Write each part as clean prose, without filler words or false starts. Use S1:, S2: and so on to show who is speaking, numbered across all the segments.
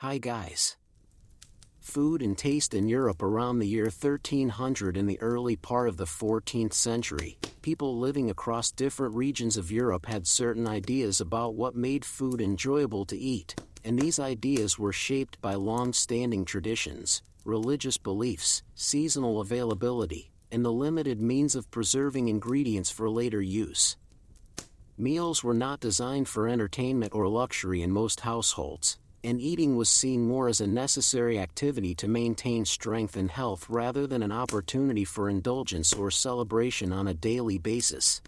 S1: Hi guys. Food and taste in Europe around the year 1300. In the early part of the 14th century, people living across different regions of Europe had certain ideas about what made food enjoyable to eat, and these ideas were shaped by long-standing traditions, religious beliefs, seasonal availability, and the limited means of preserving ingredients for later use. Meals were not designed for entertainment or luxury in most households, and eating was seen more as a necessary activity to maintain strength and health rather than an opportunity for indulgence or celebration on a daily basis.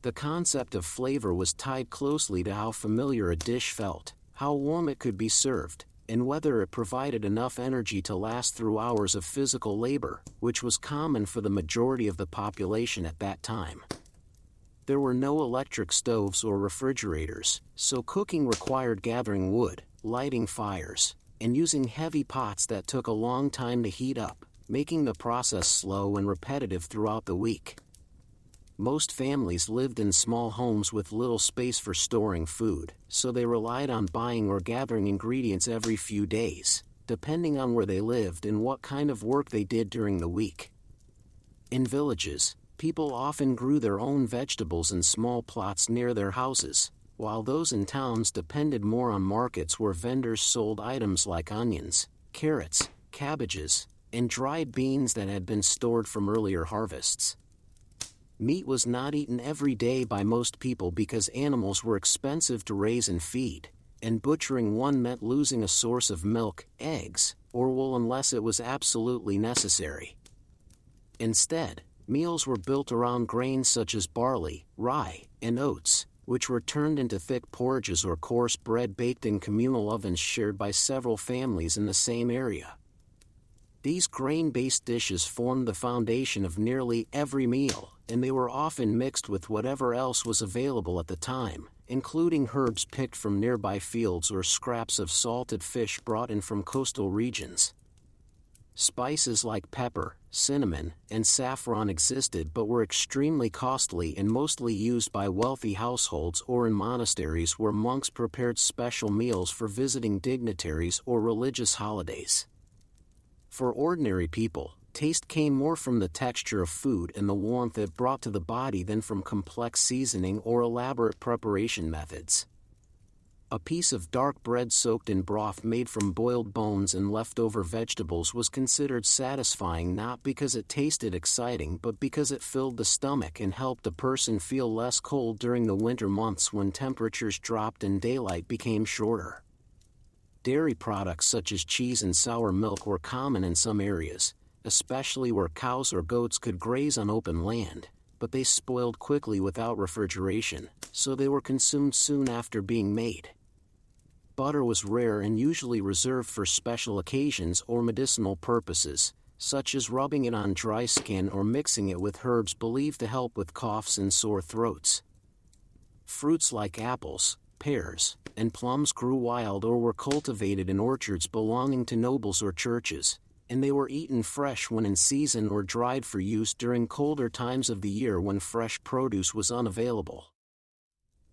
S1: The concept of flavor was tied closely to how familiar a dish felt, how warm it could be served, and whether it provided enough energy to last through hours of physical labor, which was common for the majority of the population at that time. There were no electric stoves or refrigerators, so cooking required gathering wood, lighting fires, and using heavy pots that took a long time to heat up, making the process slow and repetitive throughout the week. Most families lived in small homes with little space for storing food, so they relied on buying or gathering ingredients every few days, depending on where they lived and what kind of work they did during the week. In villages, people often grew their own vegetables in small plots near their houses, while those in towns depended more on markets where vendors sold items like onions, carrots, cabbages, and dried beans that had been stored from earlier harvests. Meat was not eaten every day by most people because animals were expensive to raise and feed, and butchering one meant losing a source of milk, eggs, or wool unless it was absolutely necessary. Instead, meals were built around grains such as barley, rye, and oats, which were turned into thick porridges or coarse bread baked in communal ovens shared by several families in the same area. These grain-based dishes formed the foundation of nearly every meal, and they were often mixed with whatever else was available at the time, including herbs picked from nearby fields or scraps of salted fish brought in from coastal regions. Spices like pepper, cinnamon, and saffron existed but were extremely costly and mostly used by wealthy households or in monasteries where monks prepared special meals for visiting dignitaries or religious holidays. For ordinary people, taste came more from the texture of food and the warmth it brought to the body than from complex seasoning or elaborate preparation methods. A piece of dark bread soaked in broth made from boiled bones and leftover vegetables was considered satisfying not because it tasted exciting but because it filled the stomach and helped the person feel less cold during the winter months when temperatures dropped and daylight became shorter. Dairy products such as cheese and sour milk were common in some areas, especially where cows or goats could graze on open land, but they spoiled quickly without refrigeration, so they were consumed soon after being made. Butter was rare and usually reserved for special occasions or medicinal purposes, such as rubbing it on dry skin or mixing it with herbs believed to help with coughs and sore throats. Fruits like apples, pears, and plums grew wild or were cultivated in orchards belonging to nobles or churches, and they were eaten fresh when in season or dried for use during colder times of the year when fresh produce was unavailable.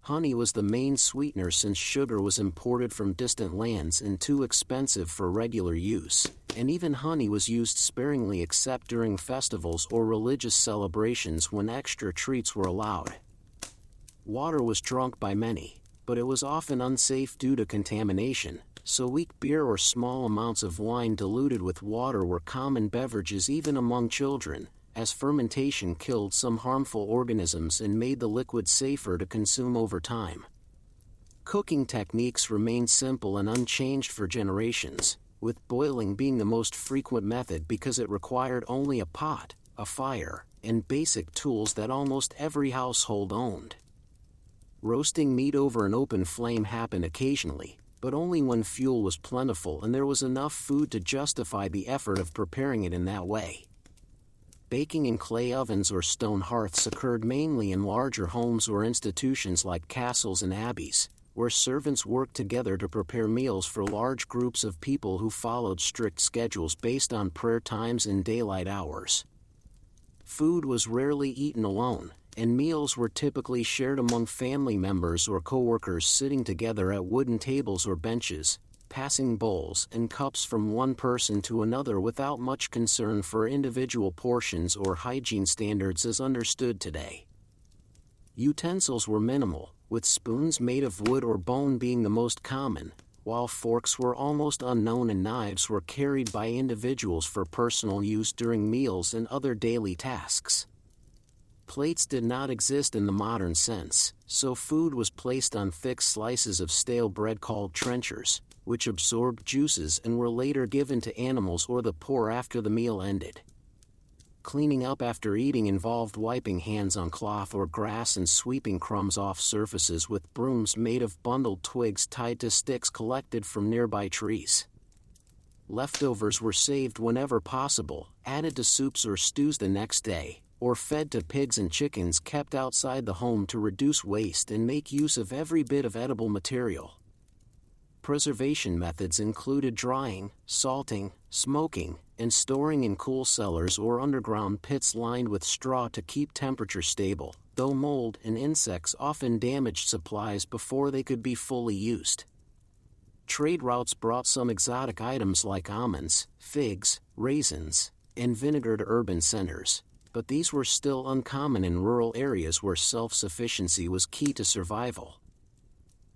S1: Honey was the main sweetener since sugar was imported from distant lands and too expensive for regular use, and even honey was used sparingly except during festivals or religious celebrations when extra treats were allowed. Water was drunk by many, but it was often unsafe due to contamination, so weak beer or small amounts of wine diluted with water were common beverages even among children, as fermentation killed some harmful organisms and made the liquid safer to consume over time. Cooking techniques remained simple and unchanged for generations, with boiling being the most frequent method because it required only a pot, a fire, and basic tools that almost every household owned. Roasting meat over an open flame happened occasionally, but only when fuel was plentiful and there was enough food to justify the effort of preparing it in that way. Baking in clay ovens or stone hearths occurred mainly in larger homes or institutions like castles and abbeys, where servants worked together to prepare meals for large groups of people who followed strict schedules based on prayer times and daylight hours. Food was rarely eaten alone, and meals were typically shared among family members or co-workers sitting together at wooden tables or benches, passing bowls and cups from one person to another without much concern for individual portions or hygiene standards as understood today. Utensils were minimal, with spoons made of wood or bone being the most common, while forks were almost unknown and knives were carried by individuals for personal use during meals and other daily tasks. Plates did not exist in the modern sense, so food was placed on thick slices of stale bread called trenchers, which absorbed juices and were later given to animals or the poor after the meal ended. Cleaning up after eating involved wiping hands on cloth or grass and sweeping crumbs off surfaces with brooms made of bundled twigs tied to sticks collected from nearby trees. Leftovers were saved whenever possible, added to soups or stews the next day, or fed to pigs and chickens kept outside the home to reduce waste and make use of every bit of edible material. Preservation methods included drying, salting, smoking, and storing in cool cellars or underground pits lined with straw to keep temperature stable, though mold and insects often damaged supplies before they could be fully used. Trade routes brought some exotic items like almonds, figs, raisins, and vinegar to urban centers, but these were still uncommon in rural areas where self-sufficiency was key to survival.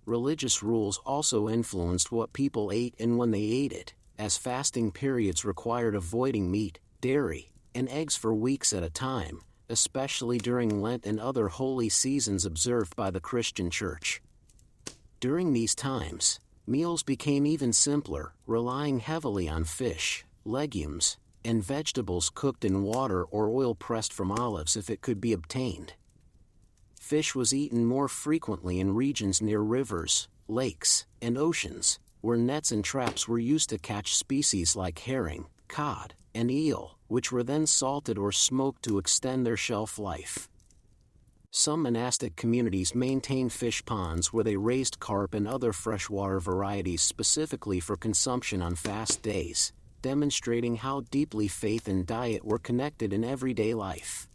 S1: Religious rules also influenced what people ate and when they ate it, as fasting periods required avoiding meat, dairy, and eggs for weeks at a time, especially during Lent and other holy seasons observed by the Christian Church. During these times, meals became even simpler, relying heavily on fish, legumes, and vegetables cooked in water or oil pressed from olives if it could be obtained. Fish was eaten more frequently in regions near rivers, lakes, and oceans, where nets and traps were used to catch species like herring, cod, and eel, which were then salted or smoked to extend their shelf life. Some monastic communities maintained fish ponds where they raised carp and other freshwater varieties specifically for consumption on fast days, demonstrating how deeply faith and diet were connected in everyday life.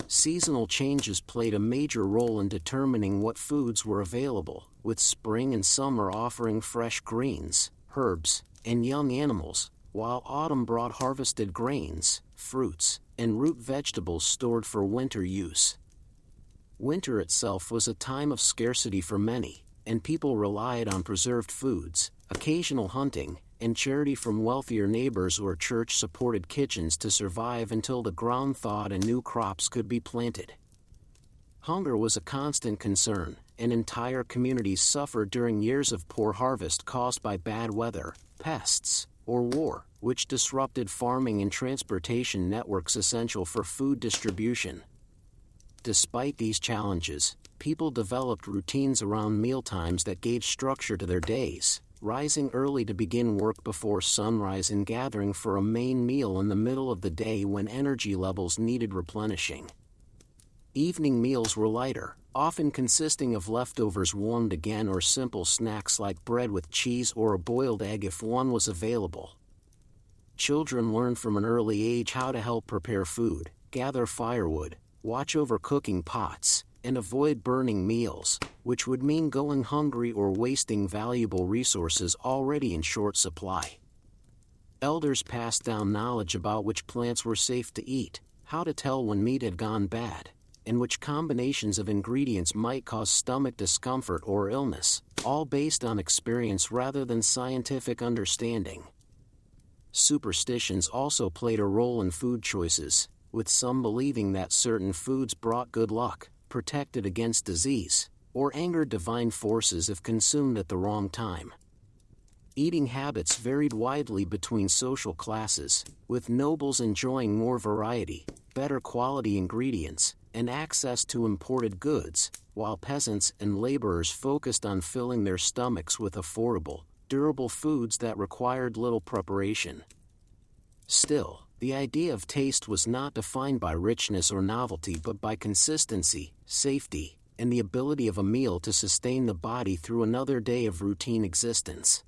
S1: Seasonal changes played a major role in determining what foods were available, with spring and summer offering fresh greens, herbs, and young animals, while autumn brought harvested grains, fruits, and root vegetables stored for winter use. Winter itself was a time of scarcity for many, and people relied on preserved foods, occasional hunting, and charity from wealthier neighbors or church-supported kitchens to survive until the ground thawed and new crops could be planted. Hunger was a constant concern, and entire communities suffered during years of poor harvest caused by bad weather, pests, or war, which disrupted farming and transportation networks essential for food distribution. Despite these challenges, people developed routines around mealtimes that gave structure to their days, rising early to begin work before sunrise and gathering for a main meal in the middle of the day when energy levels needed replenishing. Evening meals were lighter, often consisting of leftovers warmed again or simple snacks like bread with cheese or a boiled egg if one was available. Children learned from an early age how to help prepare food, gather firewood, watch over cooking pots, and avoid burning meals, which would mean going hungry or wasting valuable resources already in short supply. Elders passed down knowledge about which plants were safe to eat, how to tell when meat had gone bad, and which combinations of ingredients might cause stomach discomfort or illness, all based on experience rather than scientific understanding. Superstitions also played a role in food choices, with some believing that certain foods brought good luck, protected against disease, or angered divine forces if consumed at the wrong time. Eating habits varied widely between social classes, with nobles enjoying more variety, better quality ingredients, and access to imported goods, while peasants and laborers focused on filling their stomachs with affordable, durable foods that required little preparation. Still, the idea of taste was not defined by richness or novelty but by consistency, safety, and the ability of a meal to sustain the body through another day of routine existence.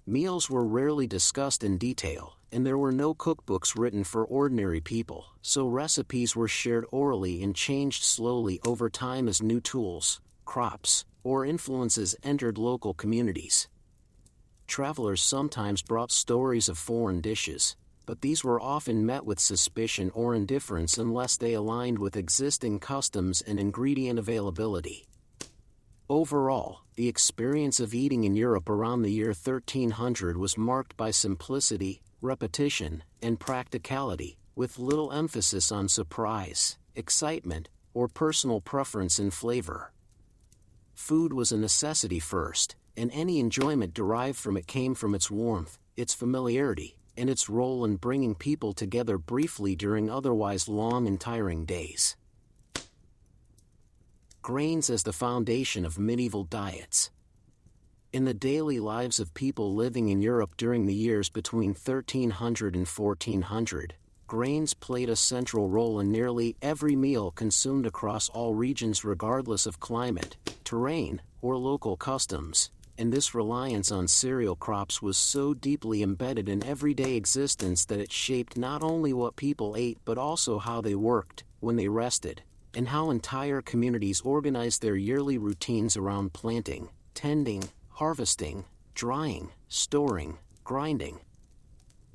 S1: Meals were rarely discussed in detail, and there were no cookbooks written for ordinary people, so recipes were shared orally and changed slowly over time as new tools, crops, or influences entered local communities. Travelers sometimes brought stories of foreign dishes, but these were often met with suspicion or indifference unless they aligned with existing customs and ingredient availability. Overall, the experience of eating in Europe around the year 1300 was marked by simplicity, repetition, and practicality, with little emphasis on surprise, excitement, or personal preference in flavor. Food was a necessity first, and any enjoyment derived from it came from its warmth, its familiarity, and its role in bringing people together briefly during otherwise long and tiring days. Grains as the foundation of medieval diets. In the daily lives of people living in Europe during the years between 1300 and 1400, grains played a central role in nearly every meal consumed across all regions regardless of climate, terrain, or local customs, and this reliance on cereal crops was so deeply embedded in everyday existence that it shaped not only what people ate but also how they worked, when they rested, and how entire communities organized their yearly routines around planting, tending, harvesting, drying, storing, grinding,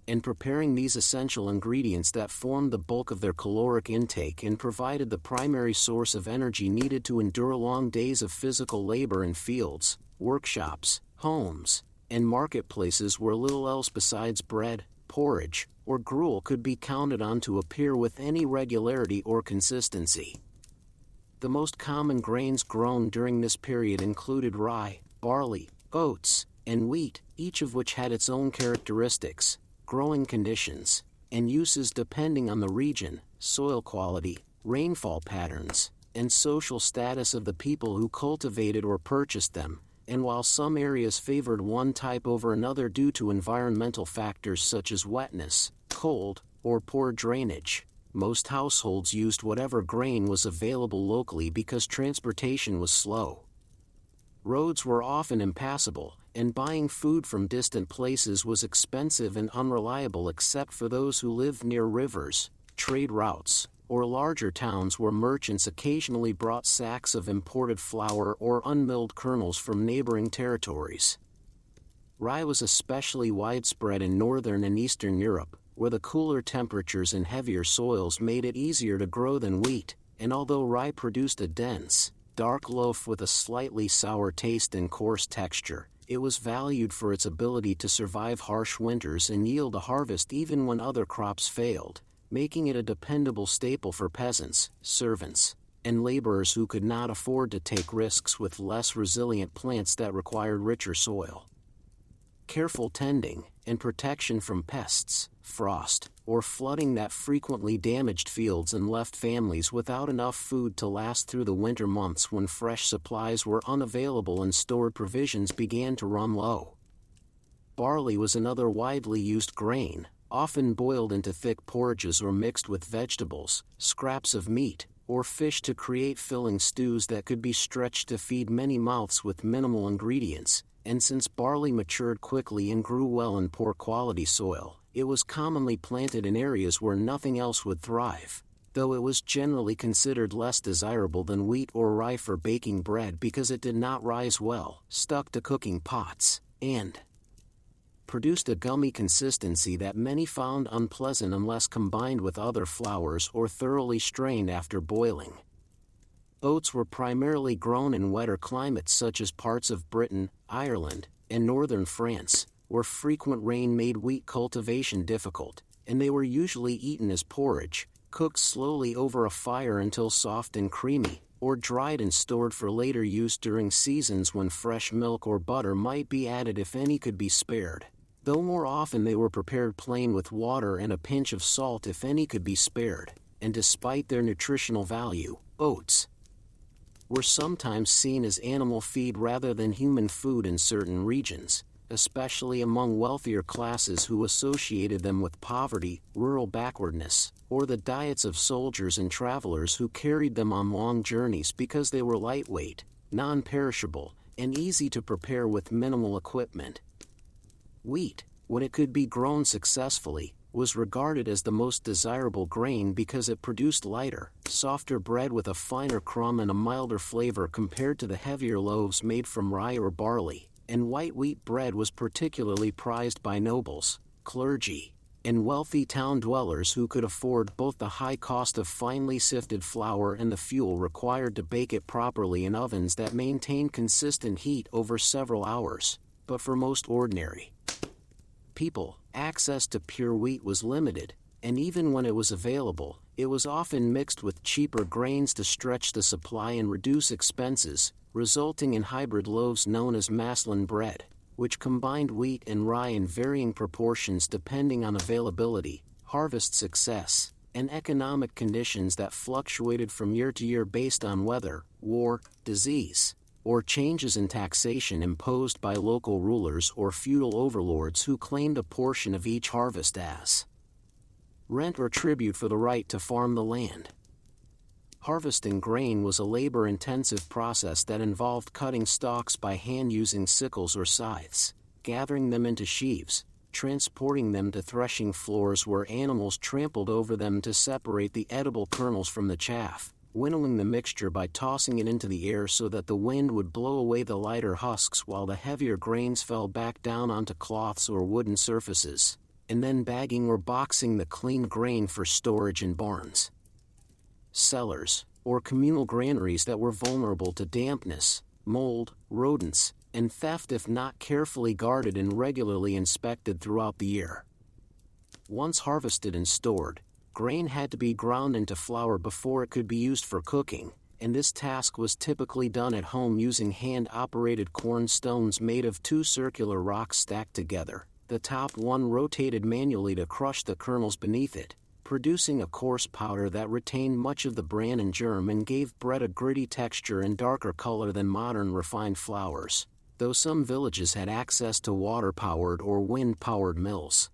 S1: and preparing these essential ingredients that formed the bulk of their caloric intake and provided the primary source of energy needed to endure long days of physical labor in fields, workshops, homes, and marketplaces where little else besides bread, porridge, or gruel could be counted on to appear with any regularity or consistency. The most common grains grown during this period included rye, barley, oats, and wheat, each of which had its own characteristics, growing conditions, and uses depending on the region, soil quality, rainfall patterns, and social status of the people who cultivated or purchased them, and while some areas favored one type over another due to environmental factors such as wetness, cold, or poor drainage, most households used whatever grain was available locally because transportation was slow. Roads were often impassable, and buying food from distant places was expensive and unreliable except for those who lived near rivers, trade routes, or larger towns where merchants occasionally brought sacks of imported flour or unmilled kernels from neighboring territories. Rye was especially widespread in northern and eastern Europe, where the cooler temperatures and heavier soils made it easier to grow than wheat, and although rye produced a dense, dark loaf with a slightly sour taste and coarse texture, it was valued for its ability to survive harsh winters and yield a harvest even when other crops failed, making it a dependable staple for peasants, servants, and laborers who could not afford to take risks with less resilient plants that required richer soil. Careful tending, and protection from pests, frost, or flooding that frequently damaged fields and left families without enough food to last through the winter months when fresh supplies were unavailable and stored provisions began to run low. Barley was another widely used grain, often boiled into thick porridges or mixed with vegetables, scraps of meat, or fish to create filling stews that could be stretched to feed many mouths with minimal ingredients. And since barley matured quickly and grew well in poor quality soil, it was commonly planted in areas where nothing else would thrive, though it was generally considered less desirable than wheat or rye for baking bread because it did not rise well, stuck to cooking pots, and produced a gummy consistency that many found unpleasant unless combined with other flours or thoroughly strained after boiling. Oats were primarily grown in wetter climates such as parts of Britain, Ireland, and northern France, where frequent rain made wheat cultivation difficult, and they were usually eaten as porridge, cooked slowly over a fire until soft and creamy, or dried and stored for later use during seasons when fresh milk or butter might be added if any could be spared, though more often they were prepared plain with water and a pinch of salt if any could be spared, and despite their nutritional value, oats were sometimes seen as animal feed rather than human food in certain regions, especially among wealthier classes who associated them with poverty, rural backwardness, or the diets of soldiers and travelers who carried them on long journeys because they were lightweight, non-perishable, and easy to prepare with minimal equipment. Wheat, when it could be grown successfully, was regarded as the most desirable grain because it produced lighter, softer bread with a finer crumb and a milder flavor compared to the heavier loaves made from rye or barley, and white wheat bread was particularly prized by nobles, clergy, and wealthy town dwellers who could afford both the high cost of finely sifted flour and the fuel required to bake it properly in ovens that maintained consistent heat over several hours. But for most ordinary people, access to pure wheat was limited, and even when it was available, it was often mixed with cheaper grains to stretch the supply and reduce expenses, resulting in hybrid loaves known as maslin bread, which combined wheat and rye in varying proportions depending on availability, harvest success, and economic conditions that fluctuated from year to year based on weather, war, disease, or changes in taxation imposed by local rulers or feudal overlords who claimed a portion of each harvest as rent or tribute for the right to farm the land. Harvesting grain was a labor-intensive process that involved cutting stalks by hand using sickles or scythes, gathering them into sheaves, transporting them to threshing floors where animals trampled over them to separate the edible kernels from the chaff, winnowing the mixture by tossing it into the air so that the wind would blow away the lighter husks while the heavier grains fell back down onto cloths or wooden surfaces, and then bagging or boxing the clean grain for storage in barns, cellars, or communal granaries that were vulnerable to dampness, mold, rodents, and theft if not carefully guarded and regularly inspected throughout the year. Once harvested and stored, grain had to be ground into flour before it could be used for cooking, and this task was typically done at home using hand-operated corn stones made of two circular rocks stacked together, the top one rotated manually to crush the kernels beneath it, producing a coarse powder that retained much of the bran and germ and gave bread a gritty texture and darker color than modern refined flours, though some villages had access to water-powered or wind-powered mills,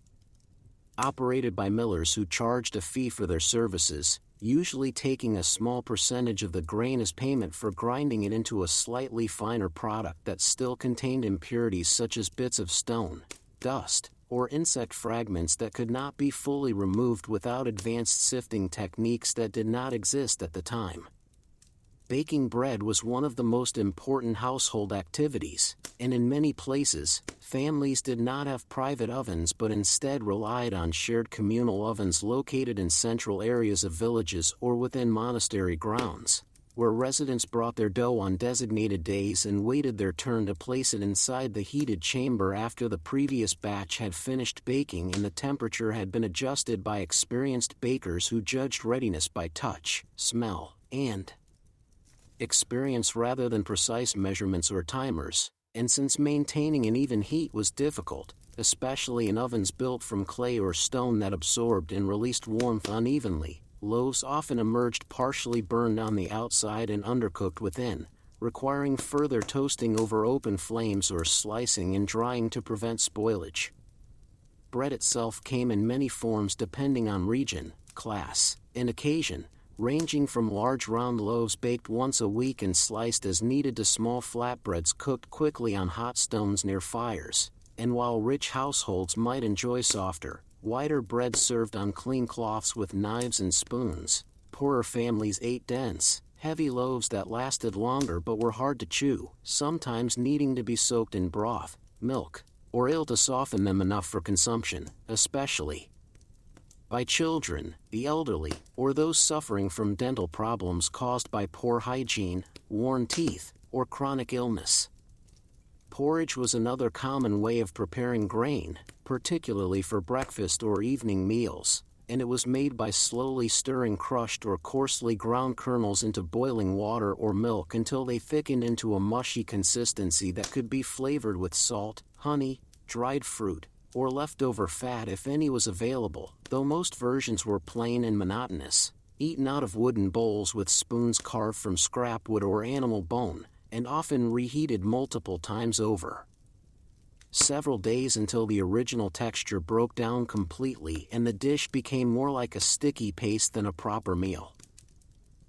S1: operated by millers who charged a fee for their services, usually taking a small percentage of the grain as payment for grinding it into a slightly finer product that still contained impurities such as bits of stone, dust, or insect fragments that could not be fully removed without advanced sifting techniques that did not exist at the time. Baking bread was one of the most important household activities, and in many places, families did not have private ovens but instead relied on shared communal ovens located in central areas of villages or within monastery grounds, where residents brought their dough on designated days and waited their turn to place it inside the heated chamber after the previous batch had finished baking and the temperature had been adjusted by experienced bakers who judged readiness by touch, smell, and experience rather than precise measurements or timers, and since maintaining an even heat was difficult, especially in ovens built from clay or stone that absorbed and released warmth unevenly, loaves often emerged partially burned on the outside and undercooked within, requiring further toasting over open flames or slicing and drying to prevent spoilage. Bread itself came in many forms depending on region, class, and occasion, ranging from large round loaves baked once a week and sliced as needed to small flatbreads cooked quickly on hot stones near fires, and while rich households might enjoy softer, wider bread served on clean cloths with knives and spoons, poorer families ate dense, heavy loaves that lasted longer but were hard to chew, sometimes needing to be soaked in broth, milk, or ale to soften them enough for consumption, especially by children, the elderly, or those suffering from dental problems caused by poor hygiene, worn teeth, or chronic illness. Porridge was another common way of preparing grain, particularly for breakfast or evening meals, and it was made by slowly stirring crushed or coarsely ground kernels into boiling water or milk until they thickened into a mushy consistency that could be flavored with salt, honey, dried fruit, or leftover fat if any was available, though most versions were plain and monotonous, eaten out of wooden bowls with spoons carved from scrap wood or animal bone, and often reheated multiple times over several days until the original texture broke down completely and the dish became more like a sticky paste than a proper meal.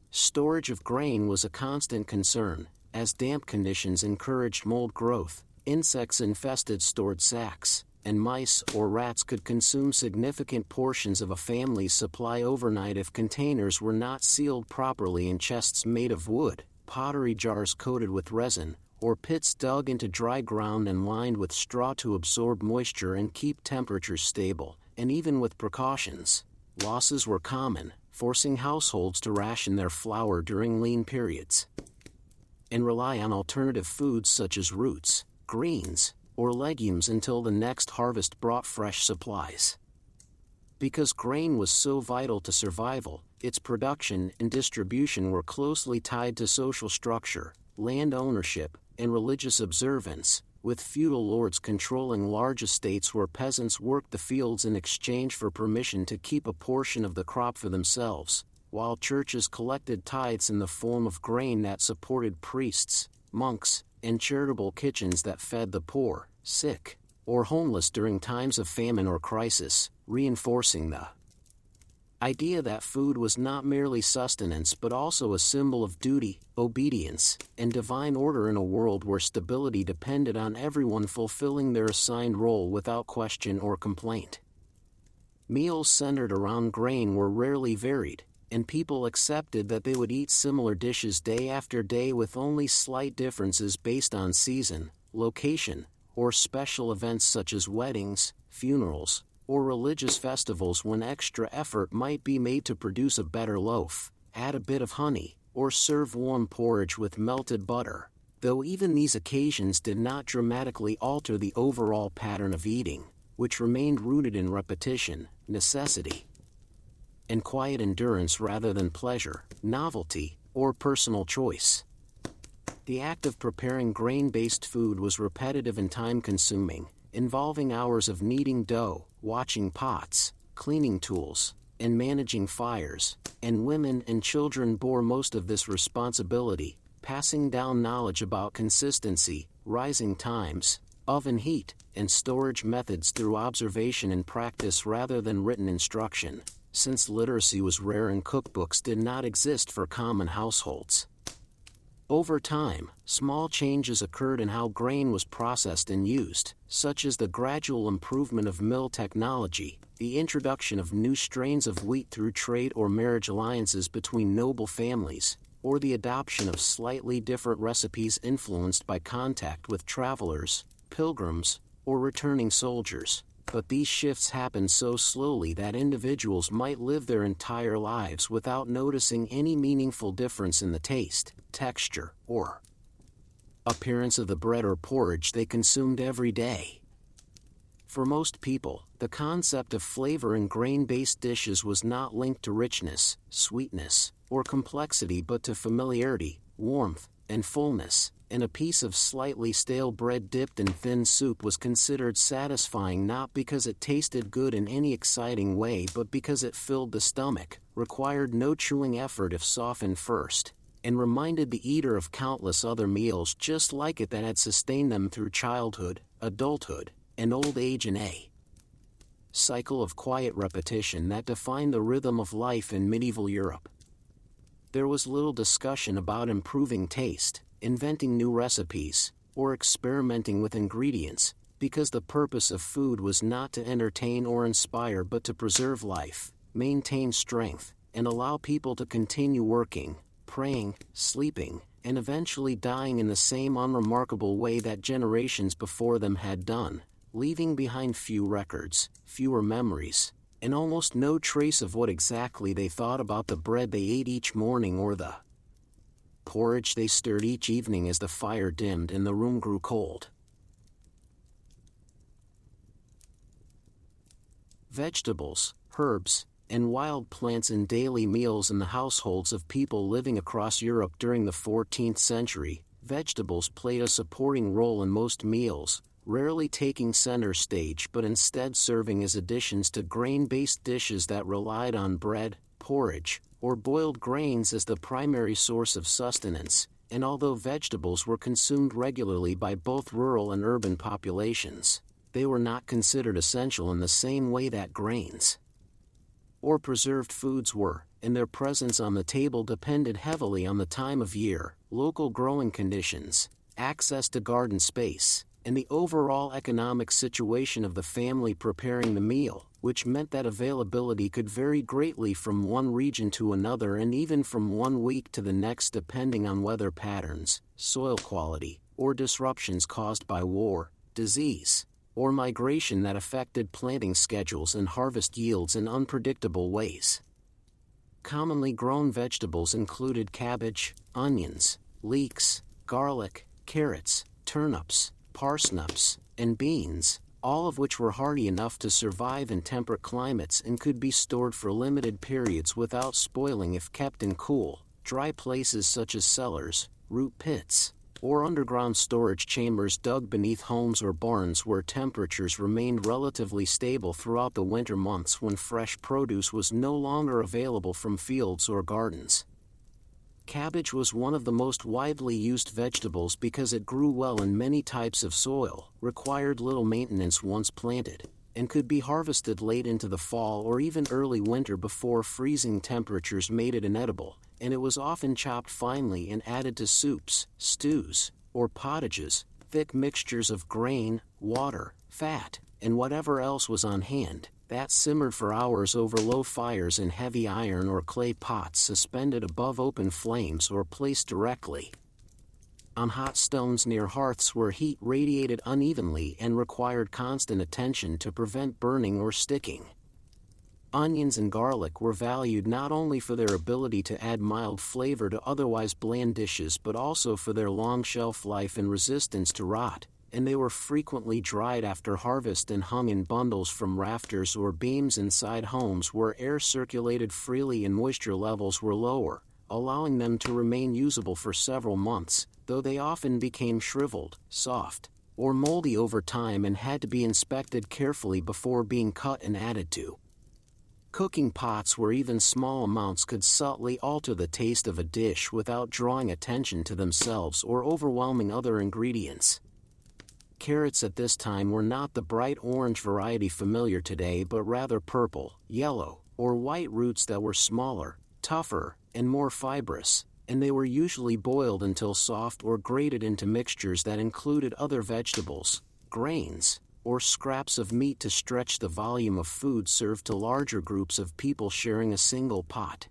S1: Storage of grain was a constant concern, as damp conditions encouraged mold growth, insects infested stored sacks, and mice or rats could consume significant portions of a family's supply overnight if containers were not sealed properly in chests made of wood, pottery jars coated with resin, or pits dug into dry ground and lined with straw to absorb moisture and keep temperatures stable, and even with precautions, losses were common, forcing households to ration their flour during lean periods and rely on alternative foods such as roots, greens, or legumes until the next harvest brought fresh supplies. Because grain was so vital to survival, its production and distribution were closely tied to social structure, land ownership, and religious observance, with feudal lords controlling large estates where peasants worked the fields in exchange for permission to keep a portion of the crop for themselves, while churches collected tithes in the form of grain that supported priests, monks, and charitable kitchens that fed the poor, sick, or homeless during times of famine or crisis, reinforcing the idea that food was not merely sustenance but also a symbol of duty, obedience, and divine order in a world where stability depended on everyone fulfilling their assigned role without question or complaint. Meals centered around grain were rarely varied, and people accepted that they would eat similar dishes day after day with only slight differences based on season, location, or special events such as weddings, funerals, or religious festivals when extra effort might be made to produce a better loaf, add a bit of honey, or serve warm porridge with melted butter, though even these occasions did not dramatically alter the overall pattern of eating, which remained rooted in repetition, necessity, and quiet endurance rather than pleasure, novelty, or personal choice. The act of preparing grain-based food was repetitive and time-consuming, involving hours of kneading dough, watching pots, cleaning tools, and managing fires, and women and children bore most of this responsibility, passing down knowledge about consistency, rising times, oven heat, and storage methods through observation and practice rather than written instruction, since literacy was rare and cookbooks did not exist for common households. Over time, small changes occurred in how grain was processed and used, such as the gradual improvement of mill technology, the introduction of new strains of wheat through trade or marriage alliances between noble families, or the adoption of slightly different recipes influenced by contact with travelers, pilgrims, or returning soldiers. But these shifts happened so slowly that individuals might live their entire lives without noticing any meaningful difference in the taste, texture, or appearance of the bread or porridge they consumed every day. For most people, the concept of flavor in grain-based dishes was not linked to richness, sweetness, or complexity but to familiarity, warmth, and fullness, and a piece of slightly stale bread dipped in thin soup was considered satisfying not because it tasted good in any exciting way but because it filled the stomach, required no chewing effort if softened first, and reminded the eater of countless other meals just like it that had sustained them through childhood, adulthood, and old age in a cycle of quiet repetition that defined the rhythm of life in medieval Europe. There was little discussion about improving taste, inventing new recipes, or experimenting with ingredients, because the purpose of food was not to entertain or inspire but to preserve life, maintain strength, and allow people to continue working, praying, sleeping, and eventually dying in the same unremarkable way that generations before them had done, leaving behind few records, fewer memories, and almost no trace of what exactly they thought about the bread they ate each morning or the porridge they stirred each evening as the fire dimmed and the room grew cold. Vegetables, herbs, and wild plants in daily meals in the households of people living across Europe during the 14th century. Vegetables played a supporting role in most meals, rarely taking center stage but instead serving as additions to grain-based dishes that relied on bread, porridge, or boiled grains as the primary source of sustenance, and although vegetables were consumed regularly by both rural and urban populations, they were not considered essential in the same way that grains or preserved foods were, and their presence on the table depended heavily on the time of year, local growing conditions, access to garden space, and the overall economic situation of the family preparing the meal, which meant that availability could vary greatly from one region to another and even from one week to the next depending on weather patterns, soil quality, or disruptions caused by war, disease, or migration that affected planting schedules and harvest yields in unpredictable ways. Commonly grown vegetables included cabbage, onions, leeks, garlic, carrots, turnips, parsnips, and beans, all of which were hardy enough to survive in temperate climates and could be stored for limited periods without spoiling if kept in cool, dry places such as cellars, root pits, or underground storage chambers dug beneath homes or barns where temperatures remained relatively stable throughout the winter months when fresh produce was no longer available from fields or gardens. Cabbage was one of the most widely used vegetables because it grew well in many types of soil, required little maintenance once planted, and could be harvested late into the fall or even early winter before freezing temperatures made it inedible, and it was often chopped finely and added to soups, stews, or pottages, thick mixtures of grain, water, fat, and whatever else was on hand, that simmered for hours over low fires in heavy iron or clay pots suspended above open flames or placed directly on hot stones near hearths where heat radiated unevenly and required constant attention to prevent burning or sticking. Onions and garlic were valued not only for their ability to add mild flavor to otherwise bland dishes but also for their long shelf life and resistance to rot, and they were frequently dried after harvest and hung in bundles from rafters or beams inside homes where air circulated freely and moisture levels were lower, allowing them to remain usable for several months, though they often became shriveled, soft, or moldy over time and had to be inspected carefully before being cut and added to cooking pots where even small amounts could subtly alter the taste of a dish without drawing attention to themselves or overwhelming other ingredients. Carrots at this time were not the bright orange variety familiar today but rather purple, yellow, or white roots that were smaller, tougher, and more fibrous, and they were usually boiled until soft or grated into mixtures that included other vegetables, grains, or scraps of meat to stretch the volume of food served to larger groups of people sharing a single pot.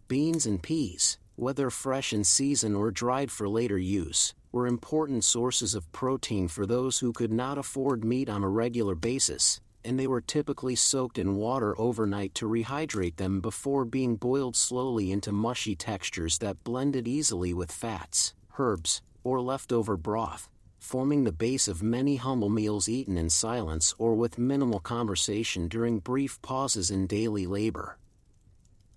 S1: Beans and peas, whether fresh in season or dried for later use, were important sources of protein for those who could not afford meat on a regular basis, and they were typically soaked in water overnight to rehydrate them before being boiled slowly into mushy textures that blended easily with fats, herbs, or leftover broth, forming the base of many humble meals eaten in silence or with minimal conversation during brief pauses in daily labor.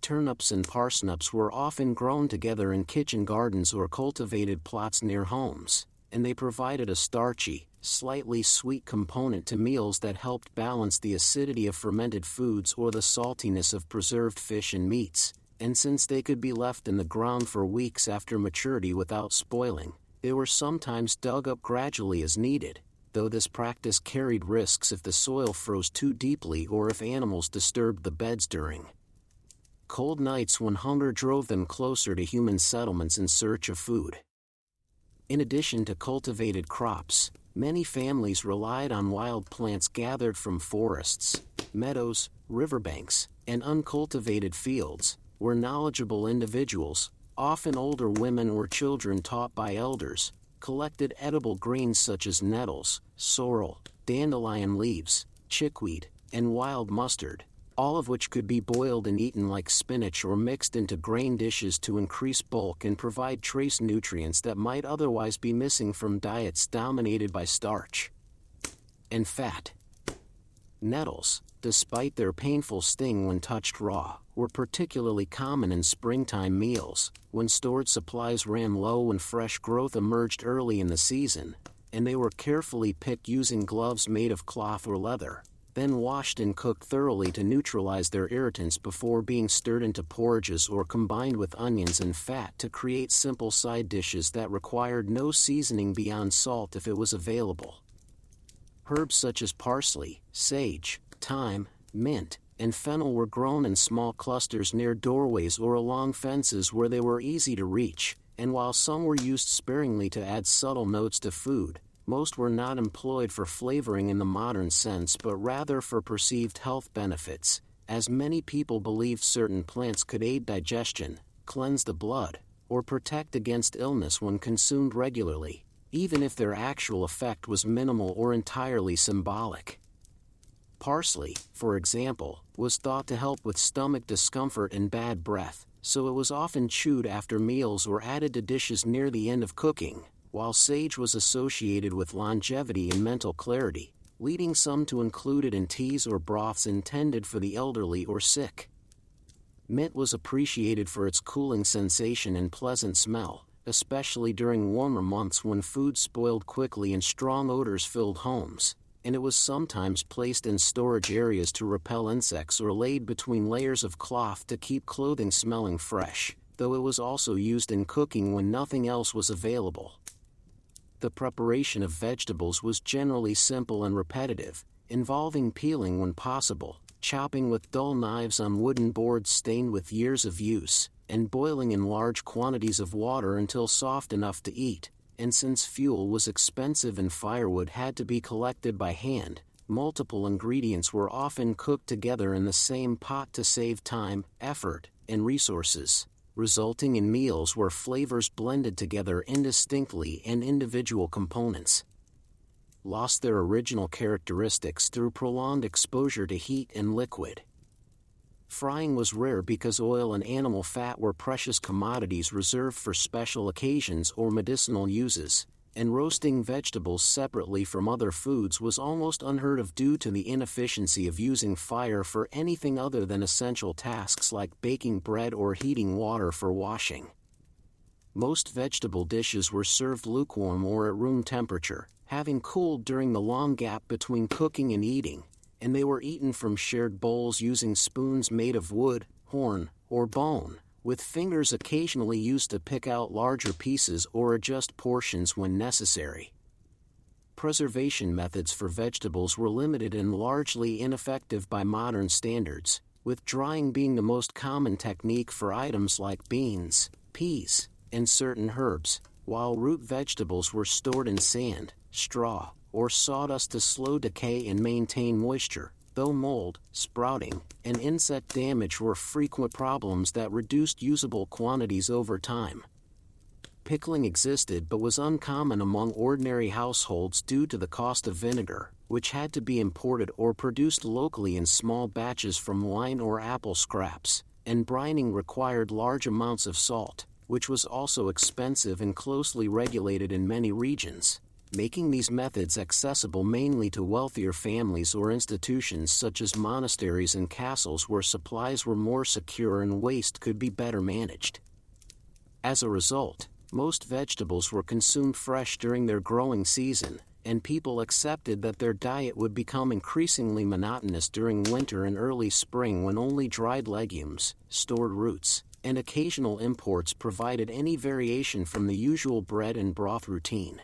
S1: Turnips and parsnips were often grown together in kitchen gardens or cultivated plots near homes, and they provided a starchy, slightly sweet component to meals that helped balance the acidity of fermented foods or the saltiness of preserved fish and meats, and since they could be left in the ground for weeks after maturity without spoiling, they were sometimes dug up gradually as needed, though this practice carried risks if the soil froze too deeply or if animals disturbed the beds during cold nights when hunger drove them closer to human settlements in search of food. In addition to cultivated crops, many families relied on wild plants gathered from forests, meadows, riverbanks, and uncultivated fields, where knowledgeable individuals, often older women or children taught by elders, collected edible greens such as nettles, sorrel, dandelion leaves, chickweed, and wild mustard, all of which could be boiled and eaten like spinach or mixed into grain dishes to increase bulk and provide trace nutrients that might otherwise be missing from diets dominated by starch and fat. Nettles, despite their painful sting when touched raw, were particularly common in springtime meals, when stored supplies ran low and fresh growth emerged early in the season, and they were carefully picked using gloves made of cloth or leather, then washed and cooked thoroughly to neutralize their irritants before being stirred into porridges or combined with onions and fat to create simple side dishes that required no seasoning beyond salt if it was available. Herbs such as parsley, sage, thyme, mint, and fennel were grown in small clusters near doorways or along fences where they were easy to reach, and while some were used sparingly to add subtle notes to food, most were not employed for flavoring in the modern sense but rather for perceived health benefits, as many people believed certain plants could aid digestion, cleanse the blood, or protect against illness when consumed regularly. even if their actual effect was minimal or entirely symbolic. Parsley, for example, was thought to help with stomach discomfort and bad breath, so it was often chewed after meals or added to dishes near the end of cooking, while sage was associated with longevity and mental clarity, leading some to include it in teas or broths intended for the elderly or sick. Mint was appreciated for its cooling sensation and pleasant smell, especially during warmer months when food spoiled quickly and strong odors filled homes, and it was sometimes placed in storage areas to repel insects or laid between layers of cloth to keep clothing smelling fresh, though it was also used in cooking when nothing else was available. The preparation of vegetables was generally simple and repetitive, involving peeling when possible, chopping with dull knives on wooden boards stained with years of use, and boiling in large quantities of water until soft enough to eat. And since fuel was expensive and firewood had to be collected by hand, multiple ingredients were often cooked together in the same pot to save time, effort, and resources, resulting in meals where flavors blended together indistinctly and individual components lost their original characteristics through prolonged exposure to heat and liquid. Frying was rare because oil and animal fat were precious commodities reserved for special occasions or medicinal uses, and roasting vegetables separately from other foods was almost unheard of due to the inefficiency of using fire for anything other than essential tasks like baking bread or heating water for washing. Most vegetable dishes were served lukewarm or at room temperature, having cooled during the long gap between cooking and eating, and they were eaten from shared bowls using spoons made of wood, horn, or bone, with fingers occasionally used to pick out larger pieces or adjust portions when necessary. Preservation methods for vegetables were limited and largely ineffective by modern standards, with drying being the most common technique for items like beans, peas, and certain herbs, while root vegetables were stored in sand, straw, or sawdust to slow decay and maintain moisture, though mold, sprouting, and insect damage were frequent problems that reduced usable quantities over time. Pickling existed but was uncommon among ordinary households due to the cost of vinegar, which had to be imported or produced locally in small batches from wine or apple scraps, and brining required large amounts of salt, which was also expensive and closely regulated in many regions, making these methods accessible mainly to wealthier families or institutions such as monasteries and castles where supplies were more secure and waste could be better managed. As a result, most vegetables were consumed fresh during their growing season, and people accepted that their diet would become increasingly monotonous during winter and early spring when only dried legumes, stored roots, and occasional imports provided any variation from the usual bread and broth routine.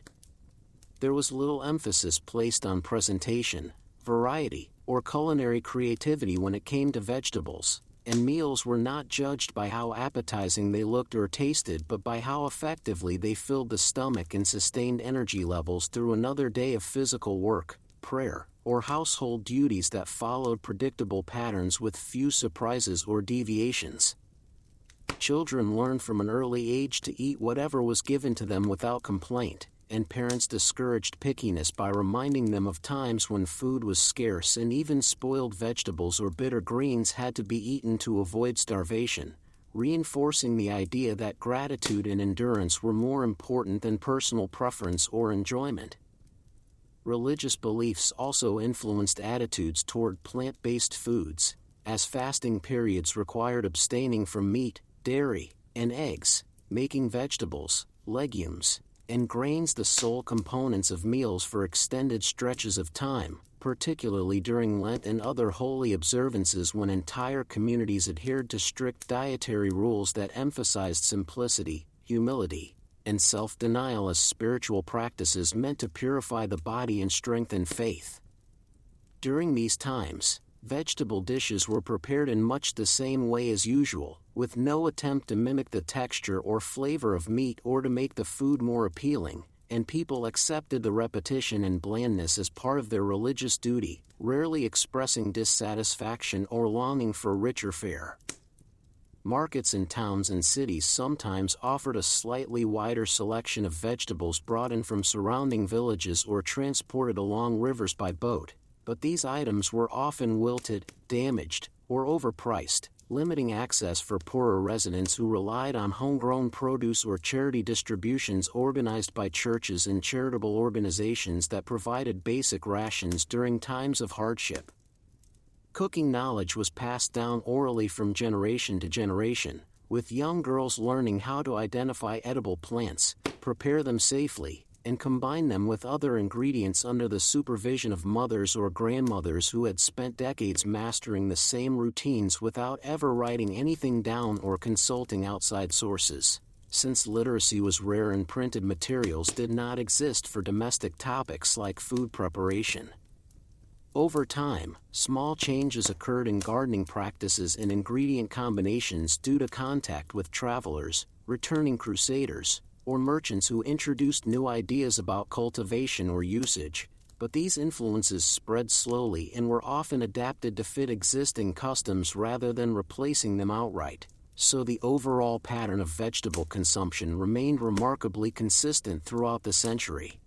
S1: There was little emphasis placed on presentation, variety, or culinary creativity when it came to vegetables, and meals were not judged by how appetizing they looked or tasted but by how effectively they filled the stomach and sustained energy levels through another day of physical work, prayer, or household duties that followed predictable patterns with few surprises or deviations. Children learned from an early age to eat whatever was given to them without complaint, and parents discouraged pickiness by reminding them of times when food was scarce and even spoiled vegetables or bitter greens had to be eaten to avoid starvation, reinforcing the idea that gratitude and endurance were more important than personal preference or enjoyment. Religious beliefs also influenced attitudes toward plant-based foods, as fasting periods required abstaining from meat, dairy, and eggs, making vegetables, legumes, and grains the sole components of meals for extended stretches of time, particularly during Lent and other holy observances when entire communities adhered to strict dietary rules that emphasized simplicity, humility, and self-denial as spiritual practices meant to purify the body and strengthen faith. During these times, vegetable dishes were prepared in much the same way as usual, with no attempt to mimic the texture or flavor of meat or to make the food more appealing, and people accepted the repetition and blandness as part of their religious duty, rarely expressing dissatisfaction or longing for richer fare. Markets in towns and cities sometimes offered a slightly wider selection of vegetables brought in from surrounding villages or transported along rivers by boat, but these items were often wilted, damaged, or overpriced, limiting access for poorer residents who relied on homegrown produce or charity distributions organized by churches and charitable organizations that provided basic rations during times of hardship. Cooking knowledge was passed down orally from generation to generation, with young girls learning how to identify edible plants, prepare them safely, and combine them with other ingredients under the supervision of mothers or grandmothers who had spent decades mastering the same routines without ever writing anything down or consulting outside sources. Since literacy was rare and printed materials did not exist for domestic topics like food preparation. Over time, small changes occurred in gardening practices and ingredient combinations due to contact with travelers, returning crusaders, or merchants who introduced new ideas about cultivation or usage, but these influences spread slowly and were often adapted to fit existing customs rather than replacing them outright, so the overall pattern of vegetable consumption remained remarkably consistent throughout the century.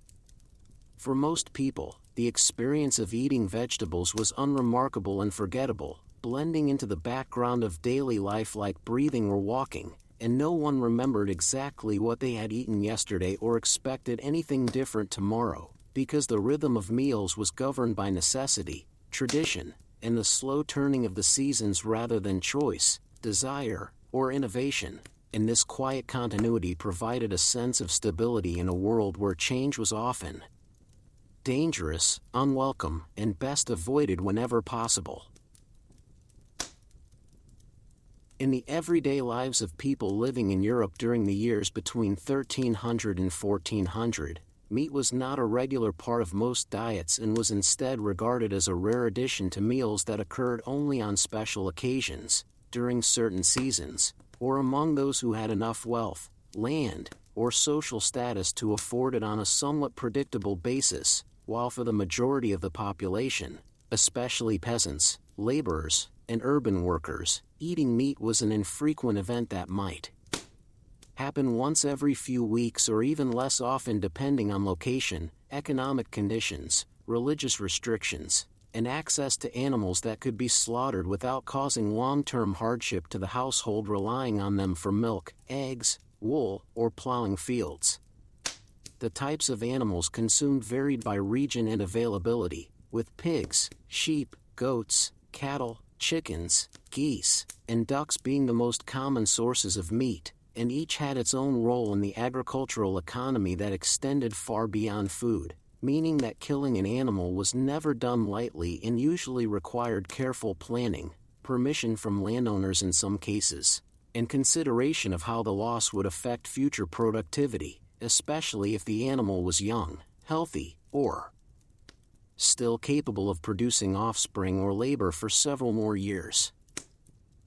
S1: For most people, the experience of eating vegetables was unremarkable and forgettable, blending into the background of daily life like breathing or walking, and no one remembered exactly what they had eaten yesterday or expected anything different tomorrow, because the rhythm of meals was governed by necessity, tradition, and the slow turning of the seasons rather than choice, desire, or innovation, and this quiet continuity provided a sense of stability in a world where change was often dangerous, unwelcome, and best avoided whenever possible. In the everyday lives of people living in Europe during the years between 1300 and 1400, meat was not a regular part of most diets and was instead regarded as a rare addition to meals that occurred only on special occasions, during certain seasons, or among those who had enough wealth, land, or social status to afford it on a somewhat predictable basis, while for the majority of the population, especially peasants, laborers, and urban workers, eating meat was an infrequent event that might happen once every few weeks or even less often depending on location, economic conditions, religious restrictions, and access to animals that could be slaughtered without causing long-term hardship to the household relying on them for milk, eggs, wool, or plowing fields. The types of animals consumed varied by region and availability, with pigs, sheep, goats, cattle, chickens, geese, and ducks being the most common sources of meat, and each had its own role in the agricultural economy that extended far beyond food, meaning that killing an animal was never done lightly and usually required careful planning, permission from landowners in some cases, and consideration of how the loss would affect future productivity, especially if the animal was young, healthy, or still capable of producing offspring or labor for several more years.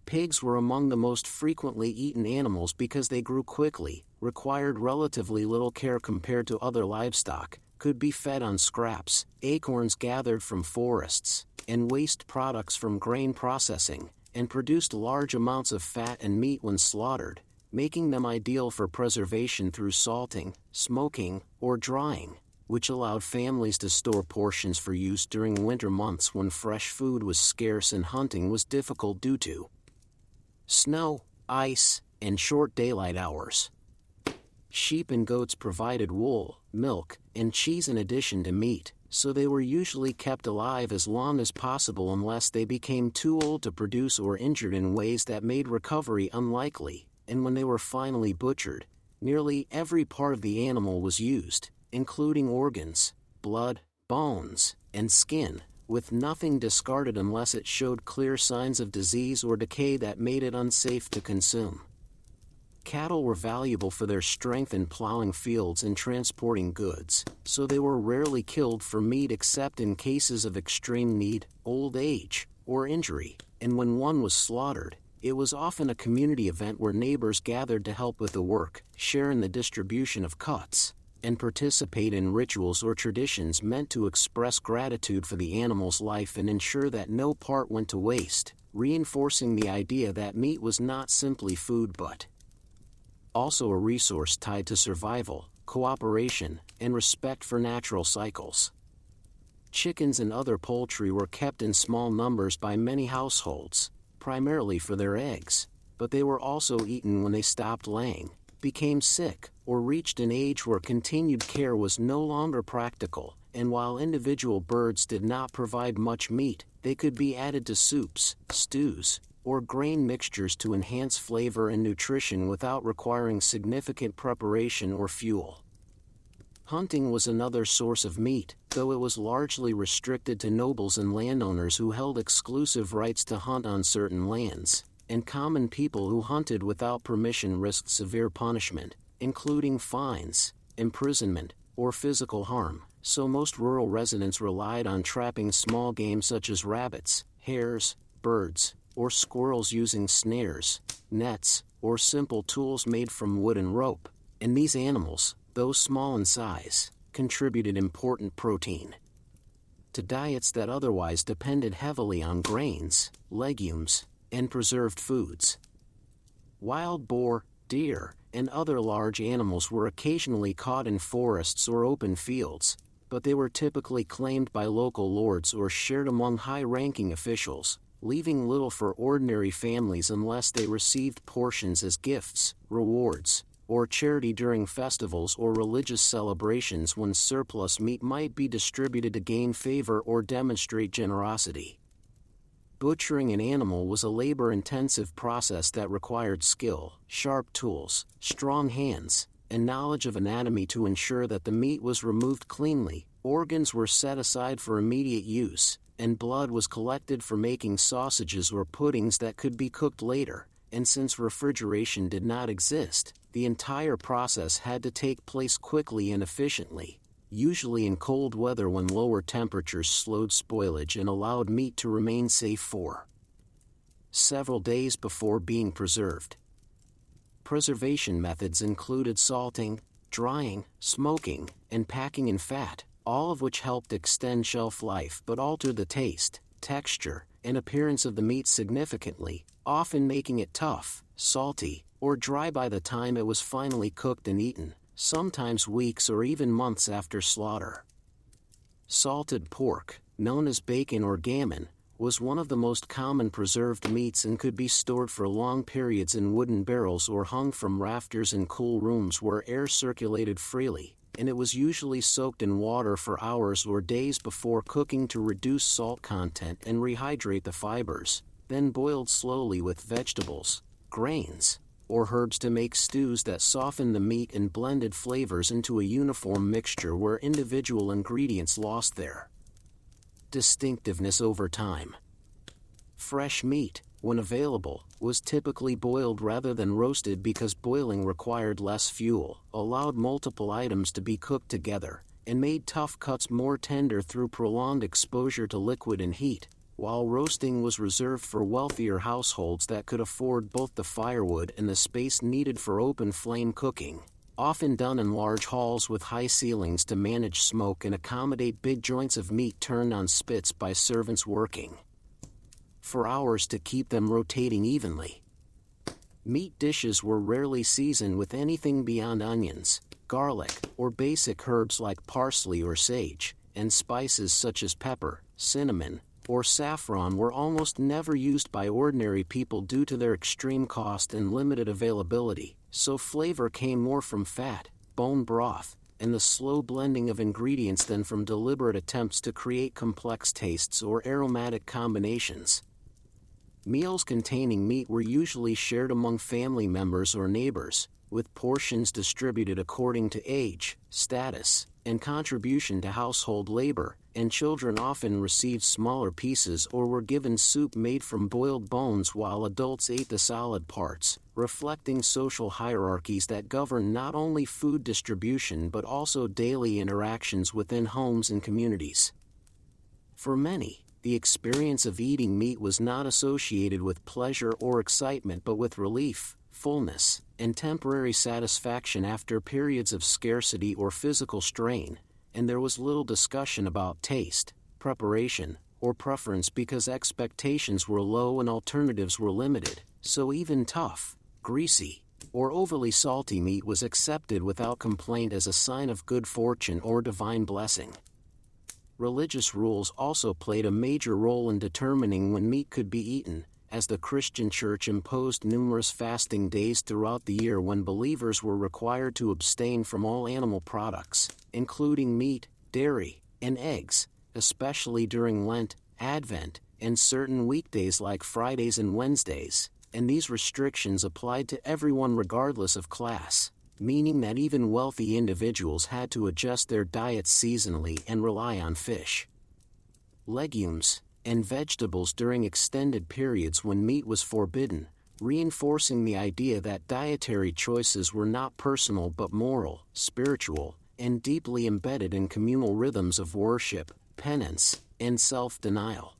S1: Pigs were among the most frequently eaten animals because they grew quickly, required relatively little care compared to other livestock, could be fed on scraps, acorns gathered from forests, and waste products from grain processing, and produced large amounts of fat and meat when slaughtered, making them ideal for preservation through salting, smoking, or drying, which allowed families to store portions for use during winter months when fresh food was scarce and hunting was difficult due to snow, ice, and short daylight hours. Sheep and goats provided wool, milk, and cheese in addition to meat, so they were usually kept alive as long as possible unless they became too old to produce or injured in ways that made recovery unlikely, and when they were finally butchered, nearly every part of the animal was used, including organs, blood, bones, and skin, with nothing discarded unless it showed clear signs of disease or decay that made it unsafe to consume. Cattle were valuable for their strength in plowing fields and transporting goods, so they were rarely killed for meat except in cases of extreme need, old age, or injury, and when one was slaughtered, it was often a community event where neighbors gathered to help with the work, share in the distribution of cuts, and participate in rituals or traditions meant to express gratitude for the animal's life and ensure that no part went to waste, reinforcing the idea that meat was not simply food but also a resource tied to survival, cooperation, and respect for natural cycles. Chickens and other poultry were kept in small numbers by many households, primarily for their eggs, but they were also eaten when they stopped laying, became sick, or reached an age where continued care was no longer practical, and while individual birds did not provide much meat, they could be added to soups, stews, or grain mixtures to enhance flavor and nutrition without requiring significant preparation or fuel. Hunting was another source of meat, though it was largely restricted to nobles and landowners who held exclusive rights to hunt on certain lands, and common people who hunted without permission risked severe punishment, including fines, imprisonment, or physical harm, so most rural residents relied on trapping small game such as rabbits, hares, birds, or squirrels using snares, nets, or simple tools made from wood and rope, and these animals, though small in size, contributed important protein to diets that otherwise depended heavily on grains, legumes, and preserved foods. Wild boar, deer, and other large animals were occasionally caught in forests or open fields, but they were typically claimed by local lords or shared among high-ranking officials, leaving little for ordinary families unless they received portions as gifts, rewards, or charity during festivals or religious celebrations when surplus meat might be distributed to gain favor or demonstrate generosity. Butchering an animal was a labor-intensive process that required skill, sharp tools, strong hands, and knowledge of anatomy to ensure that the meat was removed cleanly, organs were set aside for immediate use, and blood was collected for making sausages or puddings that could be cooked later, and since refrigeration did not exist, the entire process had to take place quickly and efficiently, usually in cold weather when lower temperatures slowed spoilage and allowed meat to remain safe for several days before being preserved. Preservation methods included salting, drying, smoking, and packing in fat, all of which helped extend shelf life but altered the taste, texture, and appearance of the meat significantly, often making it tough, salty, or dry by the time it was finally cooked and eaten, sometimes weeks or even months after slaughter. Salted pork, known as bacon or gammon, was one of the most common preserved meats and could be stored for long periods in wooden barrels or hung from rafters in cool rooms where air circulated freely, and it was usually soaked in water for hours or days before cooking to reduce salt content and rehydrate the fibers, then boiled slowly with vegetables, grains, or herbs to make stews that softened the meat and blended flavors into a uniform mixture where individual ingredients lost their distinctiveness over time. Fresh meat, when available, was typically boiled rather than roasted because boiling required less fuel, allowed multiple items to be cooked together, and made tough cuts more tender through prolonged exposure to liquid and heat, while roasting was reserved for wealthier households that could afford both the firewood and the space needed for open flame cooking, often done in large halls with high ceilings to manage smoke and accommodate big joints of meat turned on spits by servants working for hours to keep them rotating evenly. Meat dishes were rarely seasoned with anything beyond onions, garlic, or basic herbs like parsley or sage, and spices such as pepper, cinnamon, or saffron were almost never used by ordinary people due to their extreme cost and limited availability, so flavor came more from fat, bone broth, and the slow blending of ingredients than from deliberate attempts to create complex tastes or aromatic combinations. Meals containing meat were usually shared among family members or neighbors, with portions distributed according to age, status, and contribution to household labor, and children often received smaller pieces or were given soup made from boiled bones while adults ate the solid parts, reflecting social hierarchies that govern not only food distribution but also daily interactions within homes and communities. For many, the experience of eating meat was not associated with pleasure or excitement but with relief, fullness, and temporary satisfaction after periods of scarcity or physical strain, and there was little discussion about taste, preparation, or preference because expectations were low and alternatives were limited, so even tough, greasy, or overly salty meat was accepted without complaint as a sign of good fortune or divine blessing. Religious rules also played a major role in determining when meat could be eaten, as the Christian Church imposed numerous fasting days throughout the year when believers were required to abstain from all animal products, including meat, dairy, and eggs, especially during Lent, Advent, and certain weekdays like Fridays and Wednesdays, and these restrictions applied to everyone regardless of class, meaning that even wealthy individuals had to adjust their diets seasonally and rely on fish, legumes, and vegetables during extended periods when meat was forbidden, reinforcing the idea that dietary choices were not personal but moral, spiritual, and deeply embedded in communal rhythms of worship, penance, and self-denial.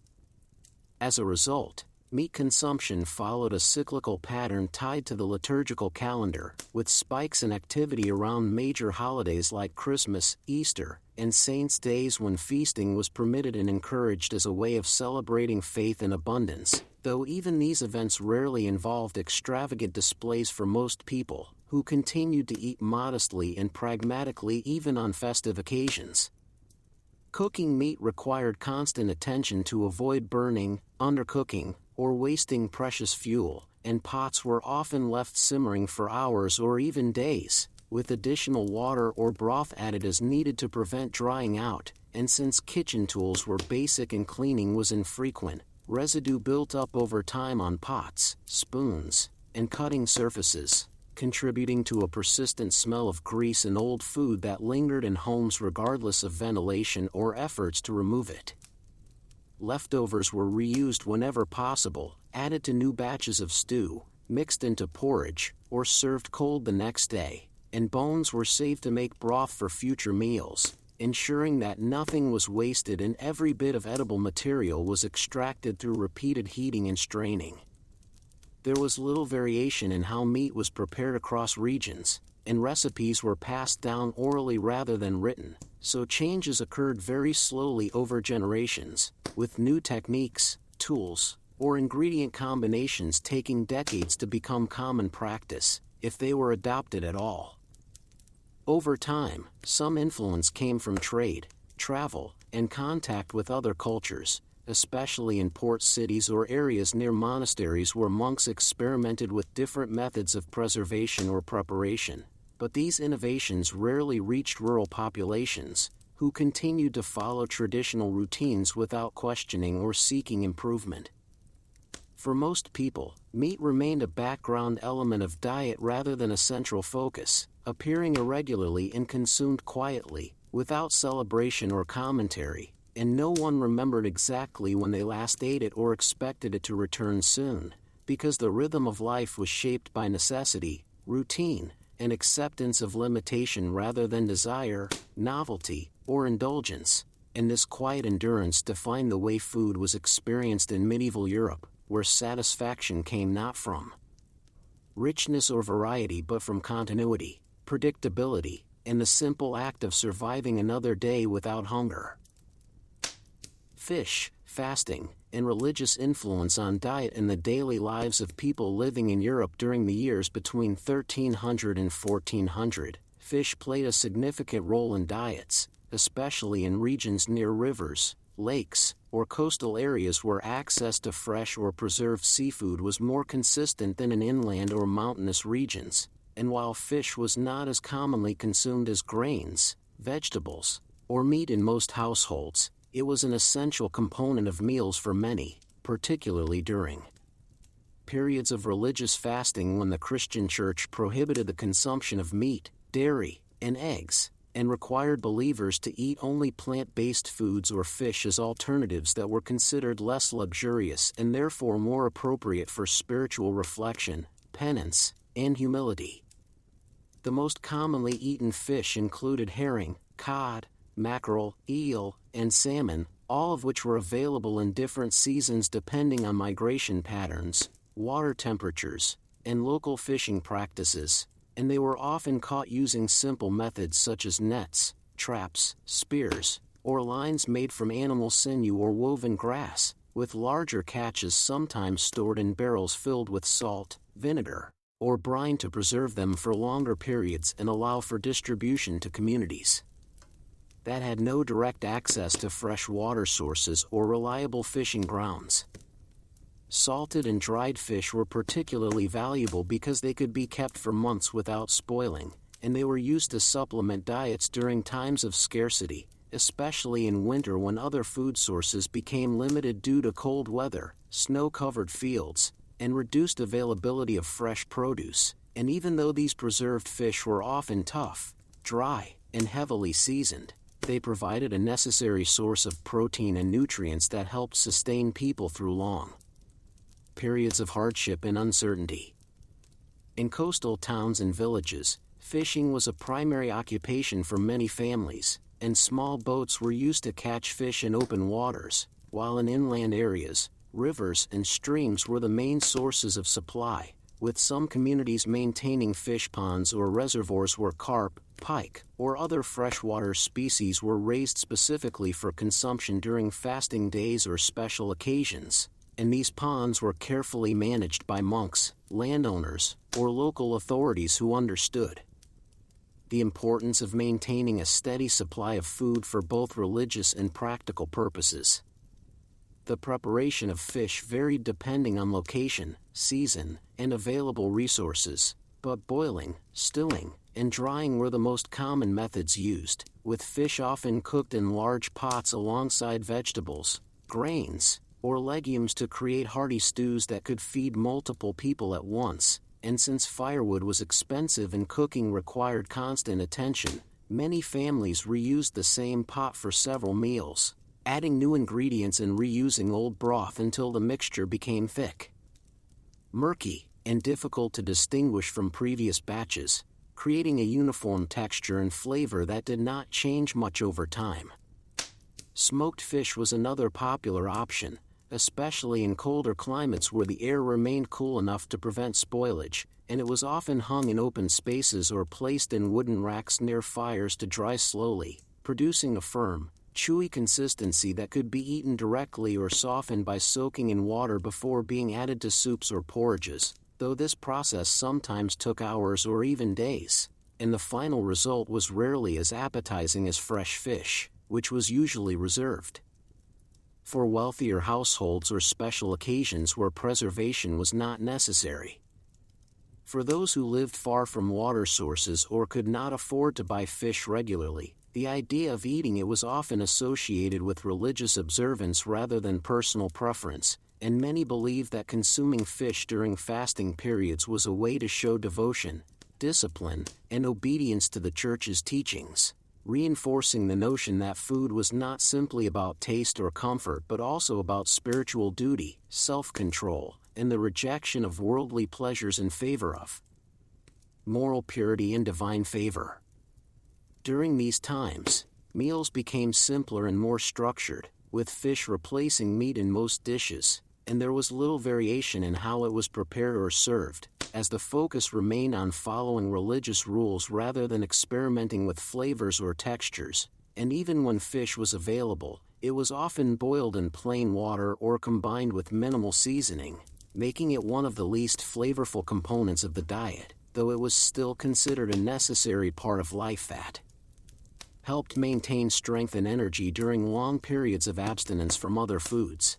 S1: As a result, meat consumption followed a cyclical pattern tied to the liturgical calendar, with spikes in activity around major holidays like Christmas, Easter, and Saints' Days when feasting was permitted and encouraged as a way of celebrating faith and abundance, though even these events rarely involved extravagant displays for most people, who continued to eat modestly and pragmatically even on festive occasions. Cooking meat required constant attention to avoid burning, undercooking, or wasting precious fuel, and pots were often left simmering for hours or even days, with additional water or broth added as needed to prevent drying out, and since kitchen tools were basic and cleaning was infrequent, residue built up over time on pots, spoons, and cutting surfaces, contributing to a persistent smell of grease and old food that lingered in homes regardless of ventilation or efforts to remove it. Leftovers were reused whenever possible, added to new batches of stew, mixed into porridge, or served cold the next day, and bones were saved to make broth for future meals, ensuring that nothing was wasted and every bit of edible material was extracted through repeated heating and straining. There was little variation in how meat was prepared across regions, and recipes were passed down orally rather than written, so changes occurred very slowly over generations, with new techniques, tools, or ingredient combinations taking decades to become common practice, if they were adopted at all. Over time, some influence came from trade, travel, and contact with other cultures, especially in port cities or areas near monasteries where monks experimented with different methods of preservation or preparation, but these innovations rarely reached rural populations, who continued to follow traditional routines without questioning or seeking improvement. For most people, meat remained a background element of diet rather than a central focus, appearing irregularly and consumed quietly, without celebration or commentary, and no one remembered exactly when they last ate it or expected it to return soon, because the rhythm of life was shaped by necessity, routine, and acceptance of limitation rather than desire, novelty, or indulgence, and this quiet endurance defined the way food was experienced in medieval Europe, where satisfaction came not from richness or variety but from continuity, predictability, and the simple act of surviving another day without hunger. Fish, fasting, and religious influence on diet in the daily lives of people living in Europe during the years between 1300 and 1400, fish played a significant role in diets, especially in regions near rivers, lakes, or coastal areas where access to fresh or preserved seafood was more consistent than in inland or mountainous regions, and while fish was not as commonly consumed as grains, vegetables, or meat in most households, it was an essential component of meals for many, particularly during periods of religious fasting when the Christian Church prohibited the consumption of meat, dairy, and eggs, and required believers to eat only plant-based foods or fish as alternatives that were considered less luxurious and therefore more appropriate for spiritual reflection, penance, and humility. The most commonly eaten fish included herring, cod, mackerel, eel, and salmon, all of which were available in different seasons depending on migration patterns, water temperatures, and local fishing practices, and they were often caught using simple methods such as nets, traps, spears, or lines made from animal sinew or woven grass, with larger catches sometimes stored in barrels filled with salt, vinegar, or brine to preserve them for longer periods and allow for distribution to communities that had no direct access to fresh water sources or reliable fishing grounds. Salted and dried fish were particularly valuable because they could be kept for months without spoiling, and they were used to supplement diets during times of scarcity, especially in winter when other food sources became limited due to cold weather, snow-covered fields, and reduced availability of fresh produce. And even though these preserved fish were often tough, dry, and heavily seasoned, they provided a necessary source of protein and nutrients that helped sustain people through long periods of hardship and uncertainty. In coastal towns and villages, fishing was a primary occupation for many families, and small boats were used to catch fish in open waters, while in inland areas, rivers and streams were the main sources of supply, with some communities maintaining fish ponds or reservoirs where carp, pike, or other freshwater species were raised specifically for consumption during fasting days or special occasions, and these ponds were carefully managed by monks, landowners, or local authorities who understood the importance of maintaining a steady supply of food for both religious and practical purposes. The preparation of fish varied depending on location, season, and available resources, but boiling, stewing, and drying were the most common methods used, with fish often cooked in large pots alongside vegetables, grains, or legumes to create hearty stews that could feed multiple people at once. And since firewood was expensive and cooking required constant attention, many families reused the same pot for several meals, adding new ingredients and reusing old broth until the mixture became thick, murky, and difficult to distinguish from previous batches, creating a uniform texture and flavor that did not change much over time. Smoked fish was another popular option, especially in colder climates where the air remained cool enough to prevent spoilage, and it was often hung in open spaces or placed in wooden racks near fires to dry slowly, producing a firm, chewy consistency that could be eaten directly or softened by soaking in water before being added to soups or porridges, though this process sometimes took hours or even days, and the final result was rarely as appetizing as fresh fish, which was usually reserved for wealthier households or special occasions where preservation was not necessary. For those who lived far from water sources or could not afford to buy fish regularly, the idea of eating it was often associated with religious observance rather than personal preference, and many believed that consuming fish during fasting periods was a way to show devotion, discipline, and obedience to the Church's teachings, reinforcing the notion that food was not simply about taste or comfort but also about spiritual duty, self-control, and the rejection of worldly pleasures in favor of moral purity and divine favor. During these times, meals became simpler and more structured, with fish replacing meat in most dishes, and there was little variation in how it was prepared or served, as the focus remained on following religious rules rather than experimenting with flavors or textures, and even when fish was available, it was often boiled in plain water or combined with minimal seasoning, making it one of the least flavorful components of the diet, though it was still considered a necessary part of life that helped maintain strength and energy during long periods of abstinence from other foods.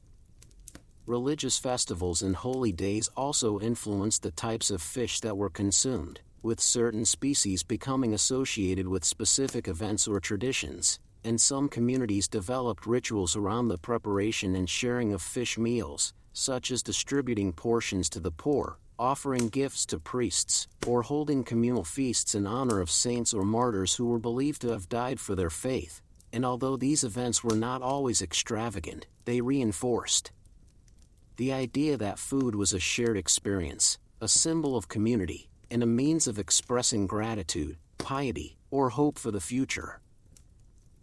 S1: Religious festivals and holy days also influenced the types of fish that were consumed, with certain species becoming associated with specific events or traditions, and some communities developed rituals around the preparation and sharing of fish meals, such as distributing portions to the poor, offering gifts to priests, or holding communal feasts in honor of saints or martyrs who were believed to have died for their faith. And although these events were not always extravagant, they reinforced the idea that food was a shared experience, a symbol of community, and a means of expressing gratitude, piety, or hope for the future.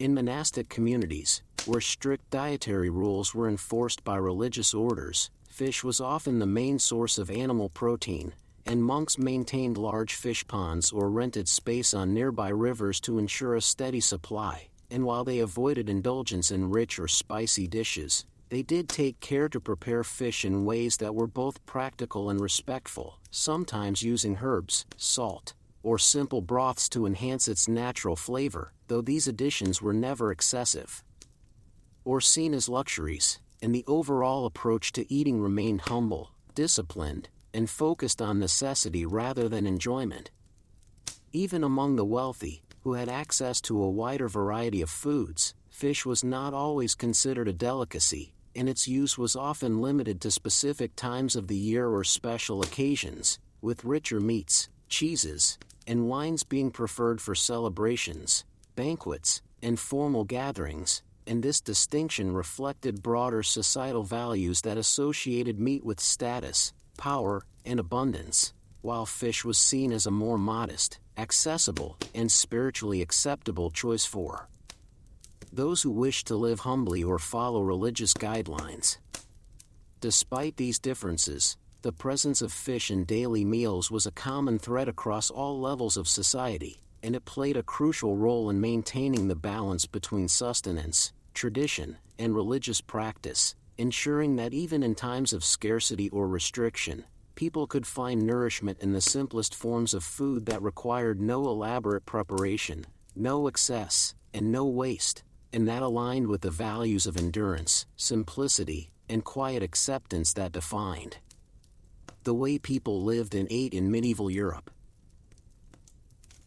S1: In monastic communities, where strict dietary rules were enforced by religious orders, fish was often the main source of animal protein, and monks maintained large fish ponds or rented space on nearby rivers to ensure a steady supply, and while they avoided indulgence in rich or spicy dishes, they did take care to prepare fish in ways that were both practical and respectful, sometimes using herbs, salt, or simple broths to enhance its natural flavor, though these additions were never excessive or seen as luxuries, and the overall approach to eating remained humble, disciplined, and focused on necessity rather than enjoyment. Even among the wealthy, who had access to a wider variety of foods, fish was not always considered a delicacy, and its use was often limited to specific times of the year or special occasions, with richer meats, cheeses, and wines being preferred for celebrations, banquets, and formal gatherings, and this distinction reflected broader societal values that associated meat with status, power, and abundance, while fish was seen as a more modest, accessible, and spiritually acceptable choice for those who wished to live humbly or follow religious guidelines. Despite these differences, the presence of fish in daily meals was a common thread across all levels of society, and it played a crucial role in maintaining the balance between sustenance, tradition, and religious practice, ensuring that even in times of scarcity or restriction, people could find nourishment in the simplest forms of food that required no elaborate preparation, no excess, and no waste, and that aligned with the values of endurance, simplicity, and quiet acceptance that defined the way people lived and ate in medieval Europe.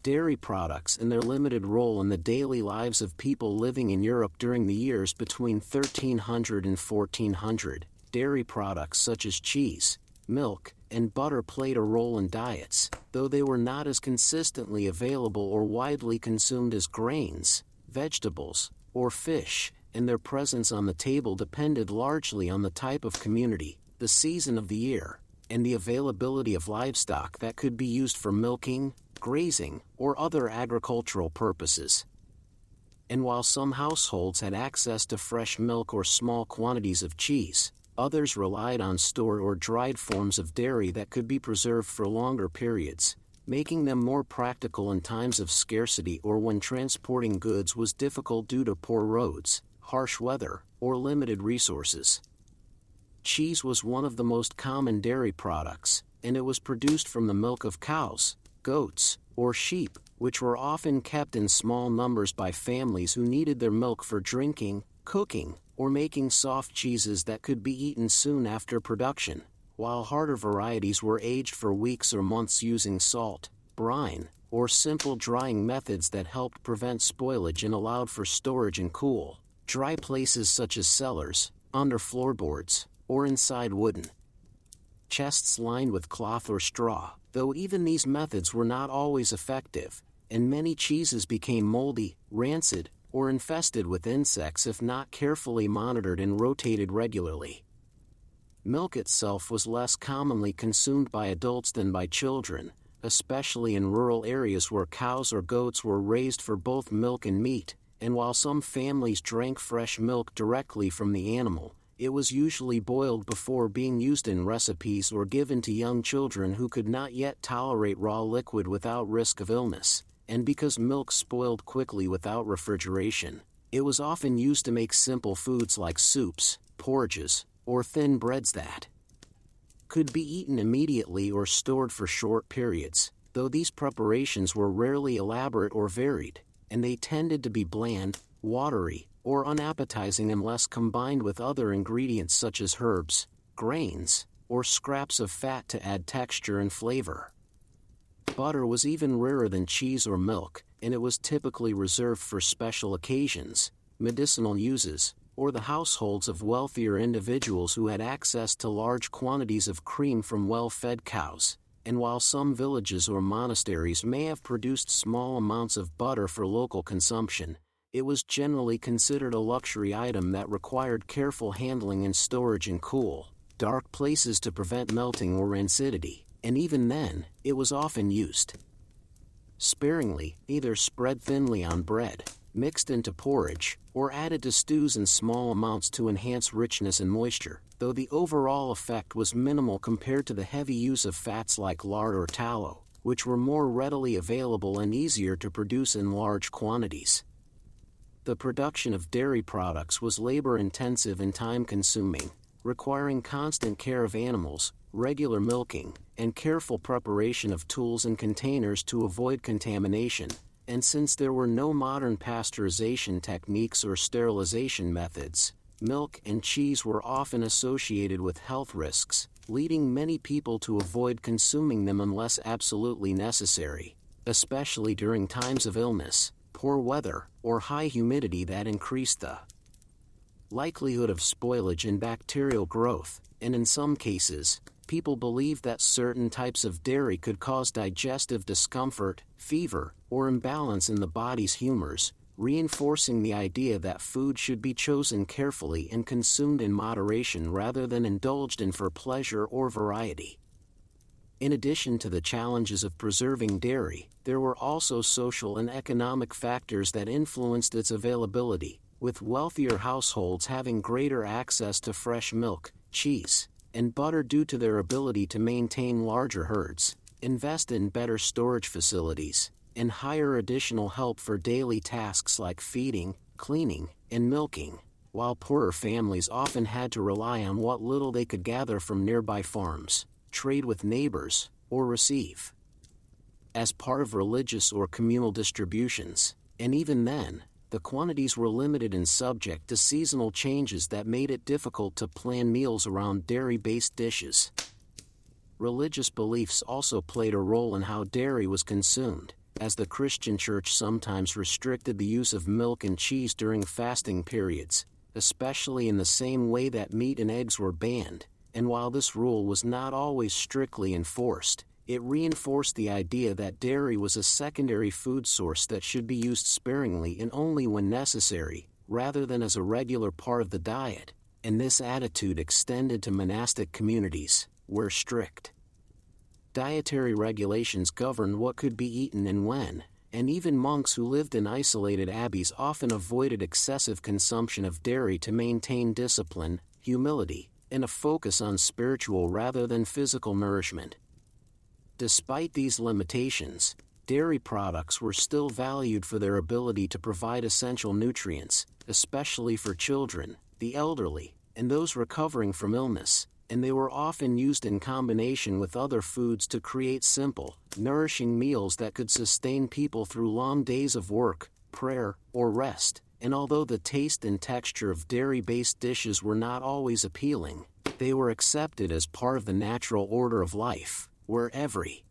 S1: Dairy products and their limited role in the daily lives of people living in Europe during the years between 1300 and 1400, dairy products such as cheese, milk, and butter played a role in diets, though they were not as consistently available or widely consumed as grains, vegetables, or fish, and their presence on the table depended largely on the type of community, the season of the year, and the availability of livestock that could be used for milking, grazing, or other agricultural purposes. And while some households had access to fresh milk or small quantities of cheese, others relied on stored or dried forms of dairy that could be preserved for longer periods, making them more practical in times of scarcity or when transporting goods was difficult due to poor roads, harsh weather, or limited resources. Cheese was one of the most common dairy products, and it was produced from the milk of cows, goats, or sheep, which were often kept in small numbers by families who needed their milk for drinking, cooking, or making soft cheeses that could be eaten soon after production, while harder varieties were aged for weeks or months using salt, brine, or simple drying methods that helped prevent spoilage and allowed for storage in cool, dry places such as cellars, under floorboards, or inside wooden chests lined with cloth or straw, though even these methods were not always effective, and many cheeses became moldy, rancid, or infested with insects if not carefully monitored and rotated regularly. Milk itself was less commonly consumed by adults than by children, especially in rural areas where cows or goats were raised for both milk and meat, and while some families drank fresh milk directly from the animal, it was usually boiled before being used in recipes or given to young children who could not yet tolerate raw liquid without risk of illness, and because milk spoiled quickly without refrigeration, it was often used to make simple foods like soups, porridges, or thin breads that could be eaten immediately or stored for short periods, though these preparations were rarely elaborate or varied, and they tended to be bland, watery, or unappetizing unless combined with other ingredients such as herbs, grains, or scraps of fat to add texture and flavor. Butter was even rarer than cheese or milk, and it was typically reserved for special occasions, medicinal uses, or the households of wealthier individuals who had access to large quantities of cream from well-fed cows. And while some villages or monasteries may have produced small amounts of butter for local consumption, it was generally considered a luxury item that required careful handling and storage in cool, dark places to prevent melting or rancidity, and even then, it was often used sparingly, either spread thinly on bread, mixed into porridge, or added to stews in small amounts to enhance richness and moisture, though the overall effect was minimal compared to the heavy use of fats like lard or tallow, which were more readily available and easier to produce in large quantities. The production of dairy products was labor-intensive and time-consuming, requiring constant care of animals, regular milking, and careful preparation of tools and containers to avoid contamination, and since there were no modern pasteurization techniques or sterilization methods, milk and cheese were often associated with health risks, leading many people to avoid consuming them unless absolutely necessary, especially during times of illness, poor weather, or high humidity that increased the likelihood of spoilage and bacterial growth, and in some cases, people believed that certain types of dairy could cause digestive discomfort, fever, or imbalance in the body's humors, reinforcing the idea that food should be chosen carefully and consumed in moderation rather than indulged in for pleasure or variety. In addition to the challenges of preserving dairy, there were also social and economic factors that influenced its availability, with wealthier households having greater access to fresh milk, cheese, and butter due to their ability to maintain larger herds, invest in better storage facilities, and hire additional help for daily tasks like feeding, cleaning, and milking, while poorer families often had to rely on what little they could gather from nearby farms, trade with neighbors, or receive as part of religious or communal distributions, and even then, the quantities were limited and subject to seasonal changes that made it difficult to plan meals around dairy-based dishes. Religious beliefs also played a role in how dairy was consumed, as the Christian Church sometimes restricted the use of milk and cheese during fasting periods, especially in the same way that meat and eggs were banned, and while this rule was not always strictly enforced, it reinforced the idea that dairy was a secondary food source that should be used sparingly and only when necessary, rather than as a regular part of the diet, and this attitude extended to monastic communities, where strict dietary regulations governed what could be eaten and when, and even monks who lived in isolated abbeys often avoided excessive consumption of dairy to maintain discipline, humility, and a focus on spiritual rather than physical nourishment. Despite these limitations, dairy products were still valued for their ability to provide essential nutrients, especially for children, the elderly, and those recovering from illness, and they were often used in combination with other foods to create simple, nourishing meals that could sustain people through long days of work, prayer, or rest. And although the taste and texture of dairy-based dishes were not always appealing, they were accepted as part of the natural order of life, where every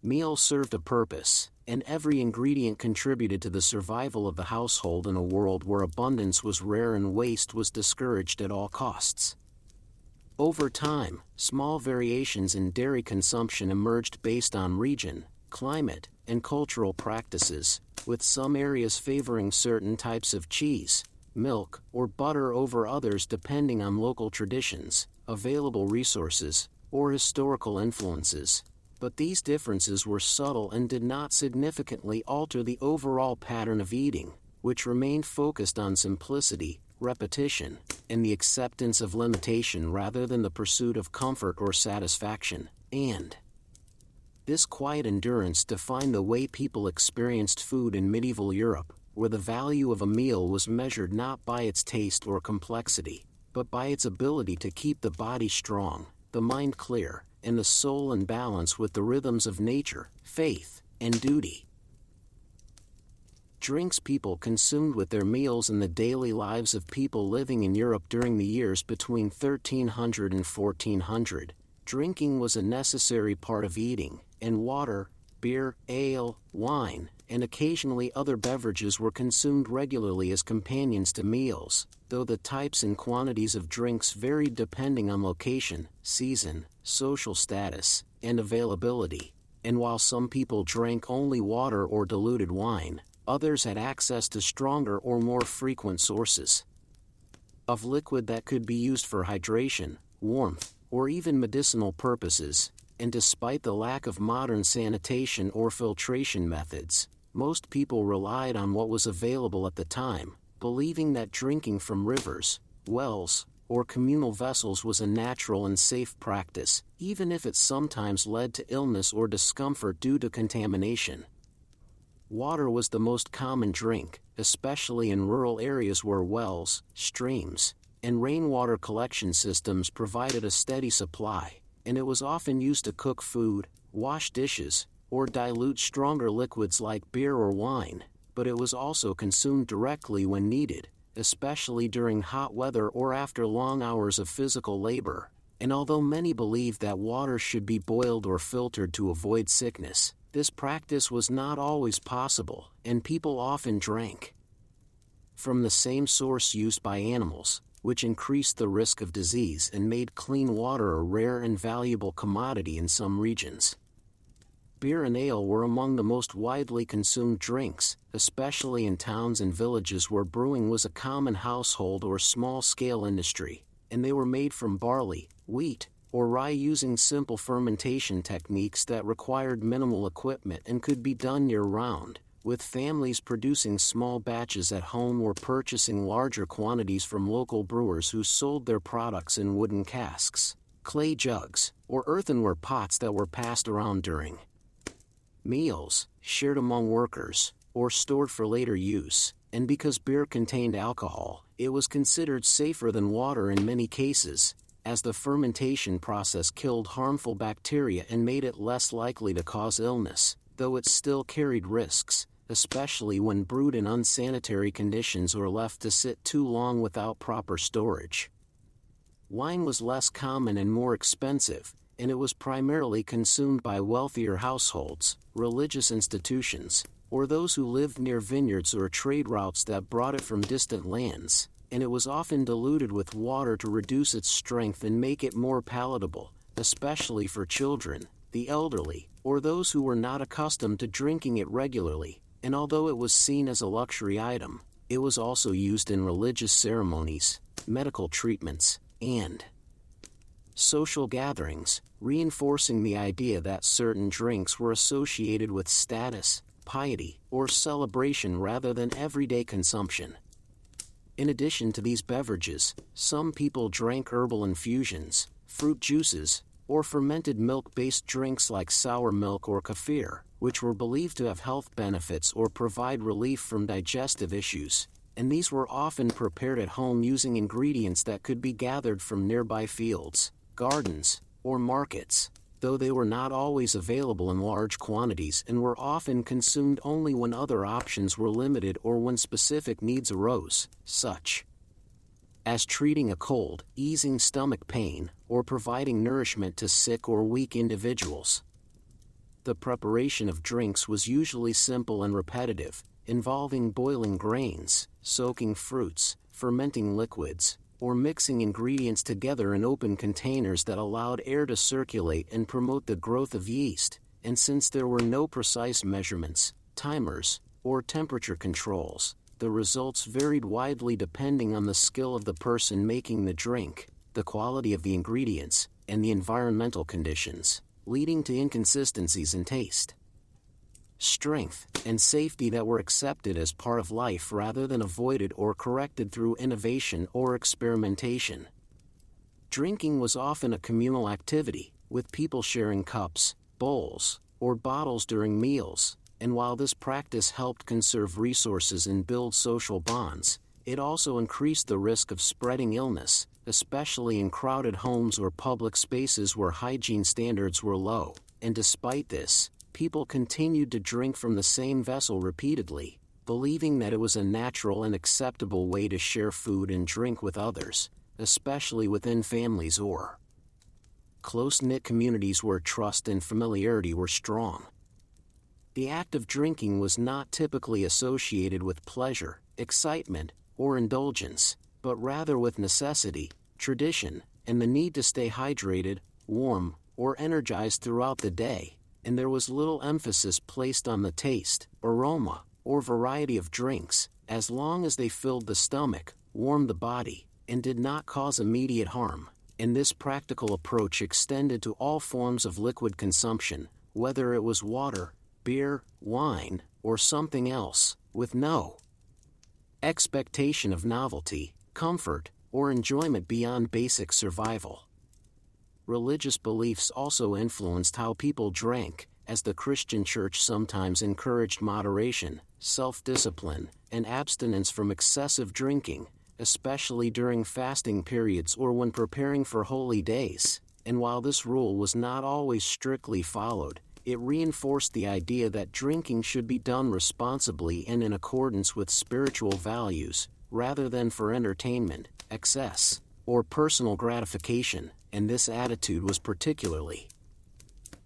S1: meal served a purpose, and every ingredient contributed to the survival of the household in a world where abundance was rare and waste was discouraged at all costs. Over time, small variations in dairy consumption emerged based on region, climate, and cultural practices, with some areas favoring certain types of cheese, milk, or butter over others depending on local traditions, available resources, or historical influences. But these differences were subtle and did not significantly alter the overall pattern of eating, which remained focused on simplicity, repetition, and the acceptance of limitation rather than the pursuit of comfort or satisfaction, and this quiet endurance defined the way people experienced food in medieval Europe, where the value of a meal was measured not by its taste or complexity, but by its ability to keep the body strong, the mind clear, and the soul in balance with the rhythms of nature, faith, and duty. Drinks people consumed with their meals in the daily lives of people living in Europe during the years between 1300 and 1400. Drinking was a necessary part of eating, and water, beer, ale, wine, and occasionally other beverages were consumed regularly as companions to meals, though the types and quantities of drinks varied depending on location, season, social status, and availability. And while some people drank only water or diluted wine, others had access to stronger or more frequent sources of liquid that could be used for hydration, warmth, or even medicinal purposes, and despite the lack of modern sanitation or filtration methods, most people relied on what was available at the time, believing that drinking from rivers, wells, or communal vessels was a natural and safe practice, even if it sometimes led to illness or discomfort due to contamination. Water was the most common drink, especially in rural areas where wells, streams, and rainwater collection systems provided a steady supply, and it was often used to cook food, wash dishes, or dilute stronger liquids like beer or wine, but it was also consumed directly when needed, especially during hot weather or after long hours of physical labor. And although many believed that water should be boiled or filtered to avoid sickness, this practice was not always possible, and people often drank from the same source used by animals, which increased the risk of disease and made clean water a rare and valuable commodity in some regions. Beer and ale were among the most widely consumed drinks, especially in towns and villages where brewing was a common household or small-scale industry, and they were made from barley, wheat, or rye using simple fermentation techniques that required minimal equipment and could be done year-round, with families producing small batches at home or purchasing larger quantities from local brewers who sold their products in wooden casks, clay jugs, or earthenware pots that were passed around during meals, shared among workers, or stored for later use. And because beer contained alcohol, it was considered safer than water in many cases, as the fermentation process killed harmful bacteria and made it less likely to cause illness, though it still carried risks, especially when brewed in unsanitary conditions or left to sit too long without proper storage. Wine was less common and more expensive, and it was primarily consumed by wealthier households, religious institutions, or those who lived near vineyards or trade routes that brought it from distant lands, and it was often diluted with water to reduce its strength and make it more palatable, especially for children, the elderly, or those who were not accustomed to drinking it regularly. And although it was seen as a luxury item, it was also used in religious ceremonies, medical treatments, and social gatherings, reinforcing the idea that certain drinks were associated with status, piety, or celebration rather than everyday consumption. In addition to these beverages, some people drank herbal infusions, fruit juices, or fermented milk-based drinks like sour milk or kefir, which were believed to have health benefits or provide relief from digestive issues, and these were often prepared at home using ingredients that could be gathered from nearby fields, gardens, or markets, though they were not always available in large quantities and were often consumed only when other options were limited or when specific needs arose, such as treating a cold, easing stomach pain, or providing nourishment to sick or weak individuals. The preparation of drinks was usually simple and repetitive, involving boiling grains, soaking fruits, fermenting liquids, or mixing ingredients together in open containers that allowed air to circulate and promote the growth of yeast. And since there were no precise measurements, timers, or temperature controls, the results varied widely depending on the skill of the person making the drink, the quality of the ingredients, and the environmental conditions, leading to inconsistencies in taste, strength, and safety that were accepted as part of life rather than avoided or corrected through innovation or experimentation. Drinking was often a communal activity, with people sharing cups, bowls, or bottles during meals, and while this practice helped conserve resources and build social bonds, it also increased the risk of spreading illness, especially in crowded homes or public spaces where hygiene standards were low. And despite this, people continued to drink from the same vessel repeatedly, believing that it was a natural and acceptable way to share food and drink with others, especially within families or close-knit communities where trust and familiarity were strong. The act of drinking was not typically associated with pleasure, excitement, or indulgence, but rather with necessity, tradition, and the need to stay hydrated, warm, or energized throughout the day, and there was little emphasis placed on the taste, aroma, or variety of drinks, as long as they filled the stomach, warmed the body, and did not cause immediate harm. And this practical approach extended to all forms of liquid consumption, whether it was water, beer, wine, or something else, with no expectation of novelty, comfort, or enjoyment beyond basic survival. Religious beliefs also influenced how people drank, as the Christian Church sometimes encouraged moderation, self-discipline, and abstinence from excessive drinking, especially during fasting periods or when preparing for holy days. And while this rule was not always strictly followed, it reinforced the idea that drinking should be done responsibly and in accordance with spiritual values, rather than for entertainment, excess, or personal gratification, and this attitude was particularly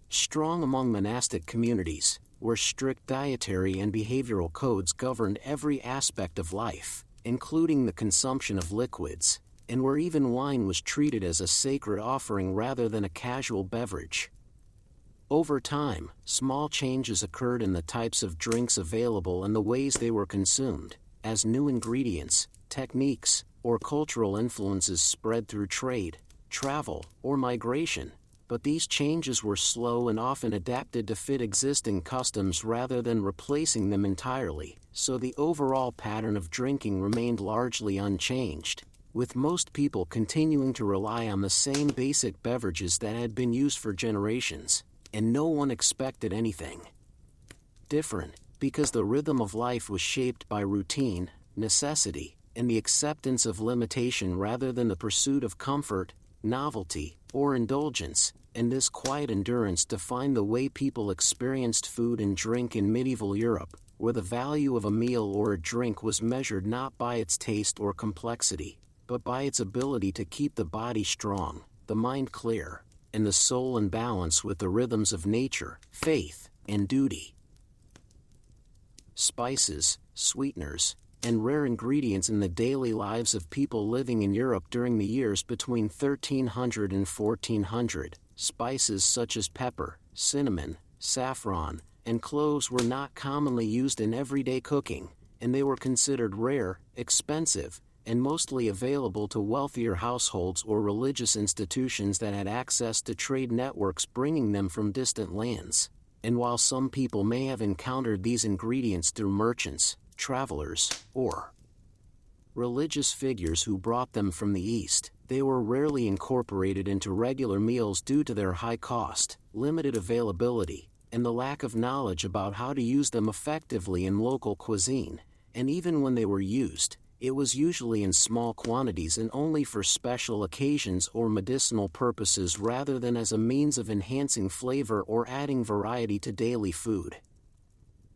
S1: strong among monastic communities, where strict dietary and behavioral codes governed every aspect of life, including the consumption of liquids, and where even wine was treated as a sacred offering rather than a casual beverage. Over time, small changes occurred in the types of drinks available and the ways they were consumed, as new ingredients, techniques, or cultural influences spread through trade, travel, or migration. But these changes were slow and often adapted to fit existing customs rather than replacing them entirely, so the overall pattern of drinking remained largely unchanged, with most people continuing to rely on the same basic beverages that had been used for generations, and no one expected anything different, because the rhythm of life was shaped by routine, necessity, and the acceptance of limitation rather than the pursuit of comfort, novelty, or indulgence, and this quiet endurance defined the way people experienced food and drink in medieval Europe, where the value of a meal or a drink was measured not by its taste or complexity, but by its ability to keep the body strong, the mind clear, and the soul in balance with the rhythms of nature, faith, and duty. Spices, sweeteners, and rare ingredients in the daily lives of people living in Europe during the years between 1300 and 1400. Spices such as pepper, cinnamon, saffron, and cloves were not commonly used in everyday cooking, and they were considered rare, expensive, and mostly available to wealthier households or religious institutions that had access to trade networks bringing them from distant lands. And while some people may have encountered these ingredients through merchants, travelers, or religious figures who brought them from the East, they were rarely incorporated into regular meals due to their high cost, limited availability, and the lack of knowledge about how to use them effectively in local cuisine. And even when they were used, it was usually in small quantities and only for special occasions or medicinal purposes rather than as a means of enhancing flavor or adding variety to daily food.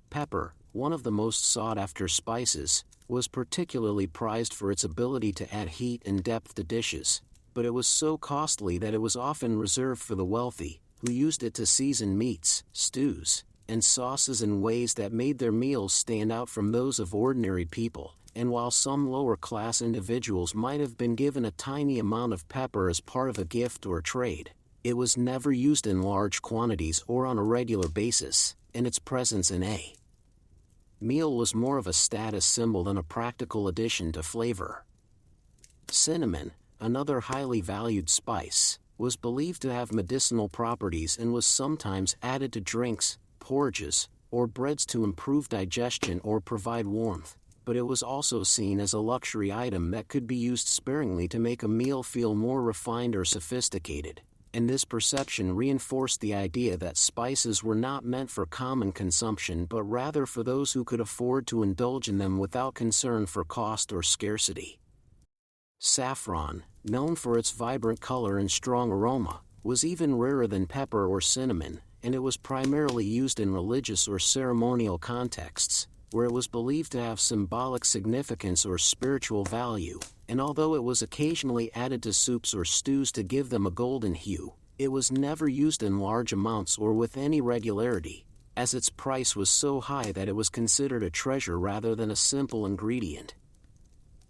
S1: Pepper, one of the most sought-after spices, was particularly prized for its ability to add heat and depth to dishes, but it was so costly that it was often reserved for the wealthy, who used it to season meats, stews, and sauces in ways that made their meals stand out from those of ordinary people. And while some lower-class individuals might have been given a tiny amount of pepper as part of a gift or trade, it was never used in large quantities or on a regular basis, and its presence in a meal was more of a status symbol than a practical addition to flavor. Cinnamon, another highly valued spice, was believed to have medicinal properties and was sometimes added to drinks, porridges, or breads to improve digestion or provide warmth. But it was also seen as a luxury item that could be used sparingly to make a meal feel more refined or sophisticated, and this perception reinforced the idea that spices were not meant for common consumption but rather for those who could afford to indulge in them without concern for cost or scarcity. Saffron, known for its vibrant color and strong aroma, was even rarer than pepper or cinnamon, and it was primarily used in religious or ceremonial contexts, where it was believed to have symbolic significance or spiritual value, and although it was occasionally added to soups or stews to give them a golden hue, it was never used in large amounts or with any regularity, as its price was so high that it was considered a treasure rather than a simple ingredient.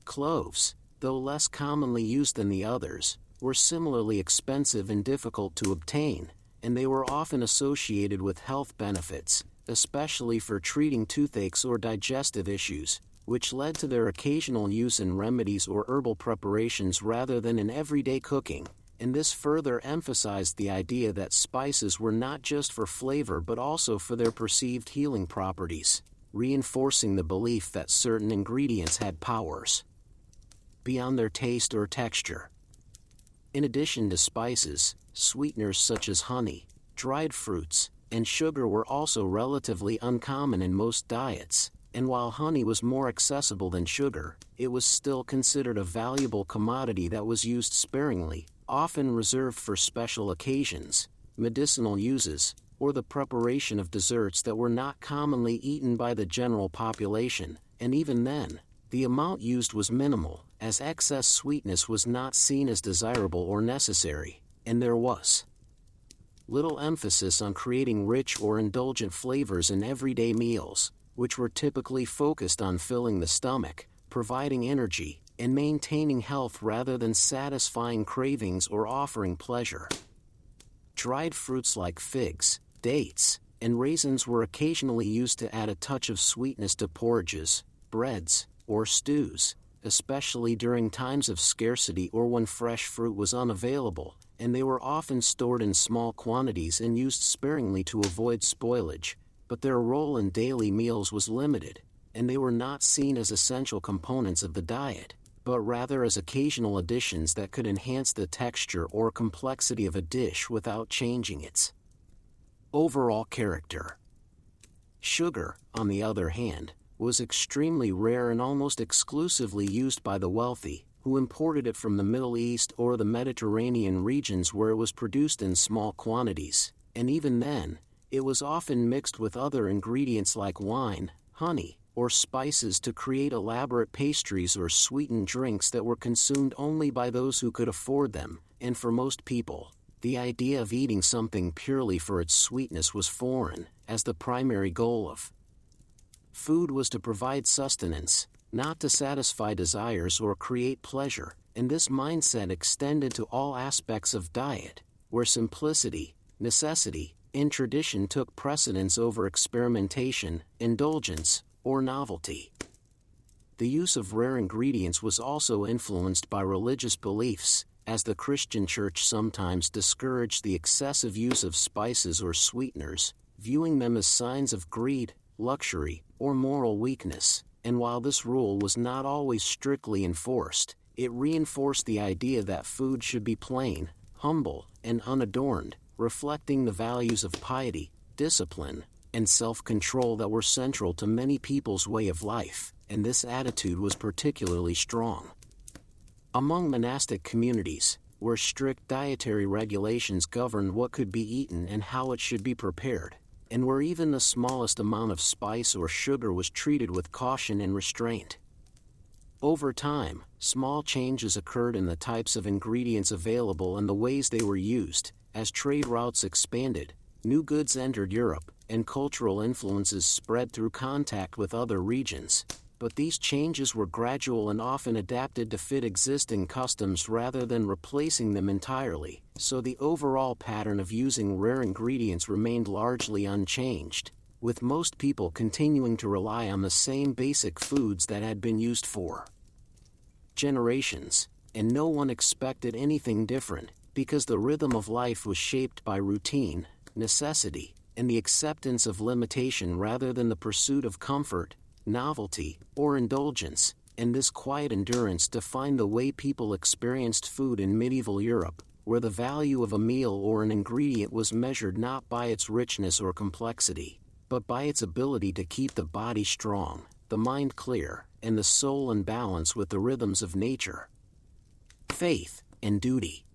S1: Cloves, though less commonly used than the others, were similarly expensive and difficult to obtain, and they were often associated with health benefits, especially for treating toothaches or digestive issues, which led to their occasional use in remedies or herbal preparations rather than in everyday cooking, and this further emphasized the idea that spices were not just for flavor but also for their perceived healing properties, reinforcing the belief that certain ingredients had powers beyond their taste or texture. In addition to spices, sweeteners such as honey, dried fruits, and sugar were also relatively uncommon in most diets, and while honey was more accessible than sugar, it was still considered a valuable commodity that was used sparingly, often reserved for special occasions, medicinal uses, or the preparation of desserts that were not commonly eaten by the general population, and even then, the amount used was minimal, as excess sweetness was not seen as desirable or necessary, and there was little emphasis on creating rich or indulgent flavors in everyday meals, which were typically focused on filling the stomach, providing energy, and maintaining health rather than satisfying cravings or offering pleasure. Dried fruits like figs, dates, and raisins were occasionally used to add a touch of sweetness to porridges, breads, or stews, especially during times of scarcity or when fresh fruit was unavailable, and they were often stored in small quantities and used sparingly to avoid spoilage, but their role in daily meals was limited, and they were not seen as essential components of the diet, but rather as occasional additions that could enhance the texture or complexity of a dish without changing its overall character. Sugar, on the other hand, was extremely rare and almost exclusively used by the wealthy, who imported it from the Middle East or the Mediterranean regions where it was produced in small quantities, and even then, it was often mixed with other ingredients like wine, honey, or spices to create elaborate pastries or sweetened drinks that were consumed only by those who could afford them, and for most people, the idea of eating something purely for its sweetness was foreign, as the primary goal of food was to provide sustenance, not to satisfy desires or create pleasure, and this mindset extended to all aspects of diet, where simplicity, necessity, and tradition took precedence over experimentation, indulgence, or novelty. The use of rare ingredients was also influenced by religious beliefs, as the Christian Church sometimes discouraged the excessive use of spices or sweeteners, viewing them as signs of greed, luxury, or moral weakness, and while this rule was not always strictly enforced, it reinforced the idea that food should be plain, humble, and unadorned, reflecting the values of piety, discipline, and self-control that were central to many people's way of life, and this attitude was particularly strong among monastic communities, where strict dietary regulations governed what could be eaten and how it should be prepared, and where even the smallest amount of spice or sugar was treated with caution and restraint. Over time, small changes occurred in the types of ingredients available and the ways they were used. As trade routes expanded, new goods entered Europe, and cultural influences spread through contact with other regions, but these changes were gradual and often adapted to fit existing customs rather than replacing them entirely, so the overall pattern of using rare ingredients remained largely unchanged, with most people continuing to rely on the same basic foods that had been used for generations, and no one expected anything different, because the rhythm of life was shaped by routine, necessity, and the acceptance of limitation rather than the pursuit of comfort, novelty, or indulgence, and this quiet endurance defined the way people experienced food in medieval Europe, where the value of a meal or an ingredient was measured not by its richness or complexity, but by its ability to keep the body strong, the mind clear, and the soul in balance with the rhythms of nature. Faith and duty.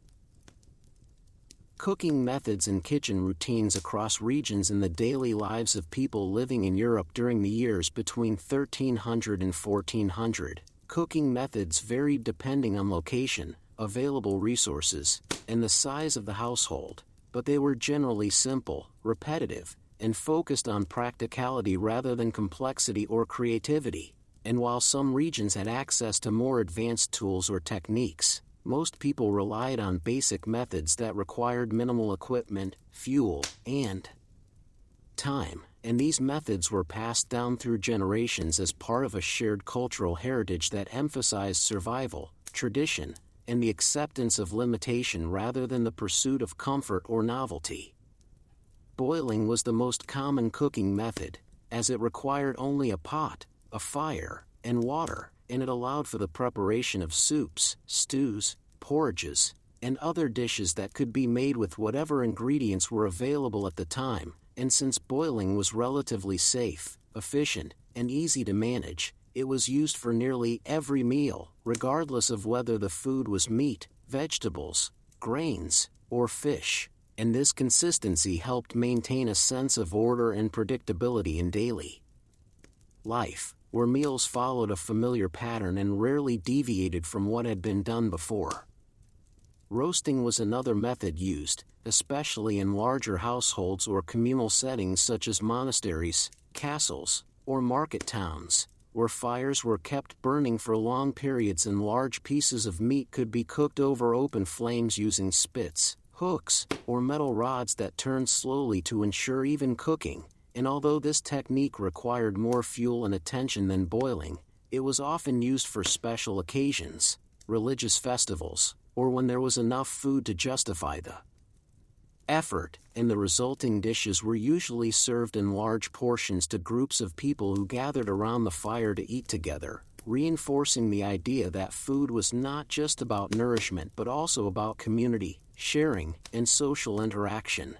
S1: Cooking methods and kitchen routines across regions in the daily lives of people living in Europe during the years between 1300 and 1400. Cooking methods varied depending on location, available resources, and the size of the household, but they were generally simple, repetitive, and focused on practicality rather than complexity or creativity. And while some regions had access to more advanced tools or techniques, most people relied on basic methods that required minimal equipment, fuel, and time, and these methods were passed down through generations as part of a shared cultural heritage that emphasized survival, tradition, and the acceptance of limitation rather than the pursuit of comfort or novelty. Boiling was the most common cooking method, as it required only a pot, a fire, and water, and it allowed for the preparation of soups, stews, porridges, and other dishes that could be made with whatever ingredients were available at the time, and since boiling was relatively safe, efficient, and easy to manage, it was used for nearly every meal, regardless of whether the food was meat, vegetables, grains, or fish, and this consistency helped maintain a sense of order and predictability in daily life, where meals followed a familiar pattern and rarely deviated from what had been done before. Roasting was another method used, especially in larger households or communal settings such as monasteries, castles, or market towns, where fires were kept burning for long periods and large pieces of meat could be cooked over open flames using spits, hooks, or metal rods that turned slowly to ensure even cooking. And although this technique required more fuel and attention than boiling, it was often used for special occasions, religious festivals, or when there was enough food to justify the effort, and the resulting dishes were usually served in large portions to groups of people who gathered around the fire to eat together, reinforcing the idea that food was not just about nourishment but also about community, sharing, and social interaction.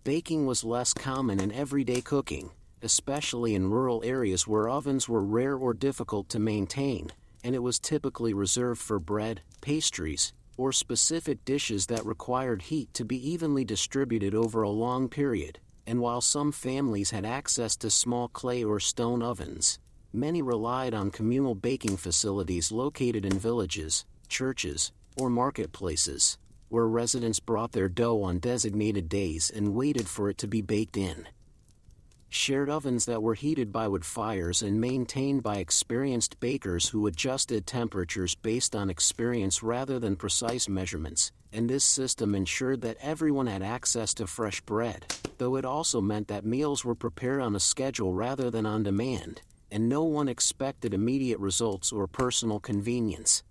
S1: Baking was less common in everyday cooking, especially in rural areas where ovens were rare or difficult to maintain, and it was typically reserved for bread, pastries, or specific dishes that required heat to be evenly distributed over a long period. And while some families had access to small clay or stone ovens, many relied on communal baking facilities located in villages, churches, or marketplaces, where residents brought their dough on designated days and waited for it to be baked in. Shared ovens that were heated by wood fires and maintained by experienced bakers who adjusted temperatures based on experience rather than precise measurements, and this system ensured that everyone had access to fresh bread, though it also meant that meals were prepared on a schedule rather than on demand, and no one expected immediate results or personal convenience.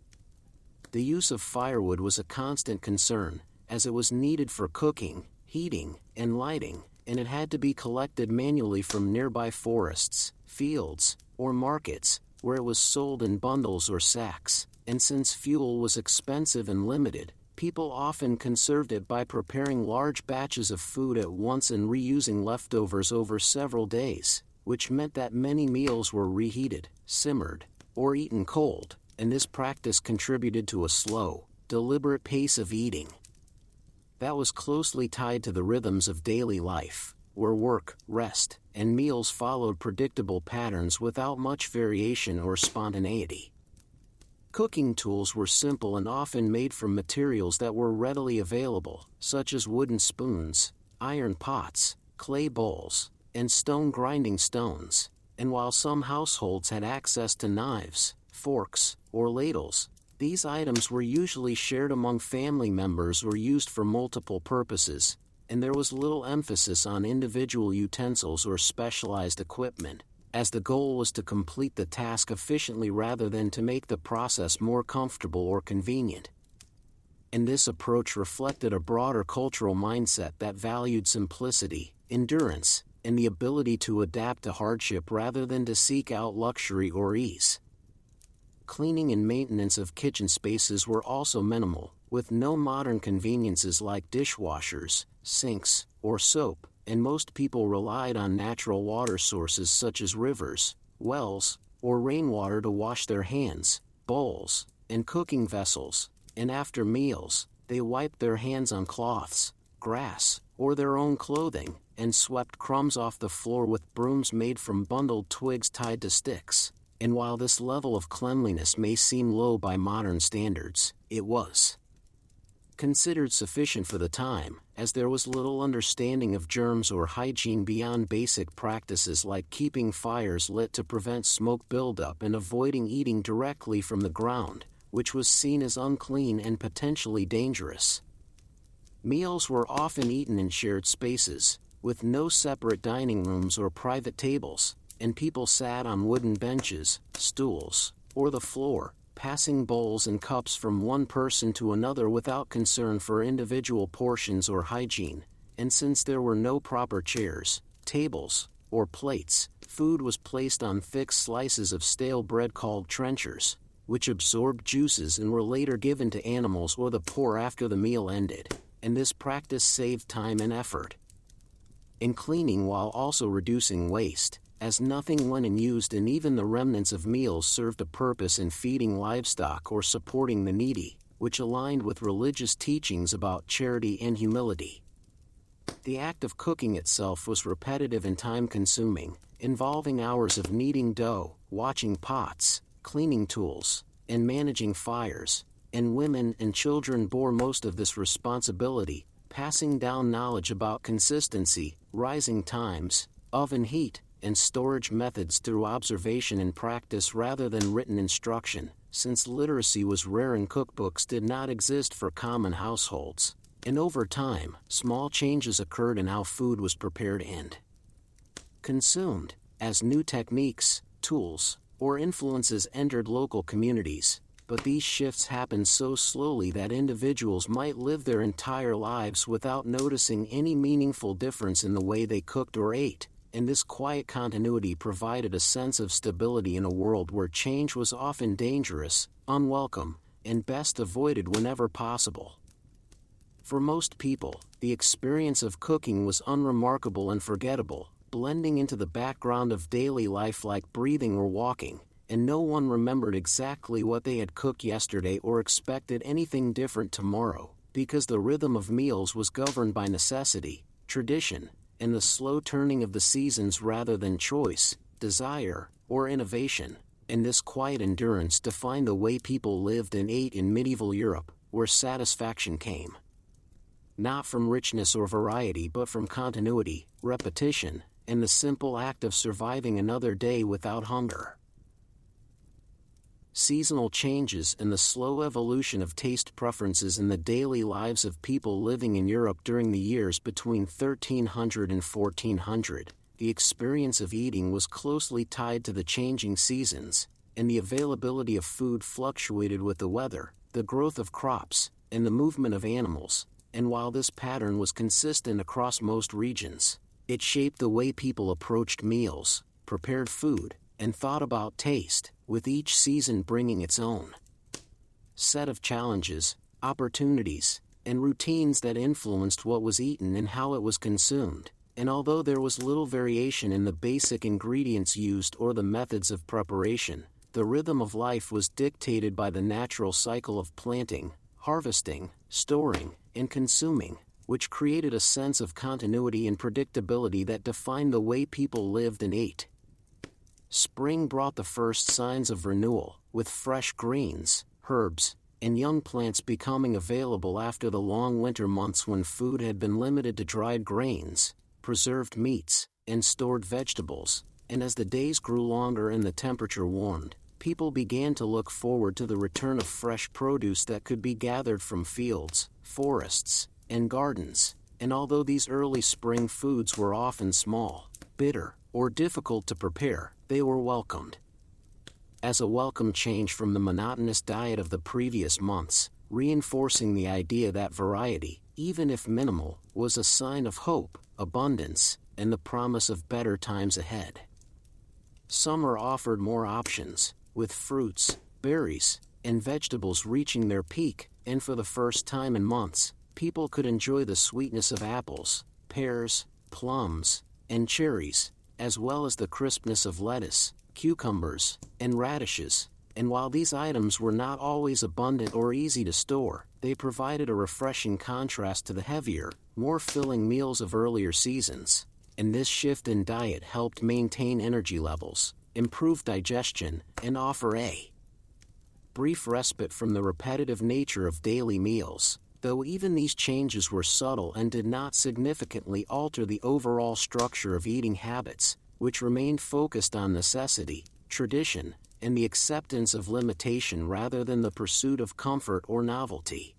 S1: The use of firewood was a constant concern, as it was needed for cooking, heating, and lighting, and it had to be collected manually from nearby forests, fields, or markets, where it was sold in bundles or sacks, and since fuel was expensive and limited, people often conserved it by preparing large batches of food at once and reusing leftovers over several days, which meant that many meals were reheated, simmered, or eaten cold, and this practice contributed to a slow, deliberate pace of eating that was closely tied to the rhythms of daily life, where work, rest, and meals followed predictable patterns without much variation or spontaneity. Cooking tools were simple and often made from materials that were readily available, such as wooden spoons, iron pots, clay bowls, and stone grinding stones, and while some households had access to knives, forks, or ladles, these items were usually shared among family members or used for multiple purposes, and there was little emphasis on individual utensils or specialized equipment, as the goal was to complete the task efficiently rather than to make the process more comfortable or convenient. And this approach reflected a broader cultural mindset that valued simplicity, endurance, and the ability to adapt to hardship rather than to seek out luxury or ease. Cleaning and maintenance of kitchen spaces were also minimal, with no modern conveniences like dishwashers, sinks, or soap, and most people relied on natural water sources such as rivers, wells, or rainwater to wash their hands, bowls, and cooking vessels, and after meals, they wiped their hands on cloths, grass, or their own clothing, and swept crumbs off the floor with brooms made from bundled twigs tied to sticks. And while this level of cleanliness may seem low by modern standards, it was considered sufficient for the time, as there was little understanding of germs or hygiene beyond basic practices like keeping fires lit to prevent smoke buildup and avoiding eating directly from the ground, which was seen as unclean and potentially dangerous. Meals were often eaten in shared spaces, with no separate dining rooms or private tables, and people sat on wooden benches, stools, or the floor, passing bowls and cups from one person to another without concern for individual portions or hygiene, and since there were no proper chairs, tables, or plates, food was placed on thick slices of stale bread called trenchers, which absorbed juices and were later given to animals or the poor after the meal ended, and this practice saved time and effort. and cleaning while also reducing waste, as nothing went unused and even the remnants of meals served a purpose in feeding livestock or supporting the needy, which aligned with religious teachings about charity and humility. The act of cooking itself was repetitive and time-consuming, involving hours of kneading dough, watching pots, cleaning tools, and managing fires, and women and children bore most of this responsibility, passing down knowledge about consistency, rising times, oven heat, and storage methods through observation and practice rather than written instruction, since literacy was rare and cookbooks did not exist for common households. And over time, small changes occurred in how food was prepared and consumed, as new techniques, tools, or influences entered local communities. But these shifts happened so slowly that individuals might live their entire lives without noticing any meaningful difference in the way they cooked or ate, and this quiet continuity provided a sense of stability in a world where change was often dangerous, unwelcome, and best avoided whenever possible. For most people, the experience of cooking was unremarkable and forgettable, blending into the background of daily life like breathing or walking, and no one remembered exactly what they had cooked yesterday or expected anything different tomorrow, because the rhythm of meals was governed by necessity, tradition, and the slow turning of the seasons rather than choice, desire, or innovation. And this quiet endurance defined the way people lived and ate in medieval Europe, where satisfaction came not from richness or variety but from continuity, repetition, and the simple act of surviving another day without hunger. Seasonal changes and the slow evolution of taste preferences in the daily lives of people living in Europe during the years between 1300 and 1400, the experience of eating was closely tied to the changing seasons, and the availability of food fluctuated with the weather, the growth of crops, and the movement of animals. And while this pattern was consistent across most regions, it shaped the way people approached meals, prepared food, and thought about taste, with each season bringing its own set of challenges, opportunities, and routines that influenced what was eaten and how it was consumed. And although there was little variation in the basic ingredients used or the methods of preparation, the rhythm of life was dictated by the natural cycle of planting, harvesting, storing, and consuming, which created a sense of continuity and predictability that defined the way people lived and ate. Spring brought the first signs of renewal, with fresh greens, herbs, and young plants becoming available after the long winter months when food had been limited to dried grains, preserved meats, and stored vegetables. And as the days grew longer and the temperature warmed, people began to look forward to the return of fresh produce that could be gathered from fields, forests, and gardens. And although these early spring foods were often small, bitter, or difficult to prepare, they were welcomed as a welcome change from the monotonous diet of the previous months, reinforcing the idea that variety, even if minimal, was a sign of hope, abundance, and the promise of better times ahead. Summer offered more options, with fruits, berries, and vegetables reaching their peak, and for the first time in months, people could enjoy the sweetness of apples, pears, plums, and cherries, as well as the crispness of lettuce, cucumbers, and radishes. And while these items were not always abundant or easy to store, they provided a refreshing contrast to the heavier, more filling meals of earlier seasons. And this shift in diet helped maintain energy levels, improve digestion, and offer a brief respite from the repetitive nature of daily meals, though even these changes were subtle and did not significantly alter the overall structure of eating habits, which remained focused on necessity, tradition, and the acceptance of limitation rather than the pursuit of comfort or novelty.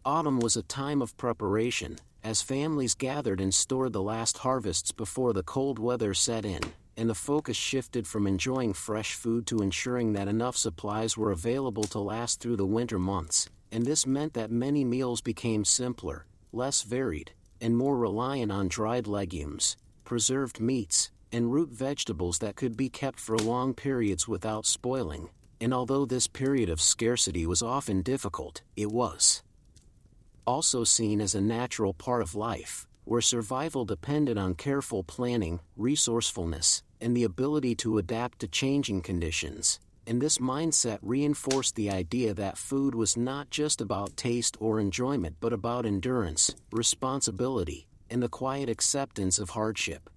S1: Autumn was a time of preparation, as families gathered and stored the last harvests before the cold weather set in, and the focus shifted from enjoying fresh food to ensuring that enough supplies were available to last through the winter months, and this meant that many meals became simpler, less varied, and more reliant on dried legumes, preserved meats, and root vegetables that could be kept for long periods without spoiling. And although this period of scarcity was often difficult, it was also seen as a natural part of life, where survival depended on careful planning, resourcefulness, and the ability to adapt to changing conditions. And this mindset reinforced the idea that food was not just about taste or enjoyment but about endurance, responsibility, and the quiet acceptance of hardship.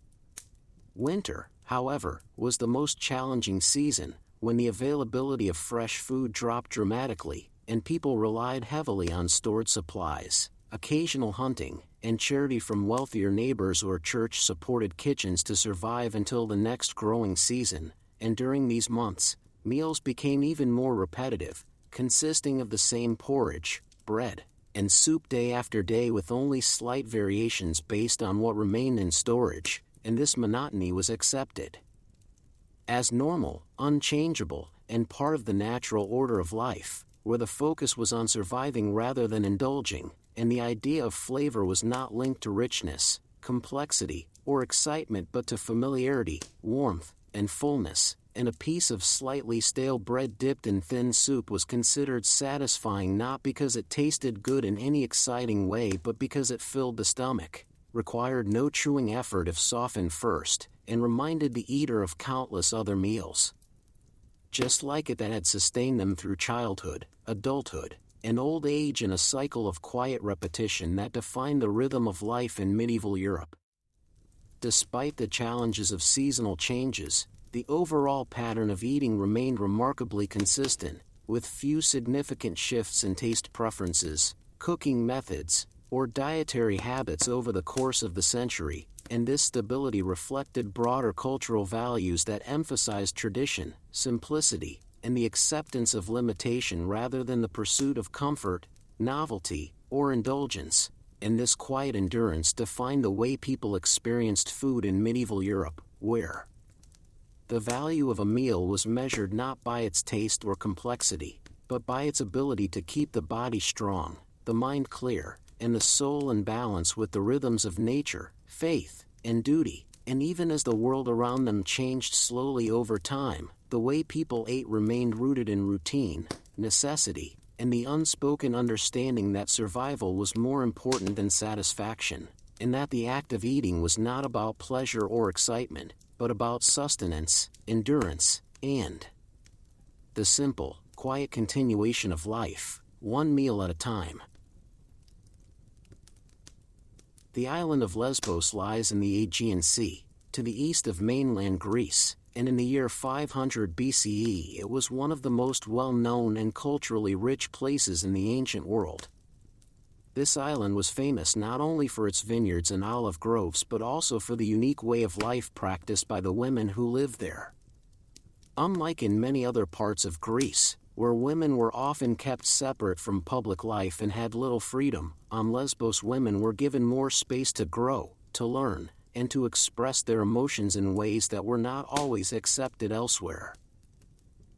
S1: Winter, however, was the most challenging season, when the availability of fresh food dropped dramatically, and people relied heavily on stored supplies, occasional hunting, and charity from wealthier neighbors or church-supported kitchens to survive until the next growing season. And during these months, meals became even more repetitive, consisting of the same porridge, bread, and soup day after day with only slight variations based on what remained in storage, and this monotony was accepted as normal, unchangeable, and part of the natural order of life, where the focus was on surviving rather than indulging, and the idea of flavor was not linked to richness, complexity, or excitement but to familiarity, warmth, and fullness, and a piece of slightly stale bread dipped in thin soup was considered satisfying not because it tasted good in any exciting way but because it filled the stomach, required no chewing effort if softened first, and reminded the eater of countless other meals, just like it, that had sustained them through childhood, adulthood, and old age, in a cycle of quiet repetition that defined the rhythm of life in medieval Europe. Despite the challenges of seasonal changes, the overall pattern of eating remained remarkably consistent, with few significant shifts in taste preferences, cooking methods, or dietary habits over the course of the century, and this stability reflected broader cultural values that emphasized tradition, simplicity, and the acceptance of limitation rather than the pursuit of comfort, novelty, or indulgence. And this quiet endurance defined the way people experienced food in medieval Europe, where the value of a meal was measured not by its taste or complexity, but by its ability to keep the body strong, the mind clear, and the soul in balance with the rhythms of nature, faith, and duty. And even as the world around them changed slowly over time, the way people ate remained rooted in routine, necessity, and the unspoken understanding that survival was more important than satisfaction, and that the act of eating was not about pleasure or excitement, but about sustenance, endurance, and the simple, quiet continuation of life, one meal at a time. The island of Lesbos lies in the Aegean Sea, to the east of mainland Greece, and in the year 500 BCE it was one of the most well-known and culturally rich places in the ancient world. This island was famous not only for its vineyards and olive groves but also for the unique way of life practiced by the women who lived there. Unlike in many other parts of Greece, where women were often kept separate from public life and had little freedom, on Lesbos women were given more space to grow, to learn, and to express their emotions in ways that were not always accepted elsewhere.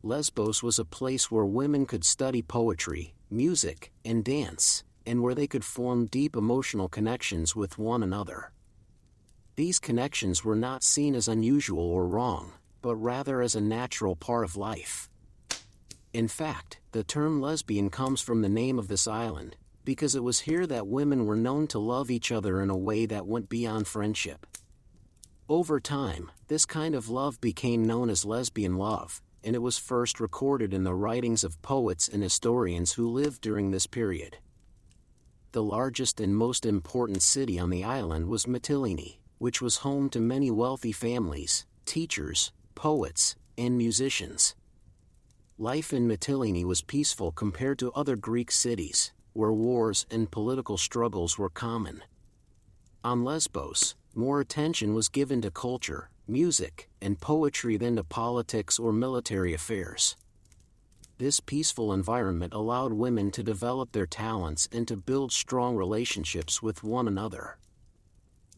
S1: Lesbos was a place where women could study poetry, music, and dance, and where they could form deep emotional connections with one another. These connections were not seen as unusual or wrong, but rather as a natural part of life. In fact, the term lesbian comes from the name of this island, because it was here that women were known to love each other in a way that went beyond friendship. Over time, this kind of love became known as lesbian love, and it was first recorded in the writings of poets and historians who lived during this period. The largest and most important city on the island was Mytilene, which was home to many wealthy families, teachers, poets, and musicians. Life in Mytilene was peaceful compared to other Greek cities, where wars and political struggles were common. On Lesbos, more attention was given to culture, music, and poetry than to politics or military affairs. This peaceful environment allowed women to develop their talents and to build strong relationships with one another.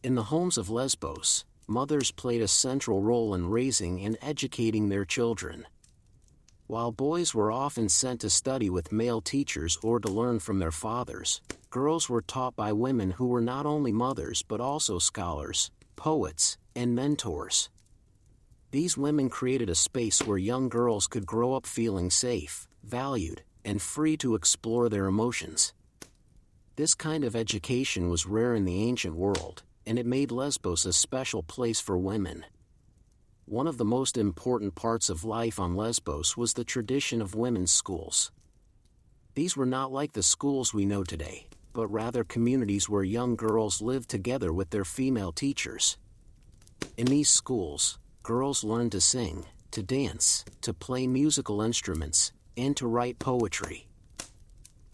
S1: In the homes of Lesbos, mothers played a central role in raising and educating their children. While boys were often sent to study with male teachers or to learn from their fathers, girls were taught by women who were not only mothers but also scholars, poets, and mentors. These women created a space where young girls could grow up feeling safe, valued, and free to explore their emotions. This kind of education was rare in the ancient world, and it made Lesbos a special place for women. One of the most important parts of life on Lesbos was the tradition of women's schools. These were not like the schools we know today, but rather communities where young girls lived together with their female teachers. In these schools, girls learned to sing, to dance, to play musical instruments, and to write poetry.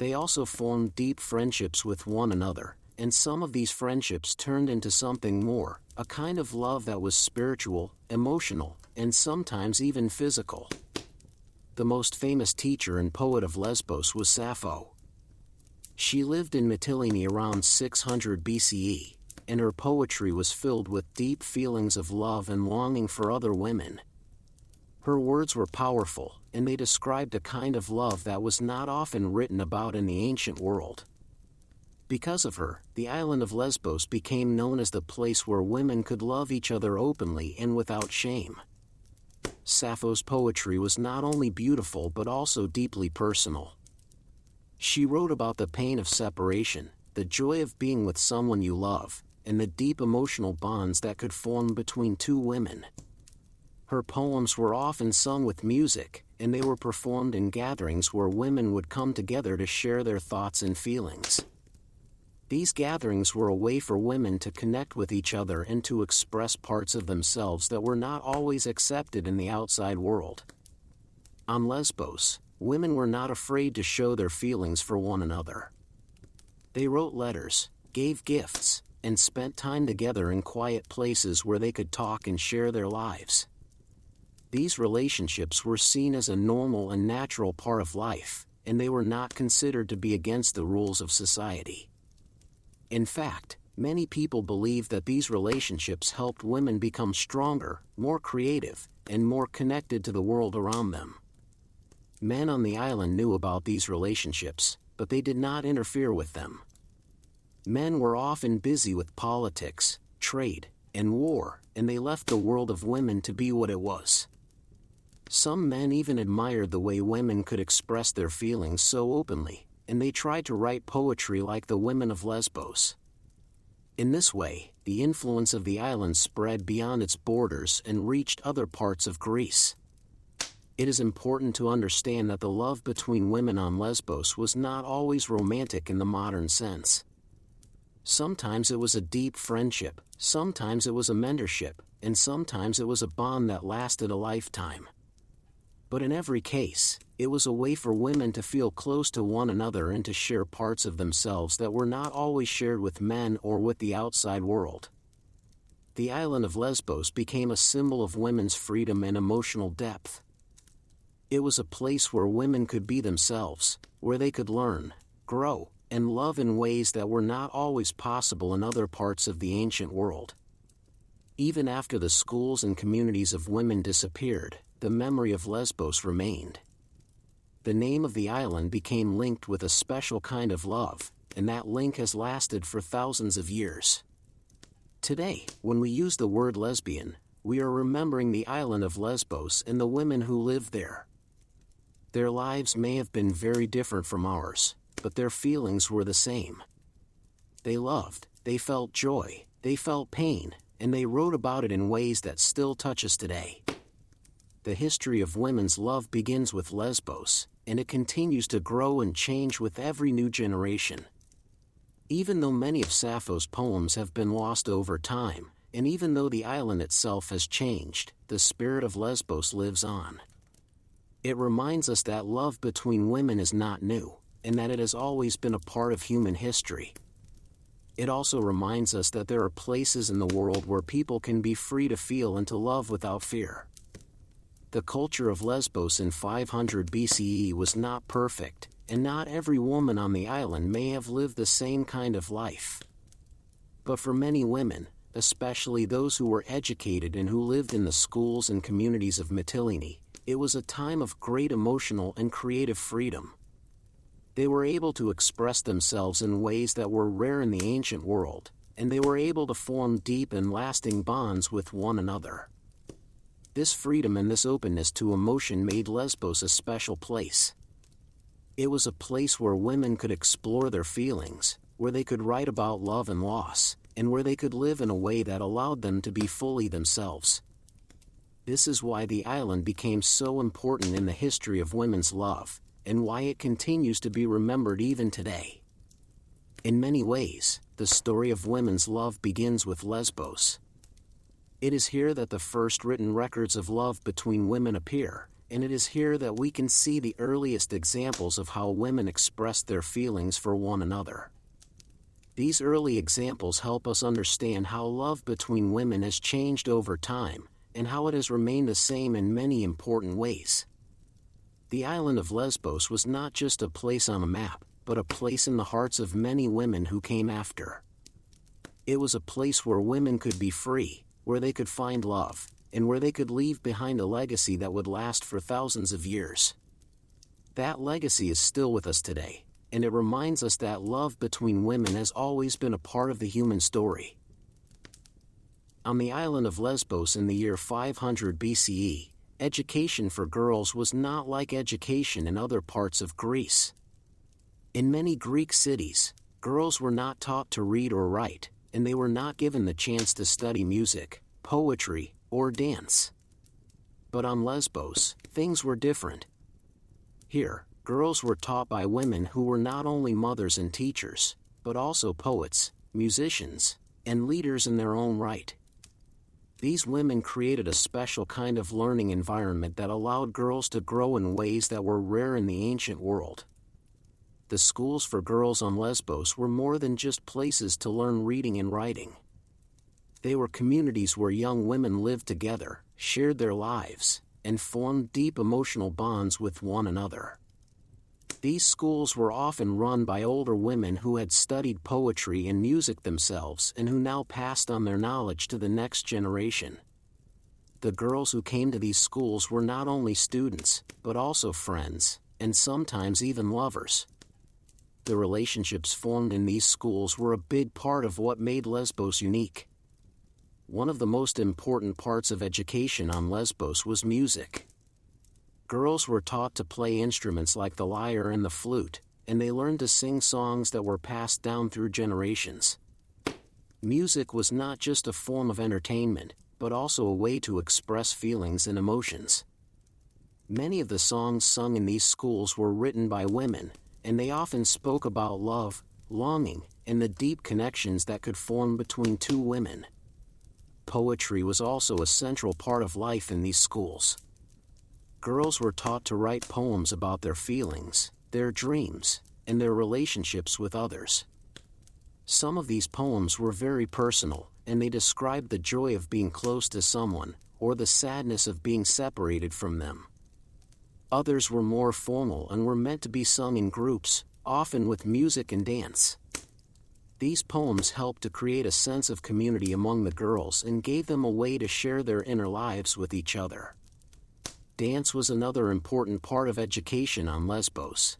S1: They also formed deep friendships with one another, and some of these friendships turned into something more, a kind of love that was spiritual, emotional, and sometimes even physical. The most famous teacher and poet of Lesbos was Sappho. She lived in Mytilene around 600 BCE, and her poetry was filled with deep feelings of love and longing for other women. Her words were powerful, and they described a kind of love that was not often written about in the ancient world. Because of her, the island of Lesbos became known as the place where women could love each other openly and without shame. Sappho's poetry was not only beautiful but also deeply personal. She wrote about the pain of separation, the joy of being with someone you love, and the deep emotional bonds that could form between two women. Her poems were often sung with music, and they were performed in gatherings where women would come together to share their thoughts and feelings. These gatherings were a way for women to connect with each other and to express parts of themselves that were not always accepted in the outside world. On Lesbos, women were not afraid to show their feelings for one another. They wrote letters, gave gifts, and spent time together in quiet places where they could talk and share their lives. These relationships were seen as a normal and natural part of life, and they were not considered to be against the rules of society. In fact, many people believe that these relationships helped women become stronger, more creative, and more connected to the world around them. Men on the island knew about these relationships, but they did not interfere with them. Men were often busy with politics, trade, and war, and they left the world of women to be what it was. Some men even admired the way women could express their feelings so openly, and they tried to write poetry like the women of Lesbos. In this way, the influence of the island spread beyond its borders and reached other parts of Greece. It is important to understand that the love between women on Lesbos was not always romantic in the modern sense. Sometimes it was a deep friendship, sometimes it was a mentorship, and sometimes it was a bond that lasted a lifetime. But in every case, it was a way for women to feel close to one another and to share parts of themselves that were not always shared with men or with the outside world. The island of Lesbos became a symbol of women's freedom and emotional depth. It was a place where women could be themselves, where they could learn, grow, and love in ways that were not always possible in other parts of the ancient world. Even after the schools and communities of women disappeared, the memory of Lesbos remained. The name of the island became linked with a special kind of love, and that link has lasted for thousands of years. Today, when we use the word lesbian, we are remembering the island of Lesbos and the women who lived there. Their lives may have been very different from ours, but their feelings were the same. They loved, they felt joy, they felt pain, and they wrote about it in ways that still touch us today. The history of women's love begins with Lesbos, and it continues to grow and change with every new generation. Even though many of Sappho's poems have been lost over time, and even though the island itself has changed, the spirit of Lesbos lives on. It reminds us that love between women is not new, and that it has always been a part of human history. It also reminds us that there are places in the world where people can be free to feel and to love without fear. The culture of Lesbos in 500 BCE was not perfect, and not every woman on the island may have lived the same kind of life. But for many women, especially those who were educated and who lived in the schools and communities of Mytilene, it was a time of great emotional and creative freedom. They were able to express themselves in ways that were rare in the ancient world, and they were able to form deep and lasting bonds with one another. This freedom and this openness to emotion made Lesbos a special place. It was a place where women could explore their feelings, where they could write about love and loss, and where they could live in a way that allowed them to be fully themselves. This is why the island became so important in the history of women's love, and why it continues to be remembered even today. In many ways, the story of women's love begins with Lesbos. It is here that the first written records of love between women appear, and it is here that we can see the earliest examples of how women expressed their feelings for one another. These early examples help us understand how love between women has changed over time, and how it has remained the same in many important ways. The island of Lesbos was not just a place on a map, but a place in the hearts of many women who came after. It was a place where women could be free, where they could find love, and where they could leave behind a legacy that would last for thousands of years. That legacy is still with us today, and it reminds us that love between women has always been a part of the human story. On the island of Lesbos in the year 500 BCE, education for girls was not like education in other parts of Greece. In many Greek cities, girls were not taught to read or write, and they were not given the chance to study music, poetry, or dance. But on Lesbos, things were different. Here, girls were taught by women who were not only mothers and teachers, but also poets, musicians, and leaders in their own right. These women created a special kind of learning environment that allowed girls to grow in ways that were rare in the ancient world. The schools for girls on Lesbos were more than just places to learn reading and writing. They were communities where young women lived together, shared their lives, and formed deep emotional bonds with one another. These schools were often run by older women who had studied poetry and music themselves and who now passed on their knowledge to the next generation. The girls who came to these schools were not only students, but also friends, and sometimes even lovers. The relationships formed in these schools were a big part of what made Lesbos unique. One of the most important parts of education on Lesbos was music. Girls were taught to play instruments like the lyre and the flute, and they learned to sing songs that were passed down through generations. Music was not just a form of entertainment, but also a way to express feelings and emotions. Many of the songs sung in these schools were written by women, and they often spoke about love, longing, and the deep connections that could form between two women. Poetry was also a central part of life in these schools. Girls were taught to write poems about their feelings, their dreams, and their relationships with others. Some of these poems were very personal, and they described the joy of being close to someone, or the sadness of being separated from them. Others were more formal and were meant to be sung in groups, often with music and dance. These poems helped to create a sense of community among the girls and gave them a way to share their inner lives with each other. Dance was another important part of education on Lesbos.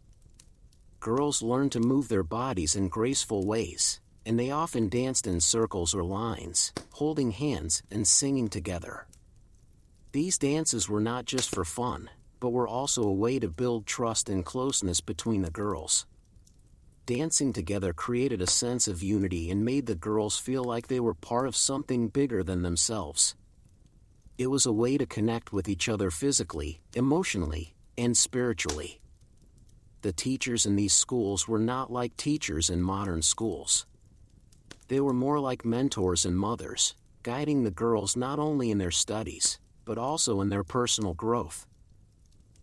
S1: Girls learned to move their bodies in graceful ways, and they often danced in circles or lines, holding hands and singing together. These dances were not just for fun, but were also a way to build trust and closeness between the girls. Dancing together created a sense of unity and made the girls feel like they were part of something bigger than themselves. It was a way to connect with each other physically, emotionally, and spiritually. The teachers in these schools were not like teachers in modern schools. They were more like mentors and mothers, guiding the girls not only in their studies, but also in their personal growth.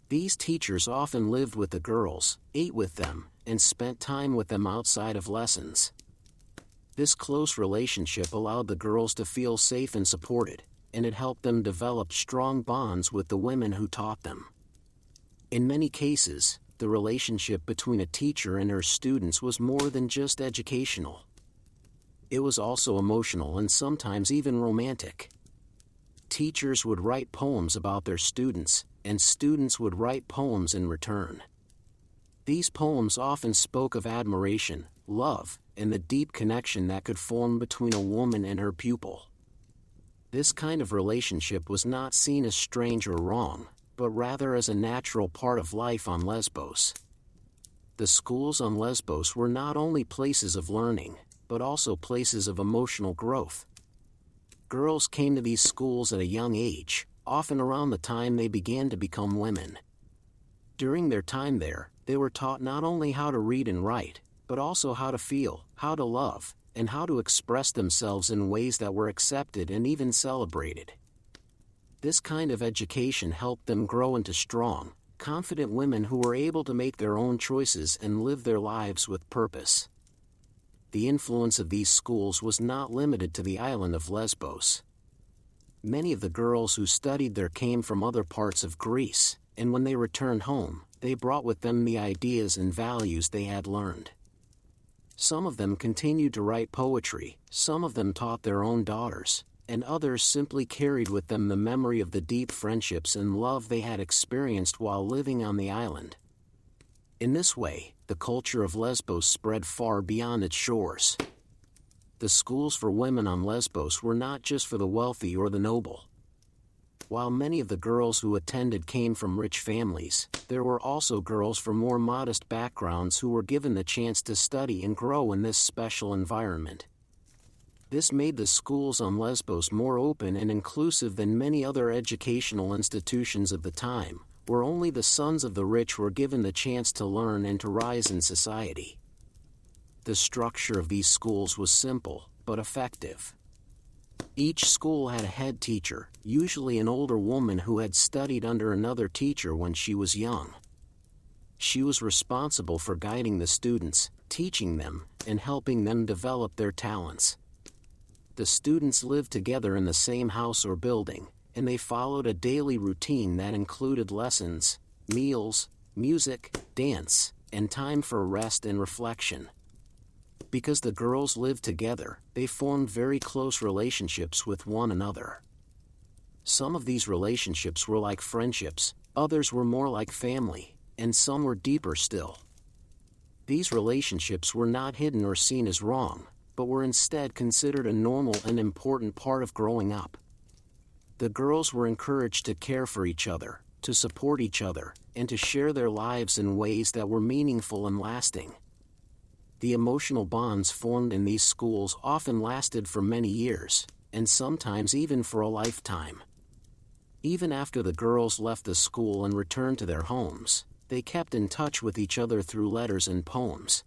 S1: These teachers often lived with the girls, ate with them, and spent time with them outside of lessons. This close relationship allowed the girls to feel safe and supported, and it helped them develop strong bonds with the women who taught them. In many cases, the relationship between a teacher and her students was more than just educational. It was also emotional and sometimes even romantic. Teachers would write poems about their students, and students would write poems in return. These poems often spoke of admiration, love, and the deep connection that could form between a woman and her pupil. This kind of relationship was not seen as strange or wrong, but rather as a natural part of life on Lesbos. the schools on Lesbos were not only places of learning, but also places of emotional growth. Girls came to these schools at a young age, often around the time they began to become women. During their time there, they were taught not only how to read and write, but also how to feel, how to love, and how to express themselves in ways that were accepted and even celebrated. This kind of education helped them grow into strong, confident women who were able to make their own choices and live their lives with purpose. The influence of these schools was not limited to the island of Lesbos. Many of the girls who studied there came from other parts of Greece, and when they returned home, they brought with them the ideas and values they had learned. Some of them continued to write poetry, some of them taught their own daughters, and others simply carried with them the memory of the deep friendships and love they had experienced while living on the island. In this way, the culture of Lesbos spread far beyond its shores. The schools for women on Lesbos were not just for the wealthy or the noble. While many of the girls who attended came from rich families, there were also girls from more modest backgrounds who were given the chance to study and grow in this special environment. This made the schools on Lesbos more open and inclusive than many other educational institutions of the time, where only the sons of the rich were given the chance to learn and to rise in society. The structure of these schools was simple, but effective. Each school had a head teacher, usually an older woman who had studied under another teacher when she was young. She was responsible for guiding the students, teaching them, and helping them develop their talents. The students lived together in the same house or building, and they followed a daily routine that included lessons, meals, music, dance, and time for rest and reflection. Because the girls lived together, they formed very close relationships with one another. Some of these relationships were like friendships, others were more like family, and some were deeper still. These relationships were not hidden or seen as wrong, but were instead considered a normal and important part of growing up. The girls were encouraged to care for each other, to support each other, and to share their lives in ways that were meaningful and lasting. The emotional bonds formed in these schools often lasted for many years, and sometimes even for a lifetime. Even after the girls left the school and returned to their homes, they kept in touch with each other through letters and poems.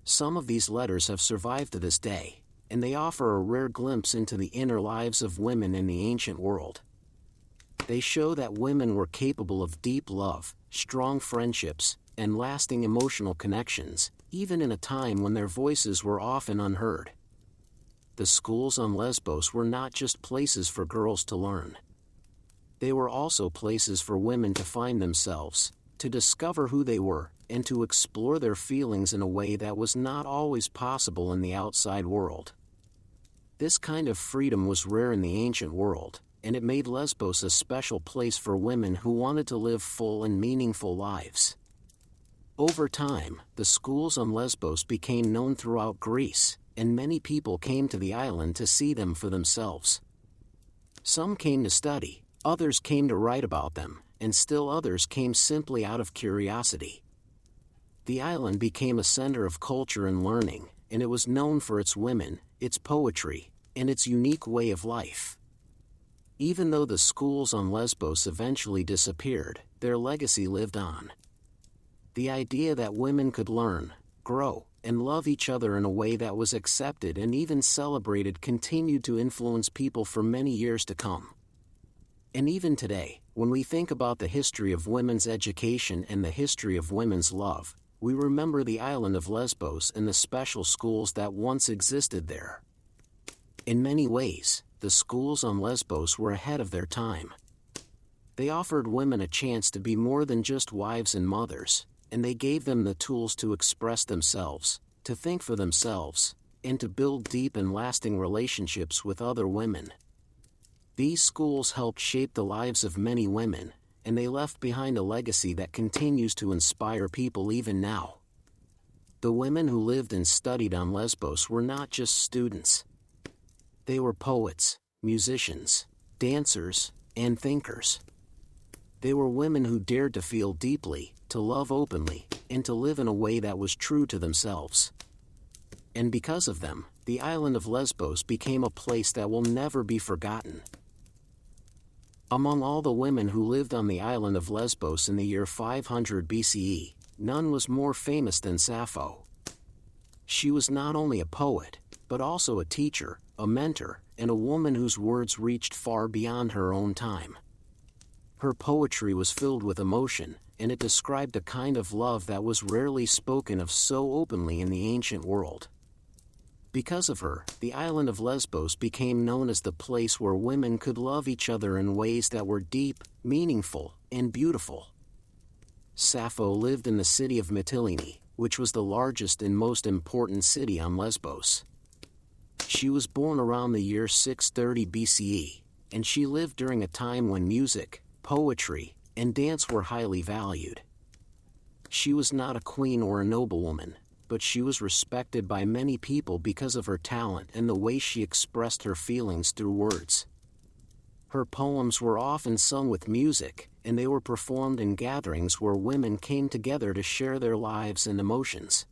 S1: Some of these letters have survived to this day, and they offer a rare glimpse into the inner lives of women in the ancient world. They show that women were capable of deep love, strong friendships, and lasting emotional connections, even in a time when their voices were often unheard. The schools on Lesbos were not just places for girls to learn. They were also places for women to find themselves, to discover who they were, and to explore their feelings in a way that was not always possible in the outside world. This kind of freedom was rare in the ancient world, and it made Lesbos a special place for women who wanted to live full and meaningful lives. Over time, the schools on Lesbos became known throughout Greece, and many people came to the island to see them for themselves. Some came to study, others came to write about them, and still others came simply out of curiosity. The island became a center of culture and learning, and it was known for its women, its poetry, and its unique way of life. Even though the schools on Lesbos eventually disappeared, their legacy lived on. The idea that women could learn, grow, and love each other in a way that was accepted and even celebrated continued to influence people for many years to come. And even today, when we think about the history of women's education and the history of women's love, we remember the island of Lesbos and the special schools that once existed there. In many ways, the schools on Lesbos were ahead of their time. They offered women a chance to be more than just wives and mothers, and they gave them the tools to express themselves, to think for themselves, and to build deep and lasting relationships with other women. These schools helped shape the lives of many women, and they left behind a legacy that continues to inspire people even now. The women who lived and studied on Lesbos were not just students. They were poets, musicians, dancers, and thinkers. They were women who dared to feel deeply, to love openly, and to live in a way that was true to themselves. And because of them, the island of Lesbos became a place that will never be forgotten. Among all the women who lived on the island of Lesbos in the year 500 BCE, none was more famous than Sappho. She was not only a poet, but also a teacher, a mentor, and a woman whose words reached far beyond her own time. Her poetry was filled with emotion, and it described a kind of love that was rarely spoken of so openly in the ancient world. Because of her, the island of Lesbos became known as the place where women could love each other in ways that were deep, meaningful, and beautiful. Sappho lived in the city of Mytilene, which was the largest and most important city on Lesbos. She was born around the year 630 BCE, and she lived during a time when music, poetry, and dance were highly valued. She was not a queen or a noblewoman, but she was respected by many people because of her talent and the way she expressed her feelings through words. Her poems were often sung with music, and they were performed in gatherings where women came together to share their lives and emotions.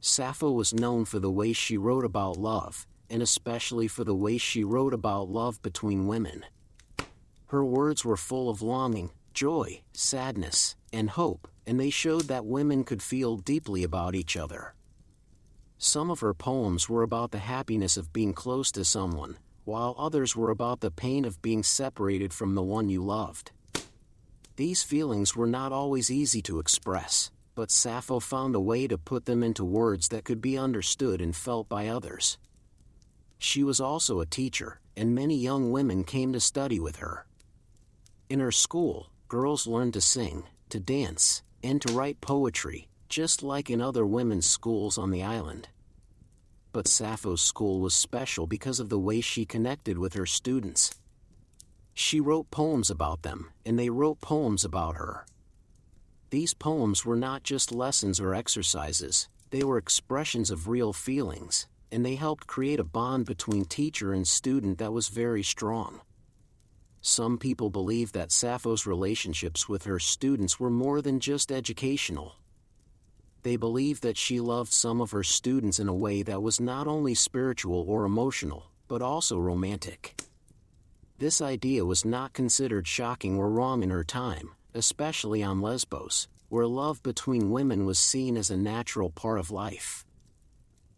S1: Sappho was known for the way she wrote about love, and especially for the way she wrote about love between women. Her words were full of longing, joy, sadness, and hope, and they showed that women could feel deeply about each other. Some of her poems were about the happiness of being close to someone, while others were about the pain of being separated from the one you loved. These feelings were not always easy to express, but Sappho found a way to put them into words that could be understood and felt by others. She was also a teacher, and many young women came to study with her. In her school, girls learned to sing, to dance, and to write poetry, just like in other women's schools on the island. But Sappho's school was special because of the way she connected with her students. She wrote poems about them, and they wrote poems about her. These poems were not just lessons or exercises, they were expressions of real feelings, and they helped create a bond between teacher and student that was very strong. Some people believe that Sappho's relationships with her students were more than just educational. They believed that she loved some of her students in a way that was not only spiritual or emotional, but also romantic. This idea was not considered shocking or wrong in her time, especially on Lesbos, where love between women was seen as a natural part of life.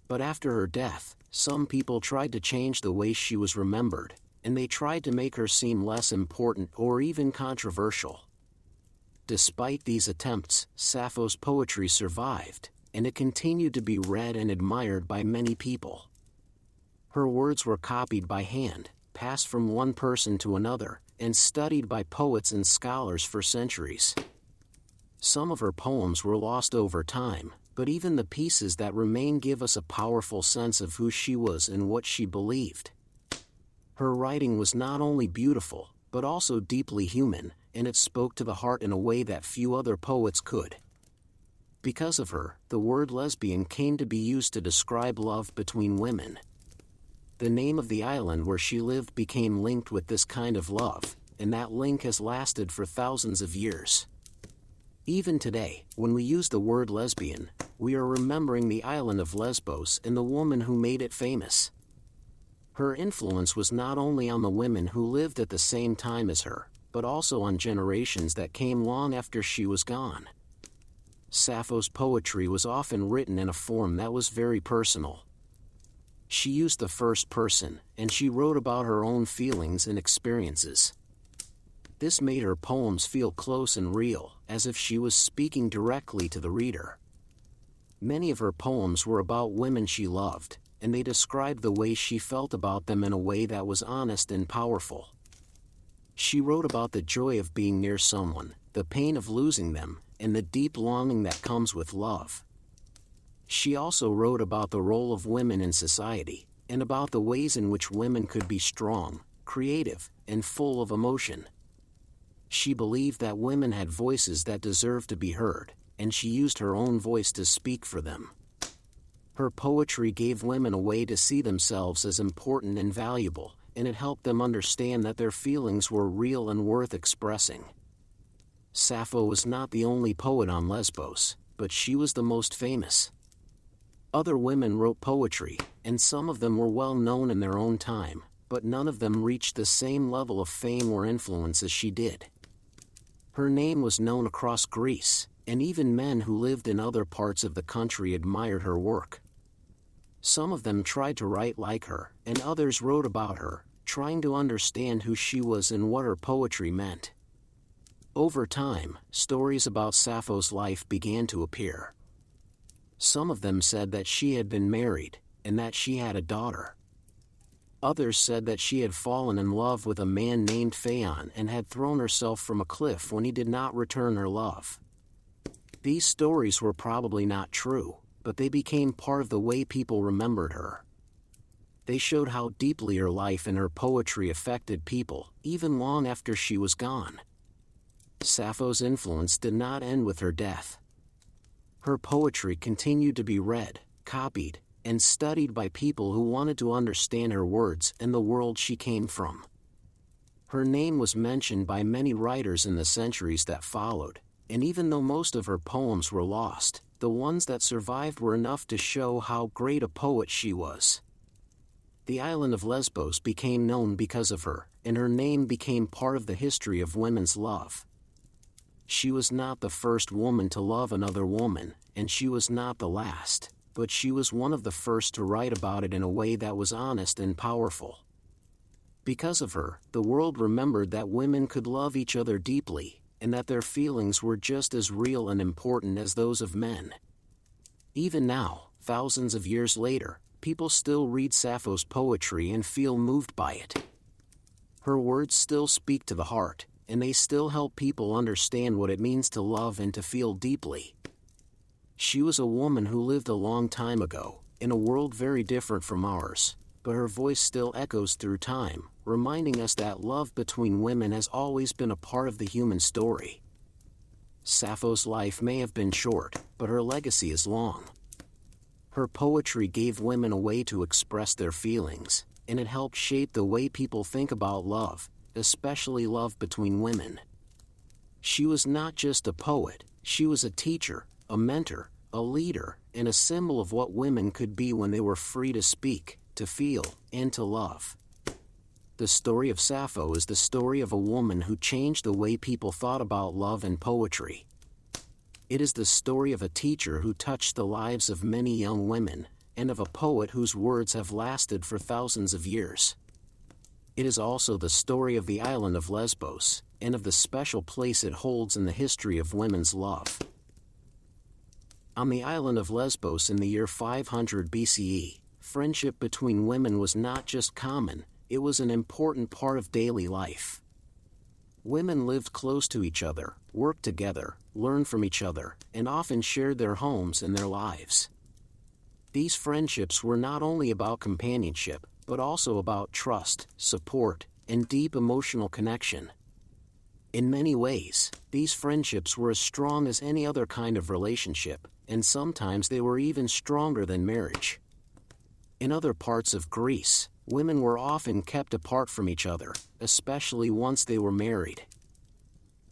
S1: But after her death, some people tried to change the way she was remembered, and they tried to make her seem less important or even controversial. Despite these attempts, Sappho's poetry survived, and it continued to be read and admired by many people. Her words were copied by hand, passed from one person to another, and studied by poets and scholars for centuries. Some of her poems were lost over time, but even the pieces that remain give us a powerful sense of who she was and what she believed. Her writing was not only beautiful, but also deeply human, and it spoke to the heart in a way that few other poets could. Because of her, the word lesbian came to be used to describe love between women. The name of the island where she lived became linked with this kind of love, and that link has lasted for thousands of years. Even today, when we use the word lesbian, we are remembering the island of Lesbos and the woman who made it famous. Her influence was not only on the women who lived at the same time as her, but also on generations that came long after she was gone. Sappho's poetry was often written in a form that was very personal. She used the first person, and she wrote about her own feelings and experiences. This made her poems feel close and real, as if she was speaking directly to the reader. Many of her poems were about women she loved, and they described the way she felt about them in a way that was honest and powerful. She wrote about the joy of being near someone, the pain of losing them, and the deep longing that comes with love. She also wrote about the role of women in society, and about the ways in which women could be strong, creative, and full of emotion. She believed that women had voices that deserved to be heard, and she used her own voice to speak for them. Her poetry gave women a way to see themselves as important and valuable, and it helped them understand that their feelings were real and worth expressing. Sappho was not the only poet on Lesbos, but she was the most famous. Other women wrote poetry, and some of them were well known in their own time, but none of them reached the same level of fame or influence as she did. Her name was known across Greece, and even men who lived in other parts of the country admired her work. Some of them tried to write like her, and others wrote about her, trying to understand who she was and what her poetry meant. Over time, stories about Sappho's life began to appear. Some of them said that she had been married, and that she had a daughter. Others said that she had fallen in love with a man named Phaon and had thrown herself from a cliff when he did not return her love. These stories were probably not true, but they became part of the way people remembered her. They showed how deeply her life and her poetry affected people, even long after she was gone. Sappho's influence did not end with her death. Her poetry continued to be read, copied, and studied by people who wanted to understand her words and the world she came from. Her name was mentioned by many writers in the centuries that followed, and even though most of her poems were lost, the ones that survived were enough to show how great a poet she was. The island of Lesbos became known because of her, and her name became part of the history of women's love. She was not the first woman to love another woman, and she was not the last, but she was one of the first to write about it in a way that was honest and powerful. Because of her, the world remembered that women could love each other deeply, and that their feelings were just as real and important as those of men. Even now, thousands of years later, people still read Sappho's poetry and feel moved by it. Her words still speak to the heart, and they still help people understand what it means to love and to feel deeply. She was a woman who lived a long time ago, in a world very different from ours, but her voice still echoes through time, reminding us that love between women has always been a part of the human story. Sappho's life may have been short, but her legacy is long. Her poetry gave women a way to express their feelings, and it helped shape the way people think about love, especially love between women. She was not just a poet, she was a teacher, a mentor, a leader, and a symbol of what women could be when they were free to speak, to feel, and to love. The story of Sappho is the story of a woman who changed the way people thought about love and poetry. It is the story of a teacher who touched the lives of many young women, and of a poet whose words have lasted for thousands of years. It is also the story of the island of Lesbos, and of the special place it holds in the history of women's love. On the island of Lesbos in the year 500 BCE, friendship between women was not just common, it was an important part of daily life. Women lived close to each other, worked together, learned from each other, and often shared their homes and their lives. These friendships were not only about companionship, but also about trust, support, and deep emotional connection. In many ways, these friendships were as strong as any other kind of relationship, and sometimes they were even stronger than marriage. In other parts of Greece, women were often kept apart from each other, especially once they were married.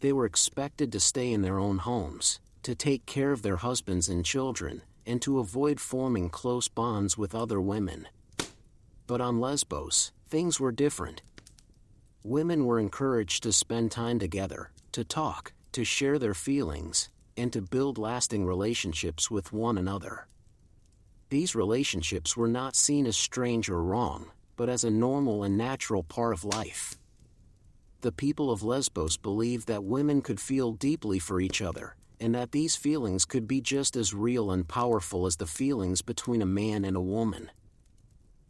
S1: They were expected to stay in their own homes, to take care of their husbands and children, and to avoid forming close bonds with other women. But on Lesbos, things were different. Women were encouraged to spend time together, to talk, to share their feelings, and to build lasting relationships with one another. These relationships were not seen as strange or wrong, but as a normal and natural part of life. The people of Lesbos believed that women could feel deeply for each other, and that these feelings could be just as real and powerful as the feelings between a man and a woman.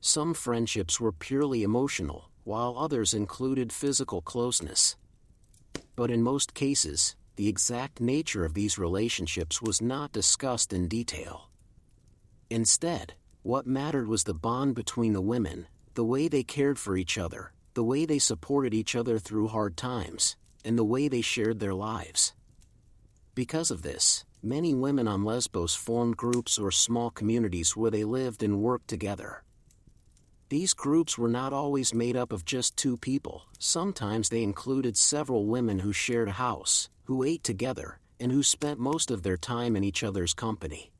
S1: Some friendships were purely emotional, while others included physical closeness. But in most cases, the exact nature of these relationships was not discussed in detail. Instead, what mattered was the bond between the women, the way they cared for each other, the way they supported each other through hard times, and the way they shared their lives. Because of this, many women on Lesbos formed groups or small communities where they lived and worked together. These groups were not always made up of just two people, sometimes they included several women who shared a house, who ate together, and who spent most of their time in each other's company.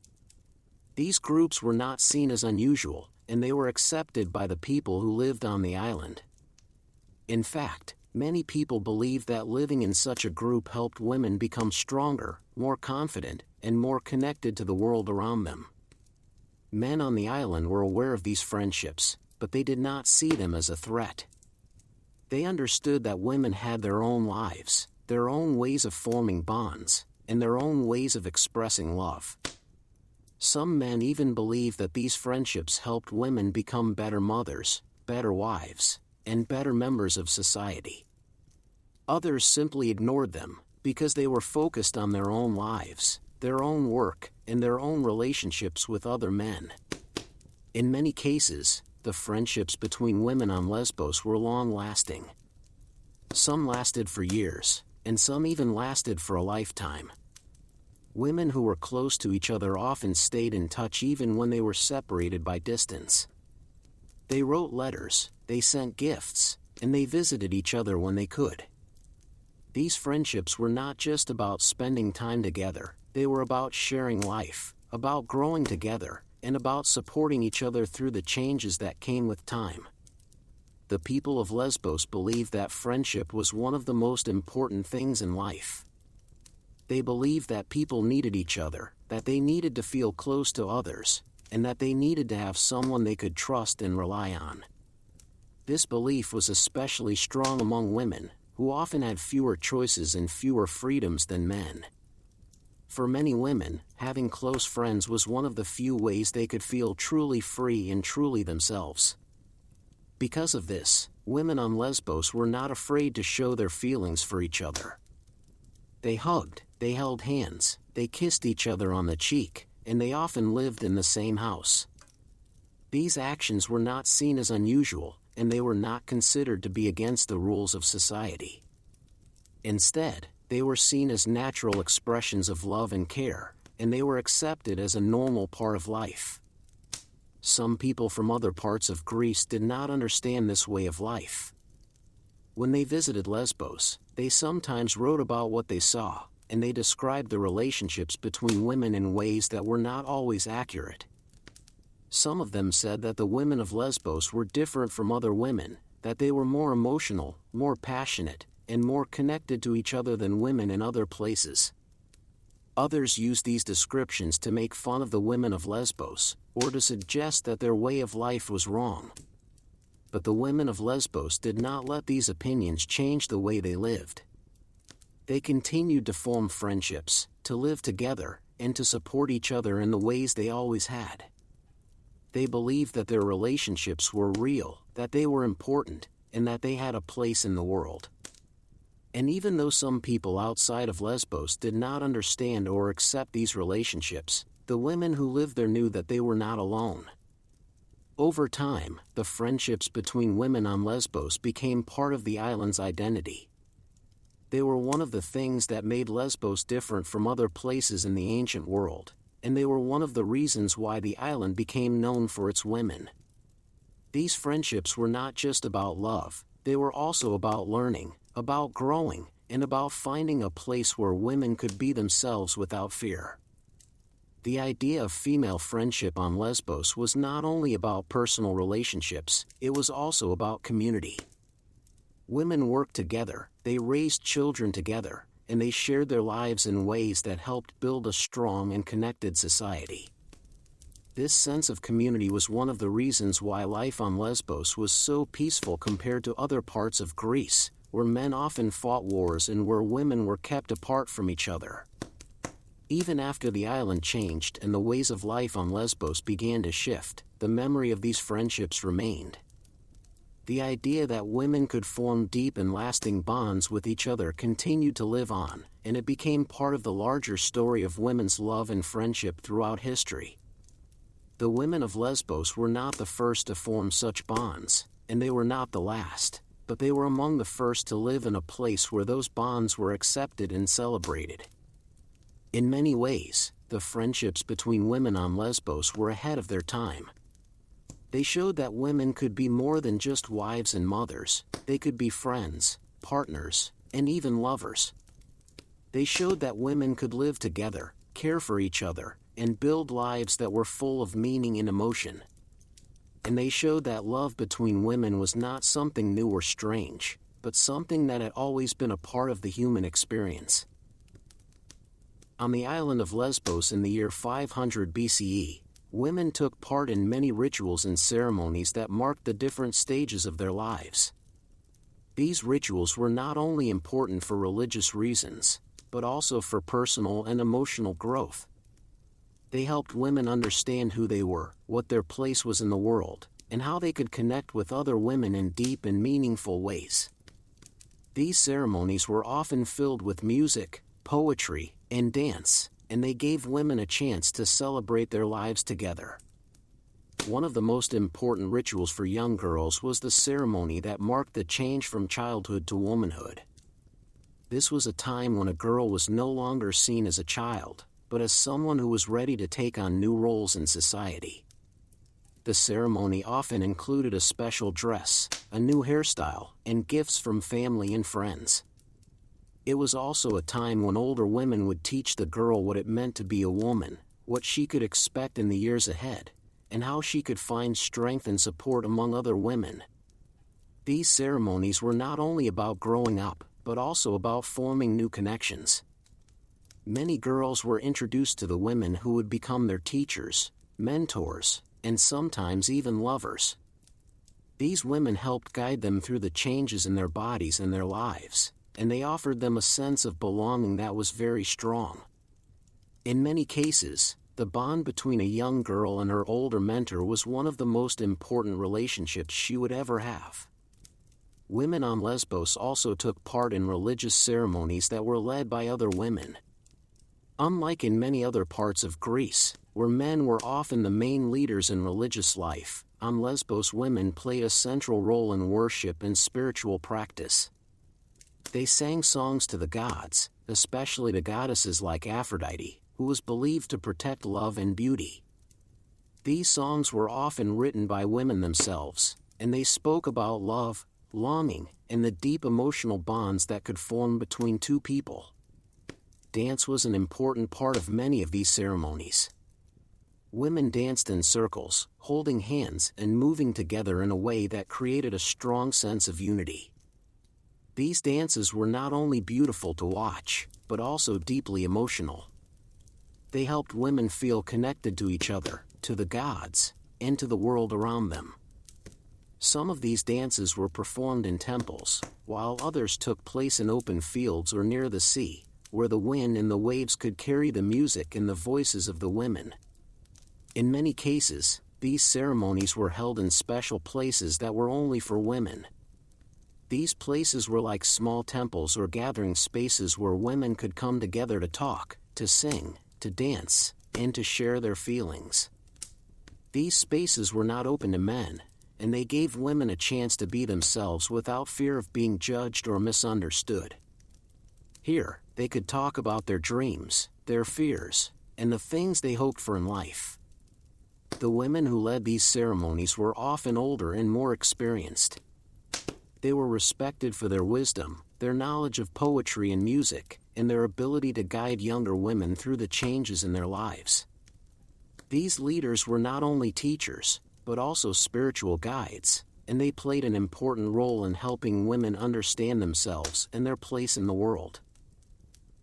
S1: These groups were not seen as unusual, and they were accepted by the people who lived on the island. In fact, many people believed that living in such a group helped women become stronger, more confident, and more connected to the world around them. Men on the island were aware of these friendships, but they did not see them as a threat. They understood that women had their own lives, their own ways of forming bonds, and their own ways of expressing love. Some men even believed that these friendships helped women become better mothers, better wives, and better members of society. Others simply ignored them, because they were focused on their own lives, their own work, and their own relationships with other men. In many cases, the friendships between women on Lesbos were long-lasting. Some lasted for years, and some even lasted for a lifetime. Women who were close to each other often stayed in touch even when they were separated by distance. They wrote letters, they sent gifts, and they visited each other when they could. These friendships were not just about spending time together, they were about sharing life, about growing together, and about supporting each other through the changes that came with time. The people of Lesbos believed that friendship was one of the most important things in life. They believed that people needed each other, that they needed to feel close to others, and that they needed to have someone they could trust and rely on. This belief was especially strong among women, who often had fewer choices and fewer freedoms than men. For many women, having close friends was one of the few ways they could feel truly free and truly themselves. Because of this, women on Lesbos were not afraid to show their feelings for each other. They hugged, they held hands, they kissed each other on the cheek, and they often lived in the same house. These actions were not seen as unusual, and they were not considered to be against the rules of society. Instead, they were seen as natural expressions of love and care, and they were accepted as a normal part of life. Some people from other parts of Greece did not understand this way of life. When they visited Lesbos, they sometimes wrote about what they saw, and they described the relationships between women in ways that were not always accurate. Some of them said that the women of Lesbos were different from other women, that they were more emotional, more passionate, and more connected to each other than women in other places. Others used these descriptions to make fun of the women of Lesbos, or to suggest that their way of life was wrong. But the women of Lesbos did not let these opinions change the way they lived. They continued to form friendships, to live together, and to support each other in the ways they always had. They believed that their relationships were real, that they were important, and that they had a place in the world. And even though some people outside of Lesbos did not understand or accept these relationships, the women who lived there knew that they were not alone. Over time, the friendships between women on Lesbos became part of the island's identity. They were one of the things that made Lesbos different from other places in the ancient world, and they were one of the reasons why the island became known for its women. These friendships were not just about love, they were also about learning, about growing, and about finding a place where women could be themselves without fear. The idea of female friendship on Lesbos was not only about personal relationships, it was also about community. Women worked together, they raised children together, and they shared their lives in ways that helped build a strong and connected society. This sense of community was one of the reasons why life on Lesbos was so peaceful compared to other parts of Greece, where men often fought wars and where women were kept apart from each other. Even after the island changed and the ways of life on Lesbos began to shift, the memory of these friendships remained. The idea that women could form deep and lasting bonds with each other continued to live on, and it became part of the larger story of women's love and friendship throughout history. The women of Lesbos were not the first to form such bonds, and they were not the last, but they were among the first to live in a place where those bonds were accepted and celebrated. In many ways, the friendships between women on Lesbos were ahead of their time. They showed that women could be more than just wives and mothers, they could be friends, partners, and even lovers. They showed that women could live together, care for each other, and build lives that were full of meaning and emotion. And they showed that love between women was not something new or strange, but something that had always been a part of the human experience. On the island of Lesbos in the year 500 BCE, women took part in many rituals and ceremonies that marked the different stages of their lives. These rituals were not only important for religious reasons, but also for personal and emotional growth. They helped women understand who they were, what their place was in the world, and how they could connect with other women in deep and meaningful ways. These ceremonies were often filled with music, poetry, and dance, and they gave women a chance to celebrate their lives together. One of the most important rituals for young girls was the ceremony that marked the change from childhood to womanhood. This was a time when a girl was no longer seen as a child, but as someone who was ready to take on new roles in society. The ceremony often included a special dress, a new hairstyle, and gifts from family and friends. It was also a time when older women would teach the girl what it meant to be a woman, what she could expect in the years ahead, and how she could find strength and support among other women. These ceremonies were not only about growing up, but also about forming new connections. Many girls were introduced to the women who would become their teachers, mentors, and sometimes even lovers. These women helped guide them through the changes in their bodies and their lives, and they offered them a sense of belonging that was very strong. In many cases, the bond between a young girl and her older mentor was one of the most important relationships she would ever have. Women on Lesbos also took part in religious ceremonies that were led by other women. Unlike in many other parts of Greece, where men were often the main leaders in religious life, on Lesbos women played a central role in worship and spiritual practice. They sang songs to the gods, especially to goddesses like Aphrodite, who was believed to protect love and beauty. These songs were often written by women themselves, and they spoke about love, longing, and the deep emotional bonds that could form between two people. Dance was an important part of many of these ceremonies. Women danced in circles, holding hands and moving together in a way that created a strong sense of unity. These dances were not only beautiful to watch, but also deeply emotional. They helped women feel connected to each other, to the gods, and to the world around them. Some of these dances were performed in temples, while others took place in open fields or near the sea, where the wind and the waves could carry the music and the voices of the women. In many cases, these ceremonies were held in special places that were only for women. These places were like small temples or gathering spaces where women could come together to talk, to sing, to dance, and to share their feelings. These spaces were not open to men, and they gave women a chance to be themselves without fear of being judged or misunderstood. Here, they could talk about their dreams, their fears, and the things they hoped for in life. The women who led these ceremonies were often older and more experienced. They were respected for their wisdom, their knowledge of poetry and music, and their ability to guide younger women through the changes in their lives. These leaders were not only teachers, but also spiritual guides, and they played an important role in helping women understand themselves and their place in the world.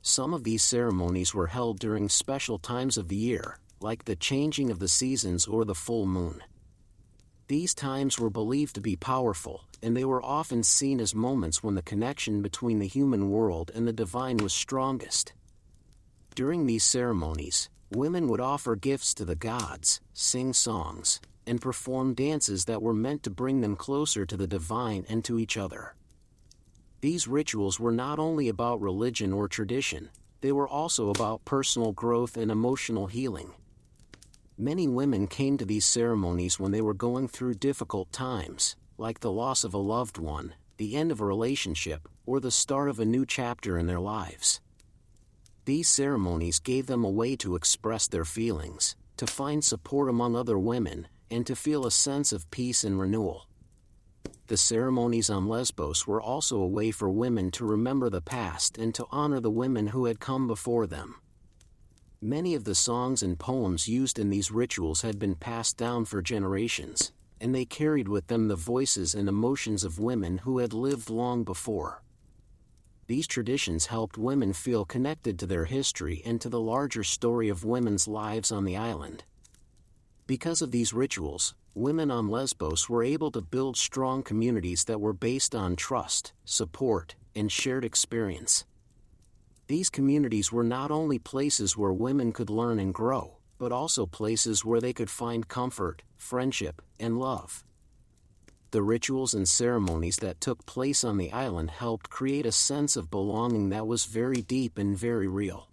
S1: Some of these ceremonies were held during special times of the year, like the changing of the seasons or the full moon. These times were believed to be powerful, and they were often seen as moments when the connection between the human world and the divine was strongest. During these ceremonies, women would offer gifts to the gods, sing songs, and perform dances that were meant to bring them closer to the divine and to each other. These rituals were not only about religion or tradition, they were also about personal growth and emotional healing. Many women came to these ceremonies when they were going through difficult times, like the loss of a loved one, the end of a relationship, or the start of a new chapter in their lives. These ceremonies gave them a way to express their feelings, to find support among other women, and to feel a sense of peace and renewal. The ceremonies on Lesbos were also a way for women to remember the past and to honor the women who had come before them. Many of the songs and poems used in these rituals had been passed down for generations, and they carried with them the voices and emotions of women who had lived long before. These traditions helped women feel connected to their history and to the larger story of women's lives on the island. Because of these rituals, women on Lesbos were able to build strong communities that were based on trust, support, and shared experience. These communities were not only places where women could learn and grow, but also places where they could find comfort, friendship, and love. The rituals and ceremonies that took place on the island helped create a sense of belonging that was very deep and very real.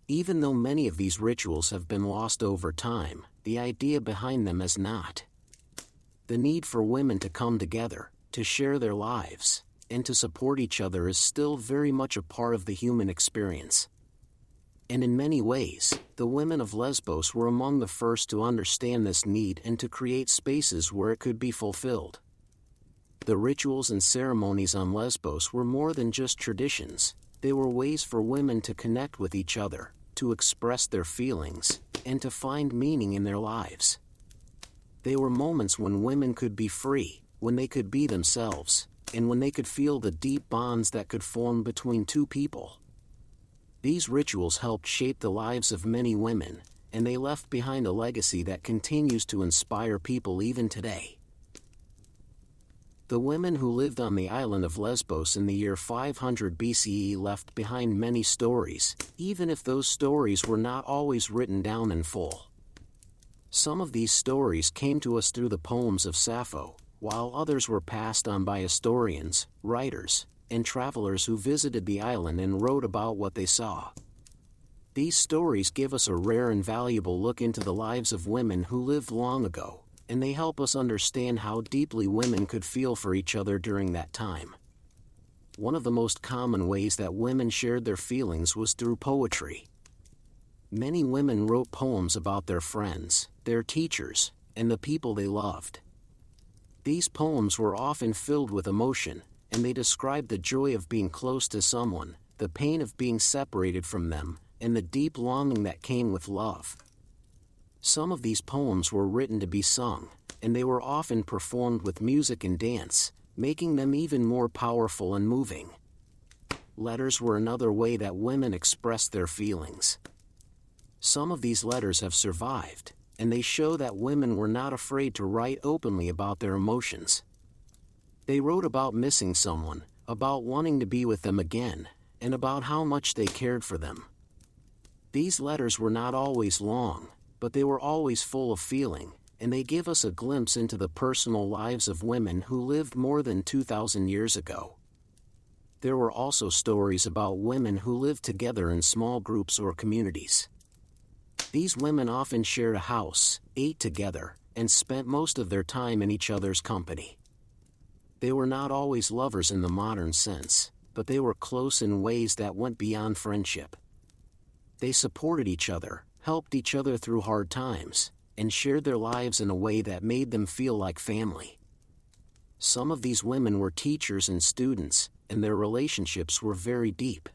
S1: Even though many of these rituals have been lost over time, the idea behind them has not. The need for women to come together, to share their lives, and to support each other is still very much a part of the human experience. And in many ways, the women of Lesbos were among the first to understand this need and to create spaces where it could be fulfilled. The rituals and ceremonies on Lesbos were more than just traditions, they were ways for women to connect with each other, to express their feelings, and to find meaning in their lives. They were moments when women could be free, when they could be themselves, and when they could feel the deep bonds that could form between two people. These rituals helped shape the lives of many women, and they left behind a legacy that continues to inspire people even today. The women who lived on the island of Lesbos in the year 500 BCE left behind many stories, even if those stories were not always written down in full. Some of these stories came to us through the poems of Sappho, while others were passed on by historians, writers, and travelers who visited the island and wrote about what they saw. These stories give us a rare and valuable look into the lives of women who lived long ago, and they help us understand how deeply women could feel for each other during that time. One of the most common ways that women shared their feelings was through poetry. Many women wrote poems about their friends, their teachers, and the people they loved. These poems were often filled with emotion, and they described the joy of being close to someone, the pain of being separated from them, and the deep longing that came with love. Some of these poems were written to be sung, and they were often performed with music and dance, making them even more powerful and moving. Letters were another way that women expressed their feelings. Some of these letters have survived, and they show that women were not afraid to write openly about their emotions. They wrote about missing someone, about wanting to be with them again, and about how much they cared for them. These letters were not always long, but they were always full of feeling, and they give us a glimpse into the personal lives of women who lived more than 2,000 years ago. There were also stories about women who lived together in small groups or communities. These women often shared a house, ate together, and spent most of their time in each other's company. They were not always lovers in the modern sense, but they were close in ways that went beyond friendship. They supported each other, helped each other through hard times, and shared their lives in a way that made them feel like family. Some of these women were teachers and students, and their relationships were very deep.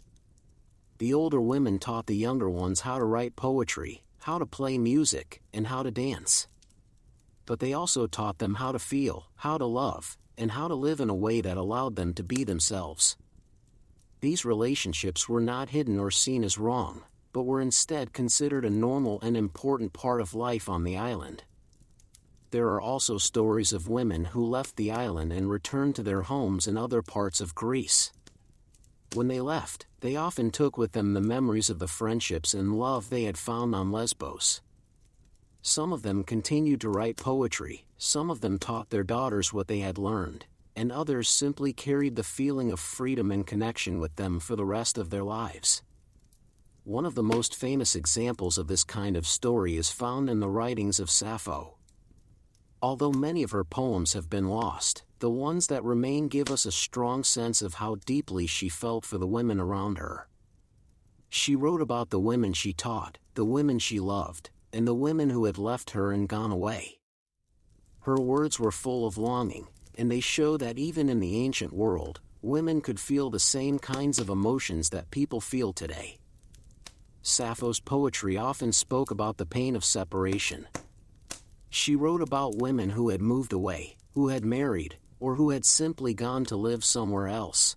S1: The older women taught the younger ones how to write poetry, how to play music, and how to dance. But they also taught them how to feel, how to love, and how to live in a way that allowed them to be themselves. These relationships were not hidden or seen as wrong, but were instead considered a normal and important part of life on the island. There are also stories of women who left the island and returned to their homes in other parts of Greece. When they left, they often took with them the memories of the friendships and love they had found on Lesbos. Some of them continued to write poetry, some of them taught their daughters what they had learned, and others simply carried the feeling of freedom and connection with them for the rest of their lives. One of the most famous examples of this kind of story is found in the writings of Sappho. Although many of her poems have been lost, the ones that remain give us a strong sense of how deeply she felt for the women around her. She wrote about the women she taught, the women she loved, and the women who had left her and gone away. Her words were full of longing, and they show that even in the ancient world, women could feel the same kinds of emotions that people feel today. Sappho's poetry often spoke about the pain of separation. She wrote about women who had moved away, who had married, or who had simply gone to live somewhere else.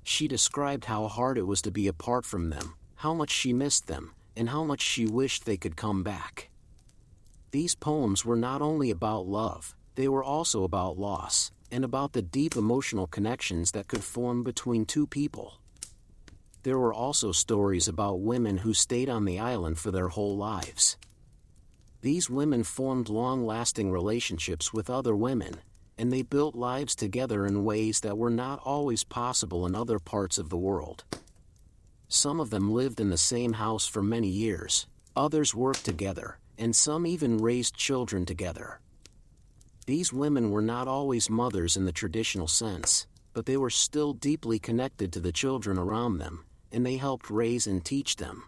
S1: She described how hard it was to be apart from them, how much she missed them, and how much she wished they could come back. These poems were not only about love, they were also about loss, and about the deep emotional connections that could form between two people. There were also stories about women who stayed on the island for their whole lives. These women formed long-lasting relationships with other women, and they built lives together in ways that were not always possible in other parts of the world. Some of them lived in the same house for many years, others worked together, and some even raised children together. These women were not always mothers in the traditional sense, but they were still deeply connected to the children around them, and they helped raise and teach them.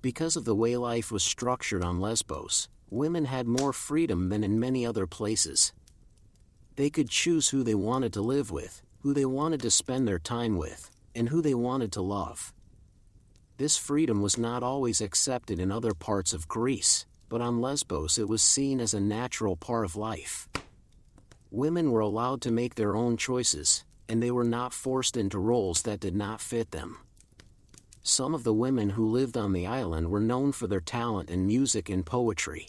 S1: Because of the way life was structured on Lesbos, women had more freedom than in many other places. They could choose who they wanted to live with, who they wanted to spend their time with, and who they wanted to love. This freedom was not always accepted in other parts of Greece, but on Lesbos it was seen as a natural part of life. Women were allowed to make their own choices, and they were not forced into roles that did not fit them. Some of the women who lived on the island were known for their talent in music and poetry.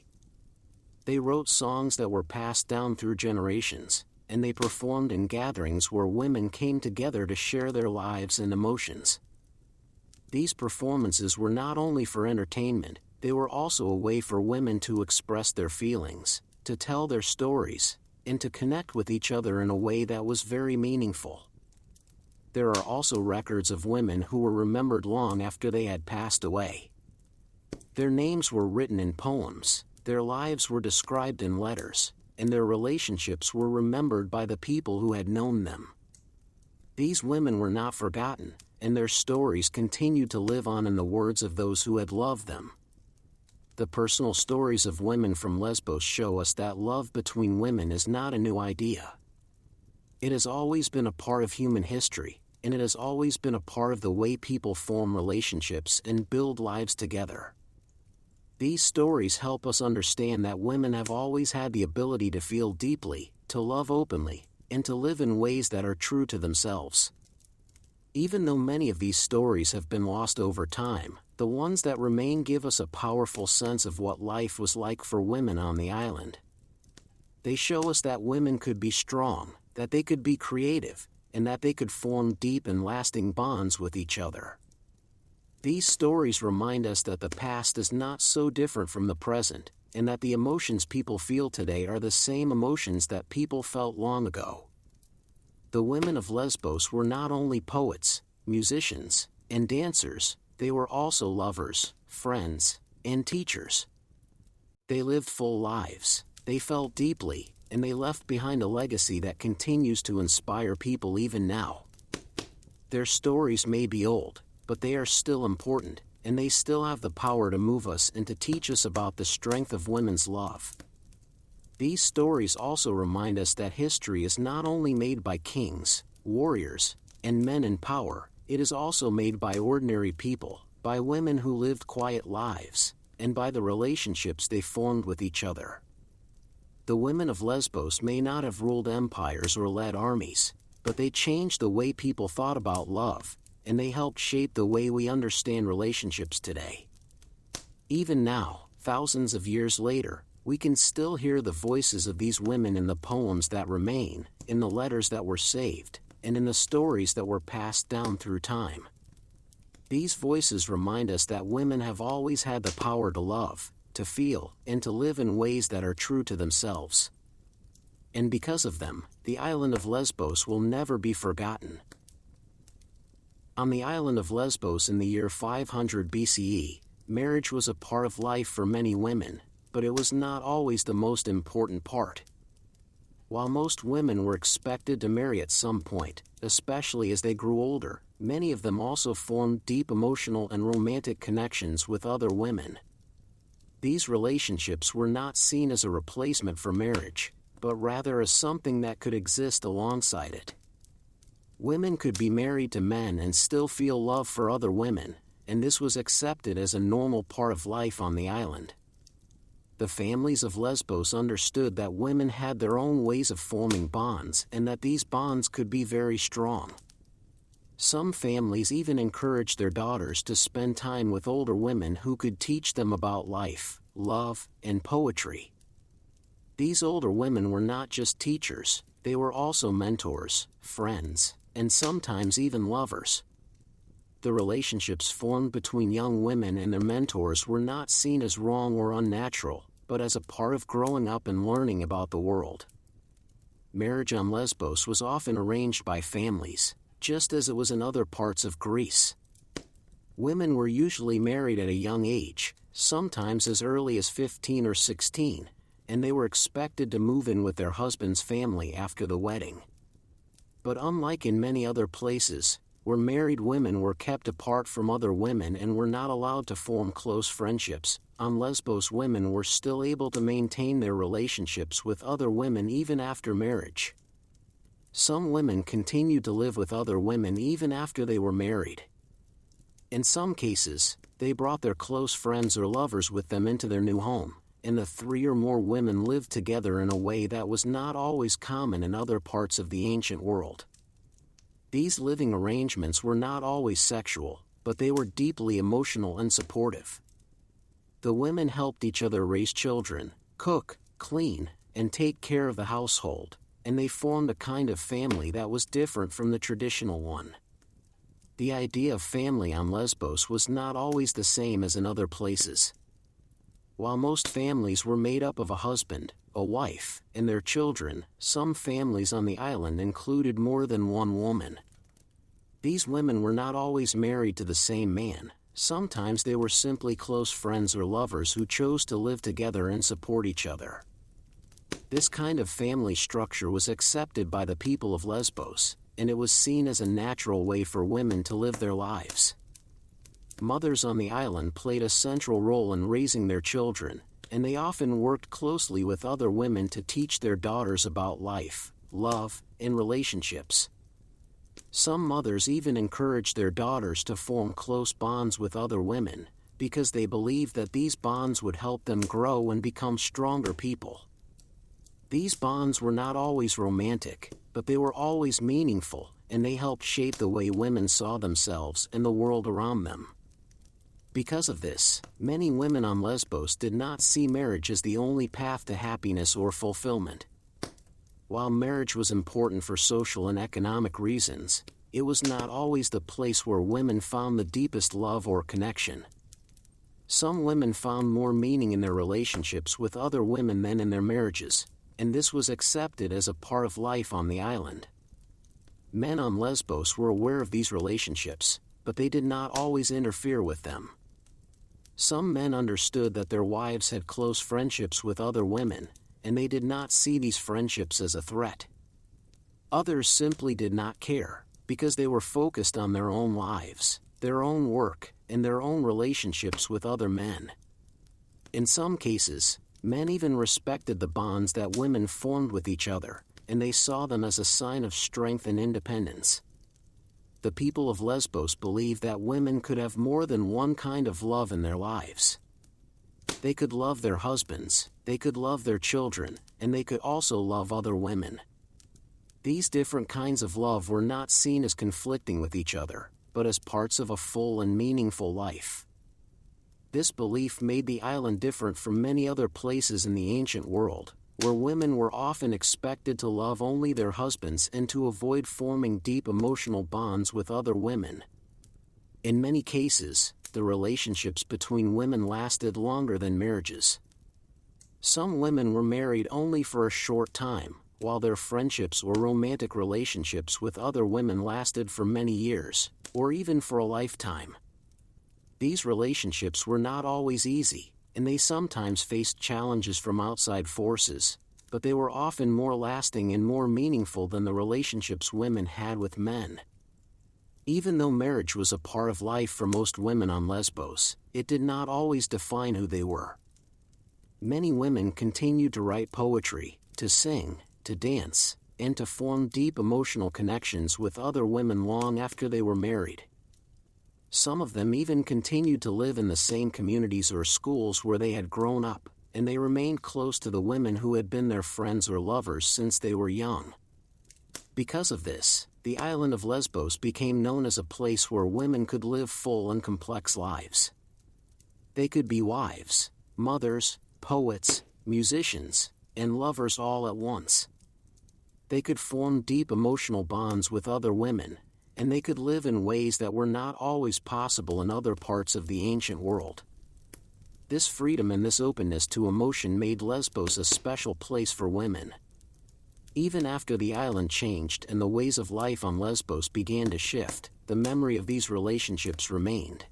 S1: They wrote songs that were passed down through generations, and they performed in gatherings where women came together to share their lives and emotions. These performances were not only for entertainment, they were also a way for women to express their feelings, to tell their stories, and to connect with each other in a way that was very meaningful. There are also records of women who were remembered long after they had passed away. Their names were written in poems, their lives were described in letters, and their relationships were remembered by the people who had known them. These women were not forgotten, and their stories continued to live on in the words of those who had loved them. The personal stories of women from Lesbos show us that love between women is not a new idea. It has always been a part of human history, and it has always been a part of the way people form relationships and build lives together. These stories help us understand that women have always had the ability to feel deeply, to love openly, and to live in ways that are true to themselves. Even though many of these stories have been lost over time, the ones that remain give us a powerful sense of what life was like for women on the island. They show us that women could be strong, that they could be creative, and that they could form deep and lasting bonds with each other. These stories remind us that the past is not so different from the present, and that the emotions people feel today are the same emotions that people felt long ago. The women of Lesbos were not only poets, musicians, and dancers, they were also lovers, friends, and teachers. They lived full lives, they felt deeply, and they left behind a legacy that continues to inspire people even now. Their stories may be old, but they are still important, and they still have the power to move us and to teach us about the strength of women's love. These stories also remind us that history is not only made by kings, warriors, and men in power, it is also made by ordinary people, by women who lived quiet lives, and by the relationships they formed with each other. The women of Lesbos may not have ruled empires or led armies, but they changed the way people thought about love, and they helped shape the way we understand relationships today. Even now, thousands of years later, we can still hear the voices of these women in the poems that remain, in the letters that were saved, and in the stories that were passed down through time. These voices remind us that women have always had the power to love, to feel, and to live in ways that are true to themselves. And because of them, the island of Lesbos will never be forgotten. On the island of Lesbos in the year 500 BCE, marriage was a part of life for many women, but it was not always the most important part. While most women were expected to marry at some point, especially as they grew older, many of them also formed deep emotional and romantic connections with other women. These relationships were not seen as a replacement for marriage, but rather as something that could exist alongside it. Women could be married to men and still feel love for other women, and this was accepted as a normal part of life on the island. The families of Lesbos understood that women had their own ways of forming bonds and that these bonds could be very strong. Some families even encouraged their daughters to spend time with older women who could teach them about life, love, and poetry. These older women were not just teachers, they were also mentors, friends, and sometimes even lovers. The relationships formed between young women and their mentors were not seen as wrong or unnatural, but as a part of growing up and learning about the world. Marriage on Lesbos was often arranged by families, just as it was in other parts of Greece. Women were usually married at a young age, sometimes as early as 15 or 16, and they were expected to move in with their husband's family after the wedding. But unlike in many other places, where married women were kept apart from other women and were not allowed to form close friendships, on Lesbos women were still able to maintain their relationships with other women even after marriage. Some women continued to live with other women even after they were married. In some cases, they brought their close friends or lovers with them into their new home, and the 3 or more women lived together in a way that was not always common in other parts of the ancient world. These living arrangements were not always sexual, but they were deeply emotional and supportive. The women helped each other raise children, cook, clean, and take care of the household, and they formed a kind of family that was different from the traditional one. The idea of family on Lesbos was not always the same as in other places. While most families were made up of a husband, a wife, and their children, some families on the island included more than one woman. These women were not always married to the same man. Sometimes they were simply close friends or lovers who chose to live together and support each other. This kind of family structure was accepted by the people of Lesbos, and it was seen as a natural way for women to live their lives. Mothers on the island played a central role in raising their children, and they often worked closely with other women to teach their daughters about life, love, and relationships. Some mothers even encouraged their daughters to form close bonds with other women, because they believed that these bonds would help them grow and become stronger people. These bonds were not always romantic, but they were always meaningful, and they helped shape the way women saw themselves and the world around them. Because of this, many women on Lesbos did not see marriage as the only path to happiness or fulfillment. While marriage was important for social and economic reasons, it was not always the place where women found the deepest love or connection. Some women found more meaning in their relationships with other women than in their marriages, and this was accepted as a part of life on the island. Men on Lesbos were aware of these relationships, but they did not always interfere with them. Some men understood that their wives had close friendships with other women, and they did not see these friendships as a threat. Others simply did not care, because they were focused on their own lives, their own work, and their own relationships with other men. In some cases, men even respected the bonds that women formed with each other, and they saw them as a sign of strength and independence. The people of Lesbos believed that women could have more than one kind of love in their lives. They could love their husbands, they could love their children, and they could also love other women. These different kinds of love were not seen as conflicting with each other, but as parts of a full and meaningful life. This belief made the island different from many other places in the ancient world, where women were often expected to love only their husbands and to avoid forming deep emotional bonds with other women. In many cases, the relationships between women lasted longer than marriages. Some women were married only for a short time, while their friendships or romantic relationships with other women lasted for many years, or even for a lifetime. These relationships were not always easy, and they sometimes faced challenges from outside forces, but they were often more lasting and more meaningful than the relationships women had with men. Even though marriage was a part of life for most women on Lesbos, it did not always define who they were. Many women continued to write poetry, to sing, to dance, and to form deep emotional connections with other women long after they were married. Some of them even continued to live in the same communities or schools where they had grown up, and they remained close to the women who had been their friends or lovers since they were young. Because of this, the island of Lesbos became known as a place where women could live full and complex lives. They could be wives, mothers, poets, musicians, and lovers all at once. They could form deep emotional bonds with other women, and they could live in ways that were not always possible in other parts of the ancient world. This freedom and this openness to emotion made Lesbos a special place for women. Even after the island changed and the ways of life on Lesbos began to shift, the memory of these relationships remained.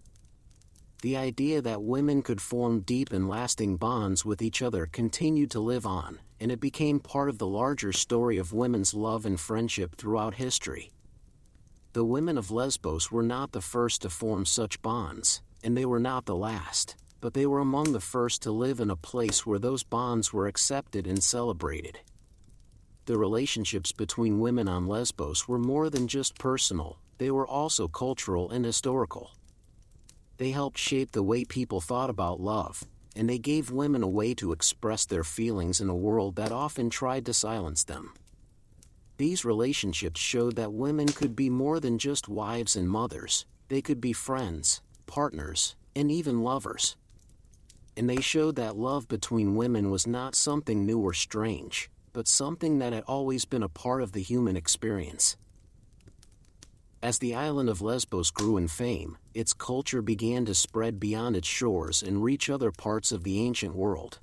S1: The idea that women could form deep and lasting bonds with each other continued to live on, and it became part of the larger story of women's love and friendship throughout history. The women of Lesbos were not the first to form such bonds, and they were not the last, but they were among the first to live in a place where those bonds were accepted and celebrated. The relationships between women on Lesbos were more than just personal, they were also cultural and historical. They helped shape the way people thought about love, and they gave women a way to express their feelings in a world that often tried to silence them. These relationships showed that women could be more than just wives and mothers, they could be friends, partners, and even lovers. And they showed that love between women was not something new or strange, but something that had always been a part of the human experience. As the island of Lesbos grew in fame, its culture began to spread beyond its shores and reach other parts of the ancient world.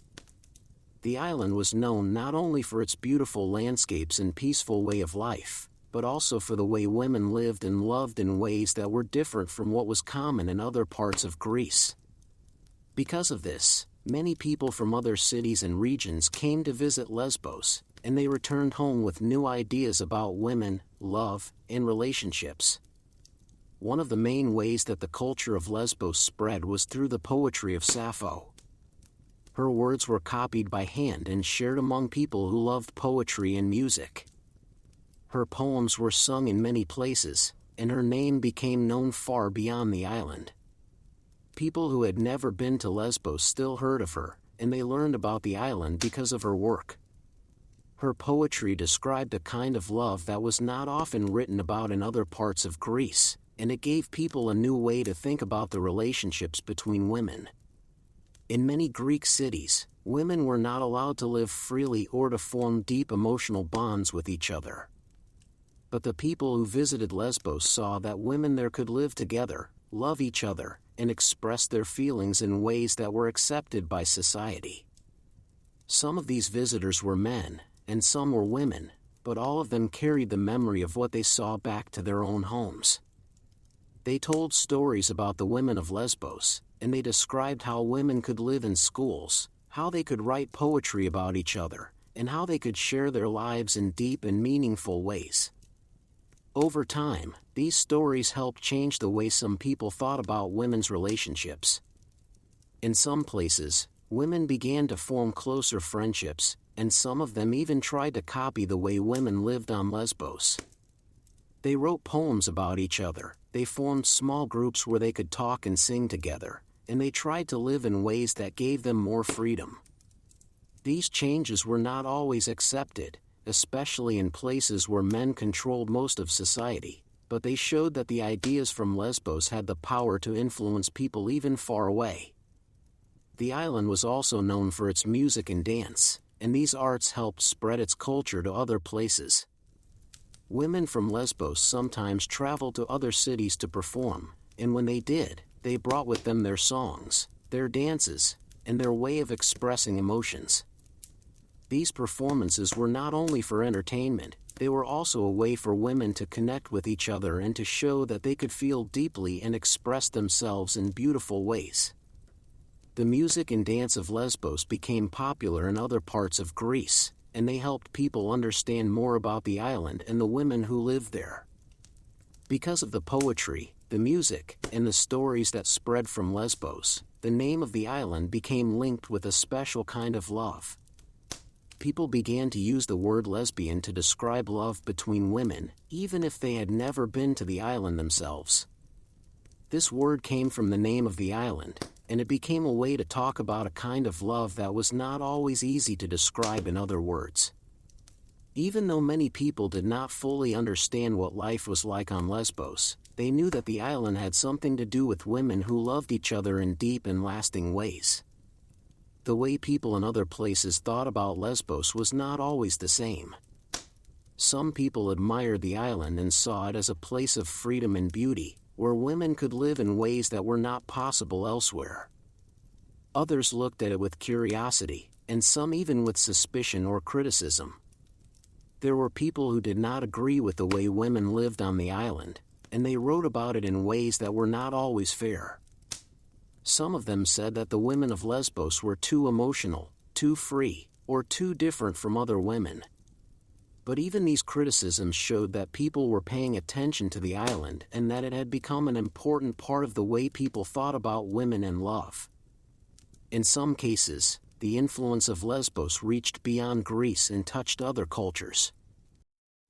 S1: The island was known not only for its beautiful landscapes and peaceful way of life, but also for the way women lived and loved in ways that were different from what was common in other parts of Greece. Because of this, many people from other cities and regions came to visit Lesbos, and they returned home with new ideas about women, love, and relationships. One of the main ways that the culture of Lesbos spread was through the poetry of Sappho. Her words were copied by hand and shared among people who loved poetry and music. Her poems were sung in many places, and her name became known far beyond the island. People who had never been to Lesbos still heard of her, and they learned about the island because of her work. Her poetry described a kind of love that was not often written about in other parts of Greece, and it gave people a new way to think about the relationships between women. In many Greek cities, women were not allowed to live freely or to form deep emotional bonds with each other. But the people who visited Lesbos saw that women there could live together, love each other, and express their feelings in ways that were accepted by society. Some of these visitors were men, and some were women, but all of them carried the memory of what they saw back to their own homes. They told stories about the women of Lesbos, and they described how women could live in schools, how they could write poetry about each other, and how they could share their lives in deep and meaningful ways. Over time, these stories helped change the way some people thought about women's relationships. In some places, women began to form closer friendships, and some of them even tried to copy the way women lived on Lesbos. They wrote poems about each other, they formed small groups where they could talk and sing together, and they tried to live in ways that gave them more freedom. These changes were not always accepted, especially in places where men controlled most of society, but they showed that the ideas from Lesbos had the power to influence people even far away. The island was also known for its music and dance, and these arts helped spread its culture to other places. Women from Lesbos sometimes traveled to other cities to perform, and when they did, they brought with them their songs, their dances, and their way of expressing emotions. These performances were not only for entertainment, they were also a way for women to connect with each other and to show that they could feel deeply and express themselves in beautiful ways. The music and dance of Lesbos became popular in other parts of Greece, and they helped people understand more about the island and the women who lived there. Because of the poetry, the music, and the stories that spread from Lesbos, the name of the island became linked with a special kind of love. people began to use the word lesbian to describe love between women, even if they had never been to the island themselves. This word came from the name of the island, and it became a way to talk about a kind of love that was not always easy to describe in other words. Even though many people did not fully understand what life was like on Lesbos, they knew that the island had something to do with women who loved each other in deep and lasting ways. The way people in other places thought about Lesbos was not always the same. Some people admired the island and saw it as a place of freedom and beauty, where women could live in ways that were not possible elsewhere. Others looked at it with curiosity, and some even with suspicion or criticism. There were people who did not agree with the way women lived on the island, and they wrote about it in ways that were not always fair. Some of them said that the women of Lesbos were too emotional, too free, or too different from other women. But even these criticisms showed that people were paying attention to the island and that it had become an important part of the way people thought about women and love. In some cases, the influence of Lesbos reached beyond Greece and touched other cultures.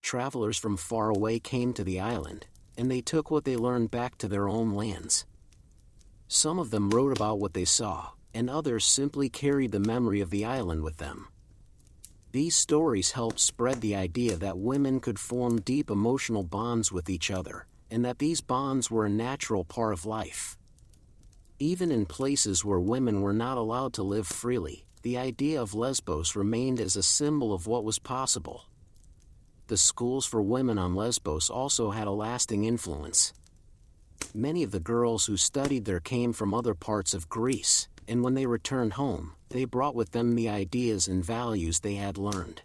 S1: Travelers from far away came to the island, and they took what they learned back to their own lands. Some of them wrote about what they saw, and others simply carried the memory of the island with them. These stories helped spread the idea that women could form deep emotional bonds with each other, and that these bonds were a natural part of life. Even in places where women were not allowed to live freely, the idea of Lesbos remained as a symbol of what was possible. The schools for women on Lesbos also had a lasting influence. Many of the girls who studied there came from other parts of Greece, and when they returned home, they brought with them the ideas and values they had learned.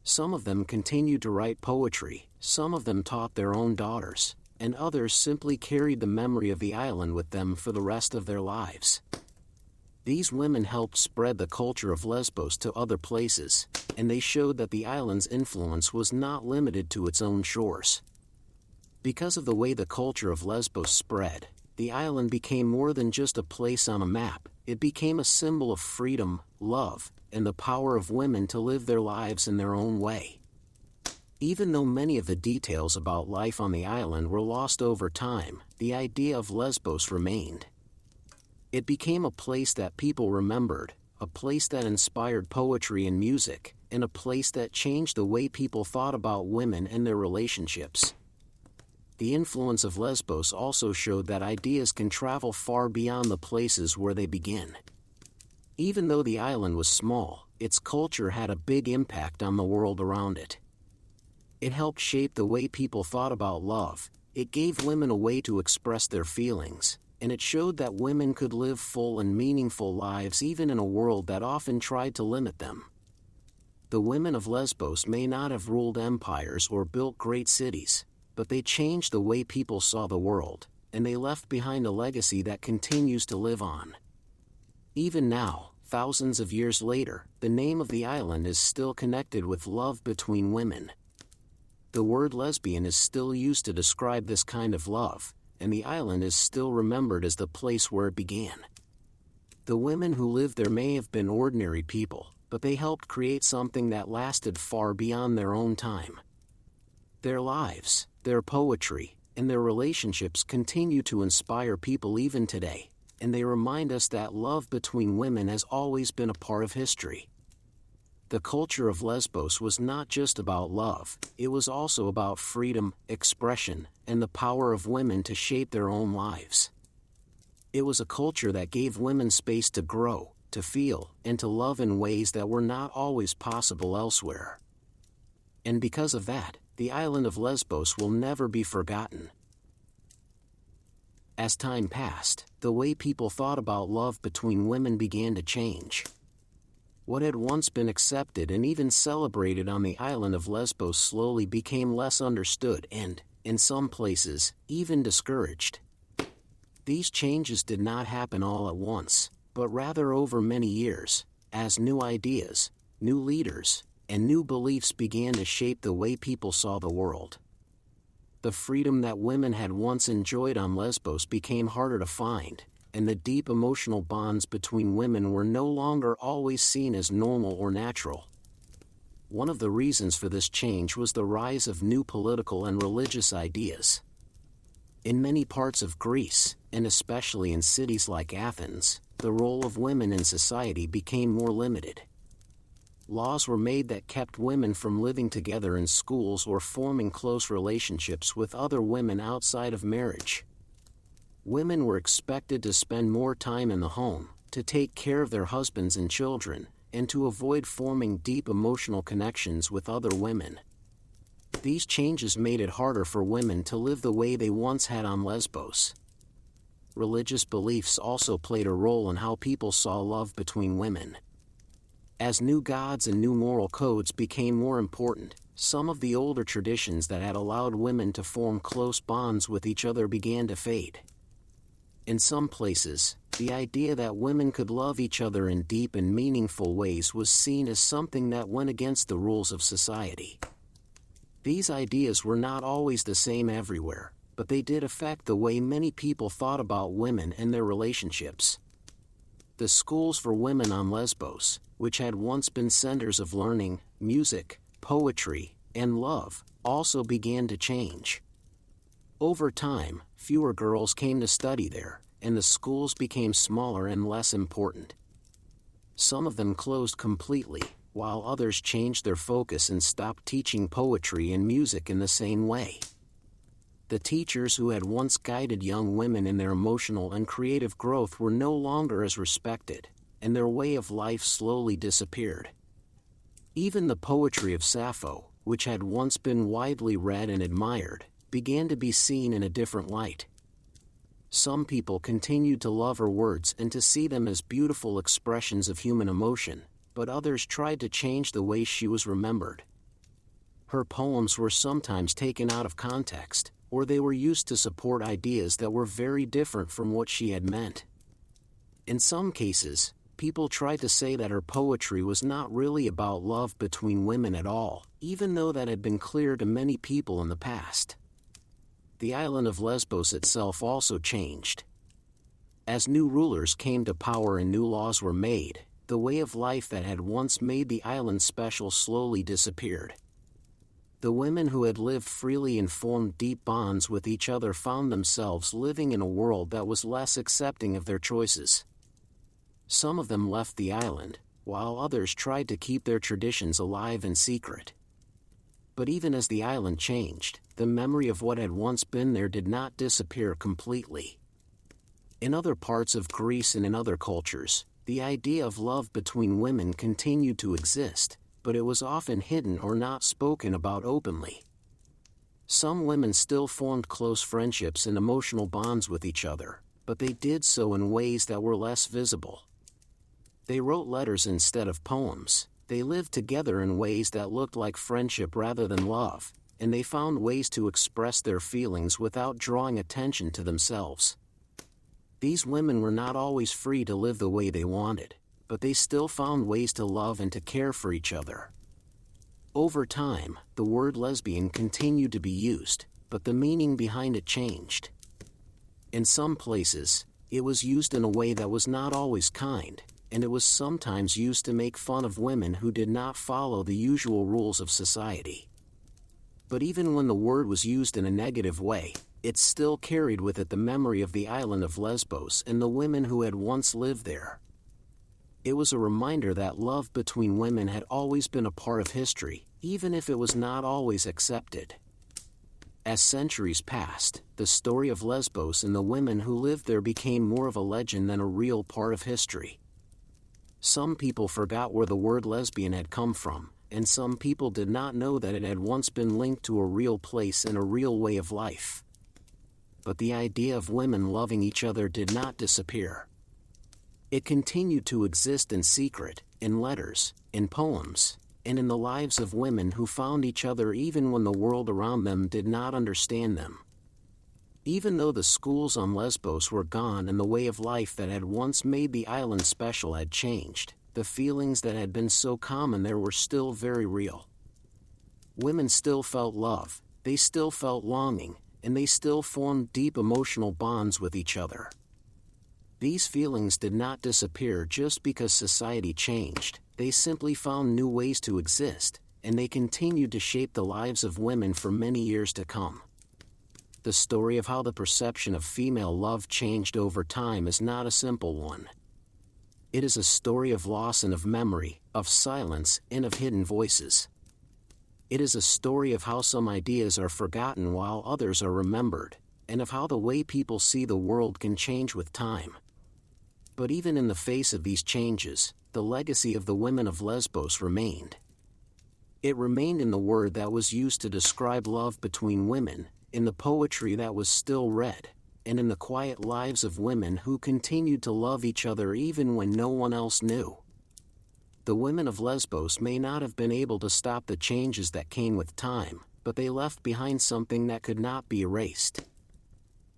S1: Some of them continued to write poetry, some of them taught their own daughters, and others simply carried the memory of the island with them for the rest of their lives. These women helped spread the culture of Lesbos to other places, and they showed that the island's influence was not limited to its own shores. Because of the way the culture of Lesbos spread, the island became more than just a place on a map. It became a symbol of freedom, love, and the power of women to live their lives in their own way. Even though many of the details about life on the island were lost over time, the idea of Lesbos remained. It became a place that people remembered, a place that inspired poetry and music, and a place that changed the way people thought about women and their relationships. The influence of Lesbos also showed that ideas can travel far beyond the places where they begin. Even though the island was small, its culture had a big impact on the world around it. It helped shape the way people thought about love, it gave women a way to express their feelings, and it showed that women could live full and meaningful lives even in a world that often tried to limit them. The women of Lesbos may not have ruled empires or built great cities, but they changed the way people saw the world, and they left behind a legacy that continues to live on. Even now, thousands of years later, the name of the island is still connected with love between women. The word lesbian is still used to describe this kind of love, and the island is still remembered as the place where it began. The women who lived there may have been ordinary people, but they helped create something that lasted far beyond their own time. Their lives, their poetry, and their relationships continue to inspire people even today, and they remind us that love between women has always been a part of history. The culture of Lesbos was not just about love, it was also about freedom, expression, and the power of women to shape their own lives. It was a culture that gave women space to grow, to feel, and to love in ways that were not always possible elsewhere. And because of that, the island of Lesbos will never be forgotten. As time passed, the way people thought about love between women began to change. What had once been accepted and even celebrated on the island of Lesbos slowly became less understood and, in some places, even discouraged. These changes did not happen all at once, but rather over many years, as new ideas, new leaders, and new beliefs began to shape the way people saw the world. The freedom that women had once enjoyed on Lesbos became harder to find, and the deep emotional bonds between women were no longer always seen as normal or natural. One of the reasons for this change was the rise of new political and religious ideas. In many parts of Greece, and especially in cities like Athens, the role of women in society became more limited. Laws were made that kept women from living together in schools or forming close relationships with other women outside of marriage. Women were expected to spend more time in the home, to take care of their husbands and children, and to avoid forming deep emotional connections with other women. These changes made it harder for women to live the way they once had on Lesbos. Religious beliefs also played a role in how people saw love between women. As new gods and new moral codes became more important, some of the older traditions that had allowed women to form close bonds with each other began to fade. In some places, the idea that women could love each other in deep and meaningful ways was seen as something that went against the rules of society. These ideas were not always the same everywhere, but they did affect the way many people thought about women and their relationships. The schools for women on Lesbos, which had once been centers of learning, music, poetry, and love, also began to change. Over time, fewer girls came to study there, and the schools became smaller and less important. Some of them closed completely, while others changed their focus and stopped teaching poetry and music in the same way. The teachers who had once guided young women in their emotional and creative growth were no longer as respected, and their way of life slowly disappeared. Even the poetry of Sappho, which had once been widely read and admired, began to be seen in a different light. Some people continued to love her words and to see them as beautiful expressions of human emotion, but others tried to change the way she was remembered. Her poems were sometimes taken out of context, or they were used to support ideas that were very different from what she had meant. In some cases, people tried to say that her poetry was not really about love between women at all, even though that had been clear to many people in the past. The island of Lesbos itself also changed. As new rulers came to power and new laws were made, the way of life that had once made the island special slowly disappeared. The women who had lived freely and formed deep bonds with each other found themselves living in a world that was less accepting of their choices. Some of them left the island, while others tried to keep their traditions alive in secret. But even as the island changed, the memory of what had once been there did not disappear completely. In other parts of Greece and in other cultures, the idea of love between women continued to exist, but it was often hidden or not spoken about openly. Some women still formed close friendships and emotional bonds with each other, but they did so in ways that were less visible. They wrote letters instead of poems. They lived together in ways that looked like friendship rather than love, and they found ways to express their feelings without drawing attention to themselves. These women were not always free to live the way they wanted, but they still found ways to love and to care for each other. Over time, the word lesbian continued to be used, but the meaning behind it changed. In some places, it was used in a way that was not always kind, and it was sometimes used to make fun of women who did not follow the usual rules of society. But even when the word was used in a negative way, it still carried with it the memory of the island of Lesbos and the women who had once lived there. It was a reminder that love between women had always been a part of history, even if it was not always accepted. As centuries passed, the story of Lesbos and the women who lived there became more of a legend than a real part of history. Some people forgot where the word lesbian had come from, and some people did not know that it had once been linked to a real place and a real way of life. But the idea of women loving each other did not disappear. It continued to exist in secret, in letters, in poems, and in the lives of women who found each other even when the world around them did not understand them. Even though the schools on Lesbos were gone and the way of life that had once made the island special had changed, the feelings that had been so common there were still very real. Women still felt love, they still felt longing, and they still formed deep emotional bonds with each other. These feelings did not disappear just because society changed, they simply found new ways to exist, and they continued to shape the lives of women for many years to come. The story of how the perception of female love changed over time is not a simple one. It is a story of loss and of memory, of silence and of hidden voices. It is a story of how some ideas are forgotten while others are remembered, and of how the way people see the world can change with time. But even in the face of these changes, the legacy of the women of Lesbos remained. It remained in the word that was used to describe love between women, in the poetry that was still read, and in the quiet lives of women who continued to love each other even when no one else knew. The women of Lesbos may not have been able to stop the changes that came with time, but they left behind something that could not be erased.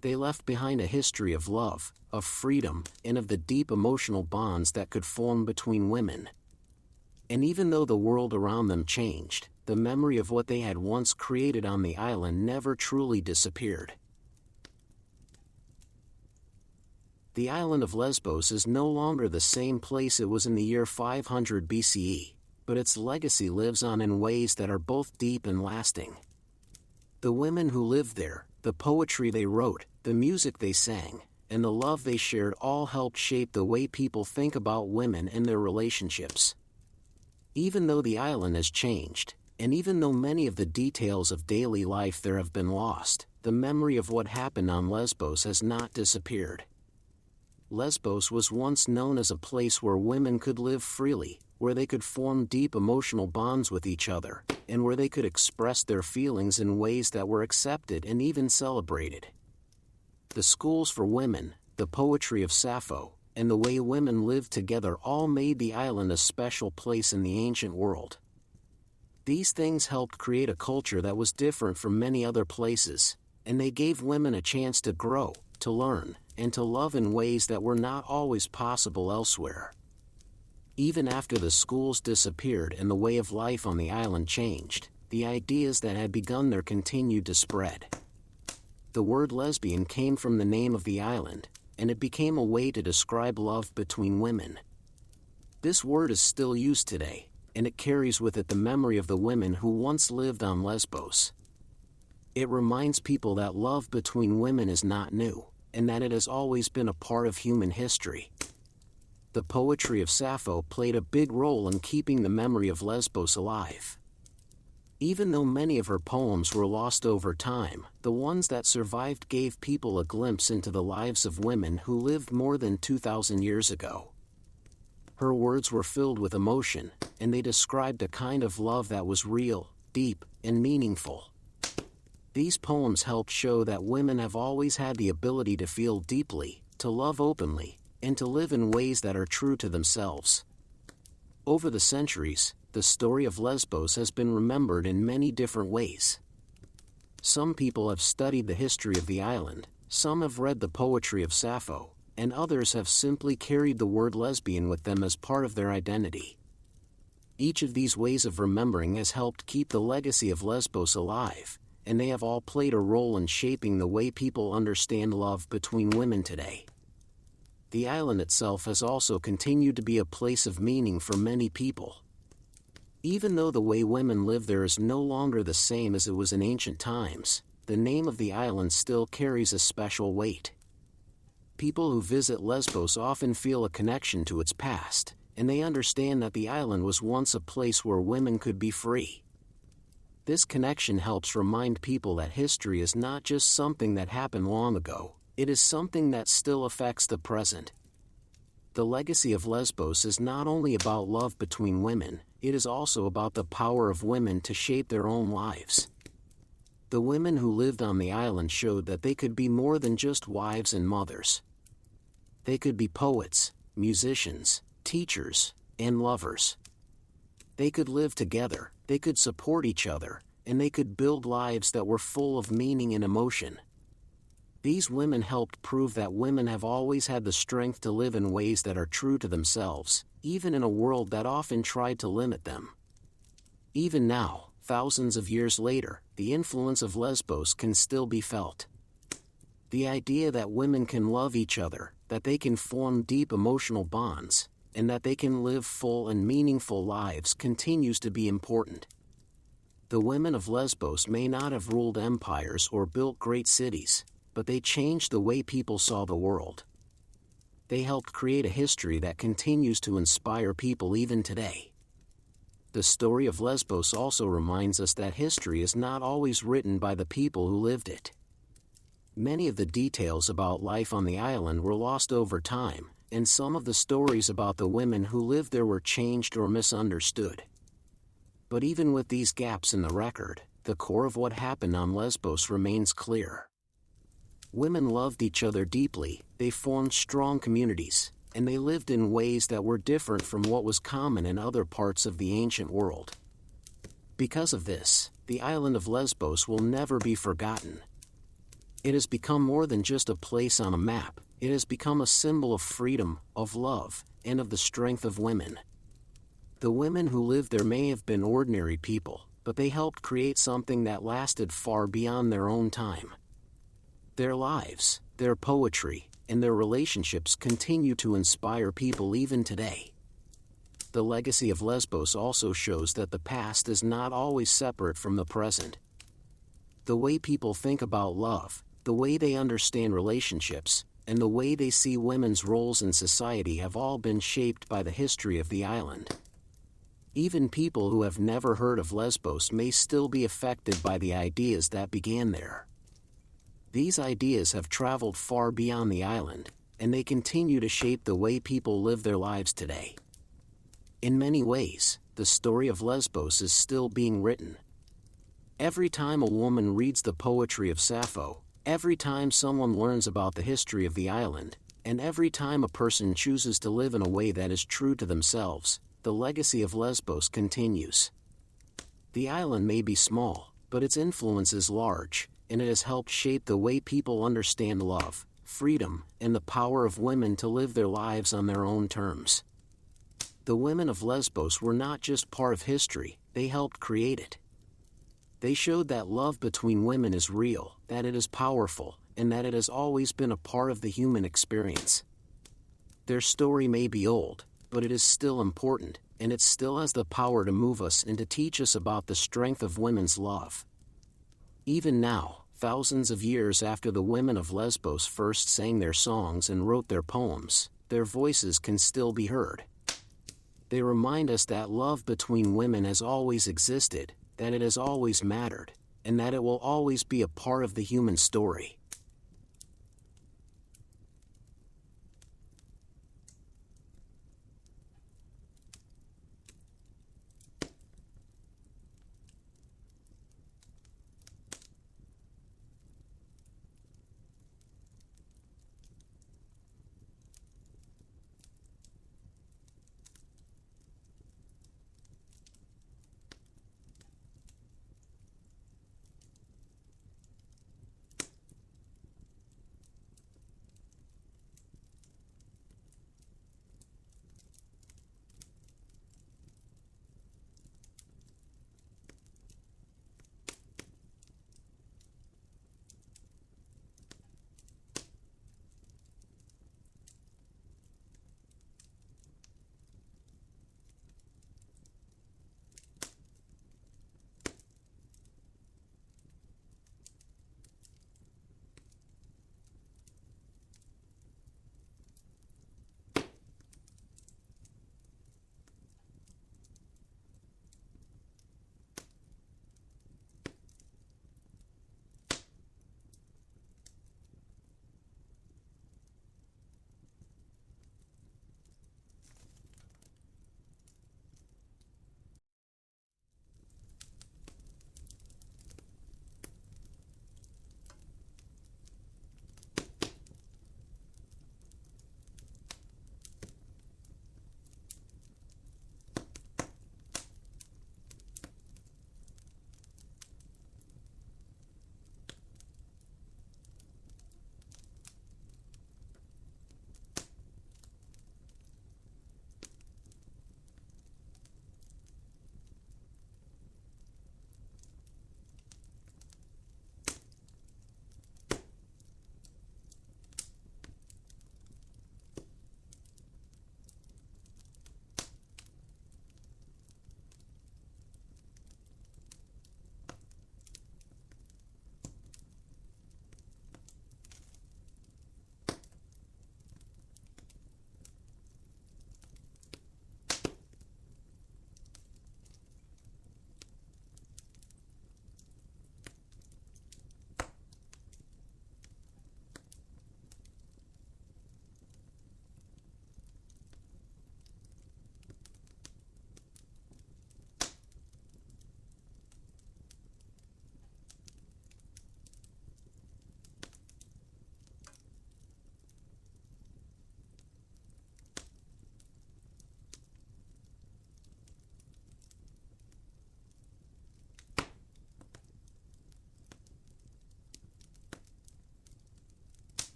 S1: They left behind a history of love, of freedom, and of the deep emotional bonds that could form between women. And even though the world around them changed, the memory of what they had once created on the island never truly disappeared. The island of Lesbos is no longer the same place it was in the year 500 BCE, but its legacy lives on in ways that are both deep and lasting. The women who lived there, the poetry they wrote, the music they sang, and the love they shared all helped shape the way people think about women and their relationships. Even though the island has changed, and even though many of the details of daily life there have been lost, the memory of what happened on Lesbos has not disappeared. Lesbos was once known as a place where women could live freely, where they could form deep emotional bonds with each other, and where they could express their feelings in ways that were accepted and even celebrated. The schools for women, the poetry of Sappho, and the way women lived together all made the island a special place in the ancient world. These things helped create a culture that was different from many other places, and they gave women a chance to grow, to learn, and to love in ways that were not always possible elsewhere. Even after the schools disappeared and the way of life on the island changed, the ideas that had begun there continued to spread. The word lesbian came from the name of the island, and it became a way to describe love between women. This word is still used today, and it carries with it the memory of the women who once lived on Lesbos. It reminds people that love between women is not new, and that it has always been a part of human history. The poetry of Sappho played a big role in keeping the memory of Lesbos alive. Even though many of her poems were lost over time, the ones that survived gave people a glimpse into the lives of women who lived more than 2,000 years ago. Her words were filled with emotion, and they described a kind of love that was real, deep, and meaningful. These poems helped show that women have always had the ability to feel deeply, to love openly, and to live in ways that are true to themselves. Over the centuries, the story of Lesbos has been remembered in many different ways. Some people have studied the history of the island, some have read the poetry of Sappho, and others have simply carried the word lesbian with them as part of their identity. Each of these ways of remembering has helped keep the legacy of Lesbos alive, and they have all played a role in shaping the way people understand love between women today. The island itself has also continued to be a place of meaning for many people. Even though the way women live there is no longer the same as it was in ancient times, the name of the island still carries a special weight. People who visit Lesbos often feel a connection to its past, and they understand that the island was once a place where women could be free. This connection helps remind people that history is not just something that happened long ago, it is something that still affects the present. The legacy of Lesbos is not only about love between women, it is also about the power of women to shape their own lives. The women who lived on the island showed that they could be more than just wives and mothers. They could be poets, musicians, teachers, and lovers. They could live together, they could support each other, and they could build lives that were full of meaning and emotion. These women helped prove that women have always had the strength to live in ways that are true to themselves, even in a world that often tried to limit them. Even now, thousands of years later, the influence of Lesbos can still be felt. The idea that women can love each other, that they can form deep emotional bonds, and that they can live full and meaningful lives continues to be important. The women of Lesbos may not have ruled empires or built great cities, but they changed the way people saw the world. They helped create a history that continues to inspire people even today. The story of Lesbos also reminds us that history is not always written by the people who lived it. Many of the details about life on the island were lost over time, and some of the stories about the women who lived there were changed or misunderstood. But even with these gaps in the record, the core of what happened on Lesbos remains clear. Women loved each other deeply, they formed strong communities, and they lived in ways that were different from what was common in other parts of the ancient world. Because of this, the island of Lesbos will never be forgotten. It has become more than just a place on a map. It has become a symbol of freedom, of love, and of the strength of women. The women who lived there may have been ordinary people, but they helped create something that lasted far beyond their own time. Their lives, their poetry, and their relationships continue to inspire people even today. The legacy of Lesbos also shows that the past is not always separate from the present. The way people think about love, the way they understand relationships, and the way they see women's roles in society have all been shaped by the history of the island. Even people who have never heard of Lesbos may still be affected by the ideas that began there. These ideas have traveled far beyond the island, and they continue to shape the way people live their lives today. In many ways, the story of Lesbos is still being written. Every time a woman reads the poetry of Sappho, every time someone learns about the history of the island, and every time a person chooses to live in a way that is true to themselves, the legacy of Lesbos continues. The island may be small, but its influence is large, and it has helped shape the way people understand love, freedom, and the power of women to live their lives on their own terms. The women of Lesbos were not just part of history, they helped create it. They showed that love between women is real, that it is powerful, and that it has always been a part of the human experience. Their story may be old, but it is still important, and it still has the power to move us and to teach us about the strength of women's love. Even now, thousands of years after the women of Lesbos first sang their songs and wrote their poems, their voices can still be heard. They remind us that love between women has always existed, that it has always mattered, and that it will always be a part of the human story.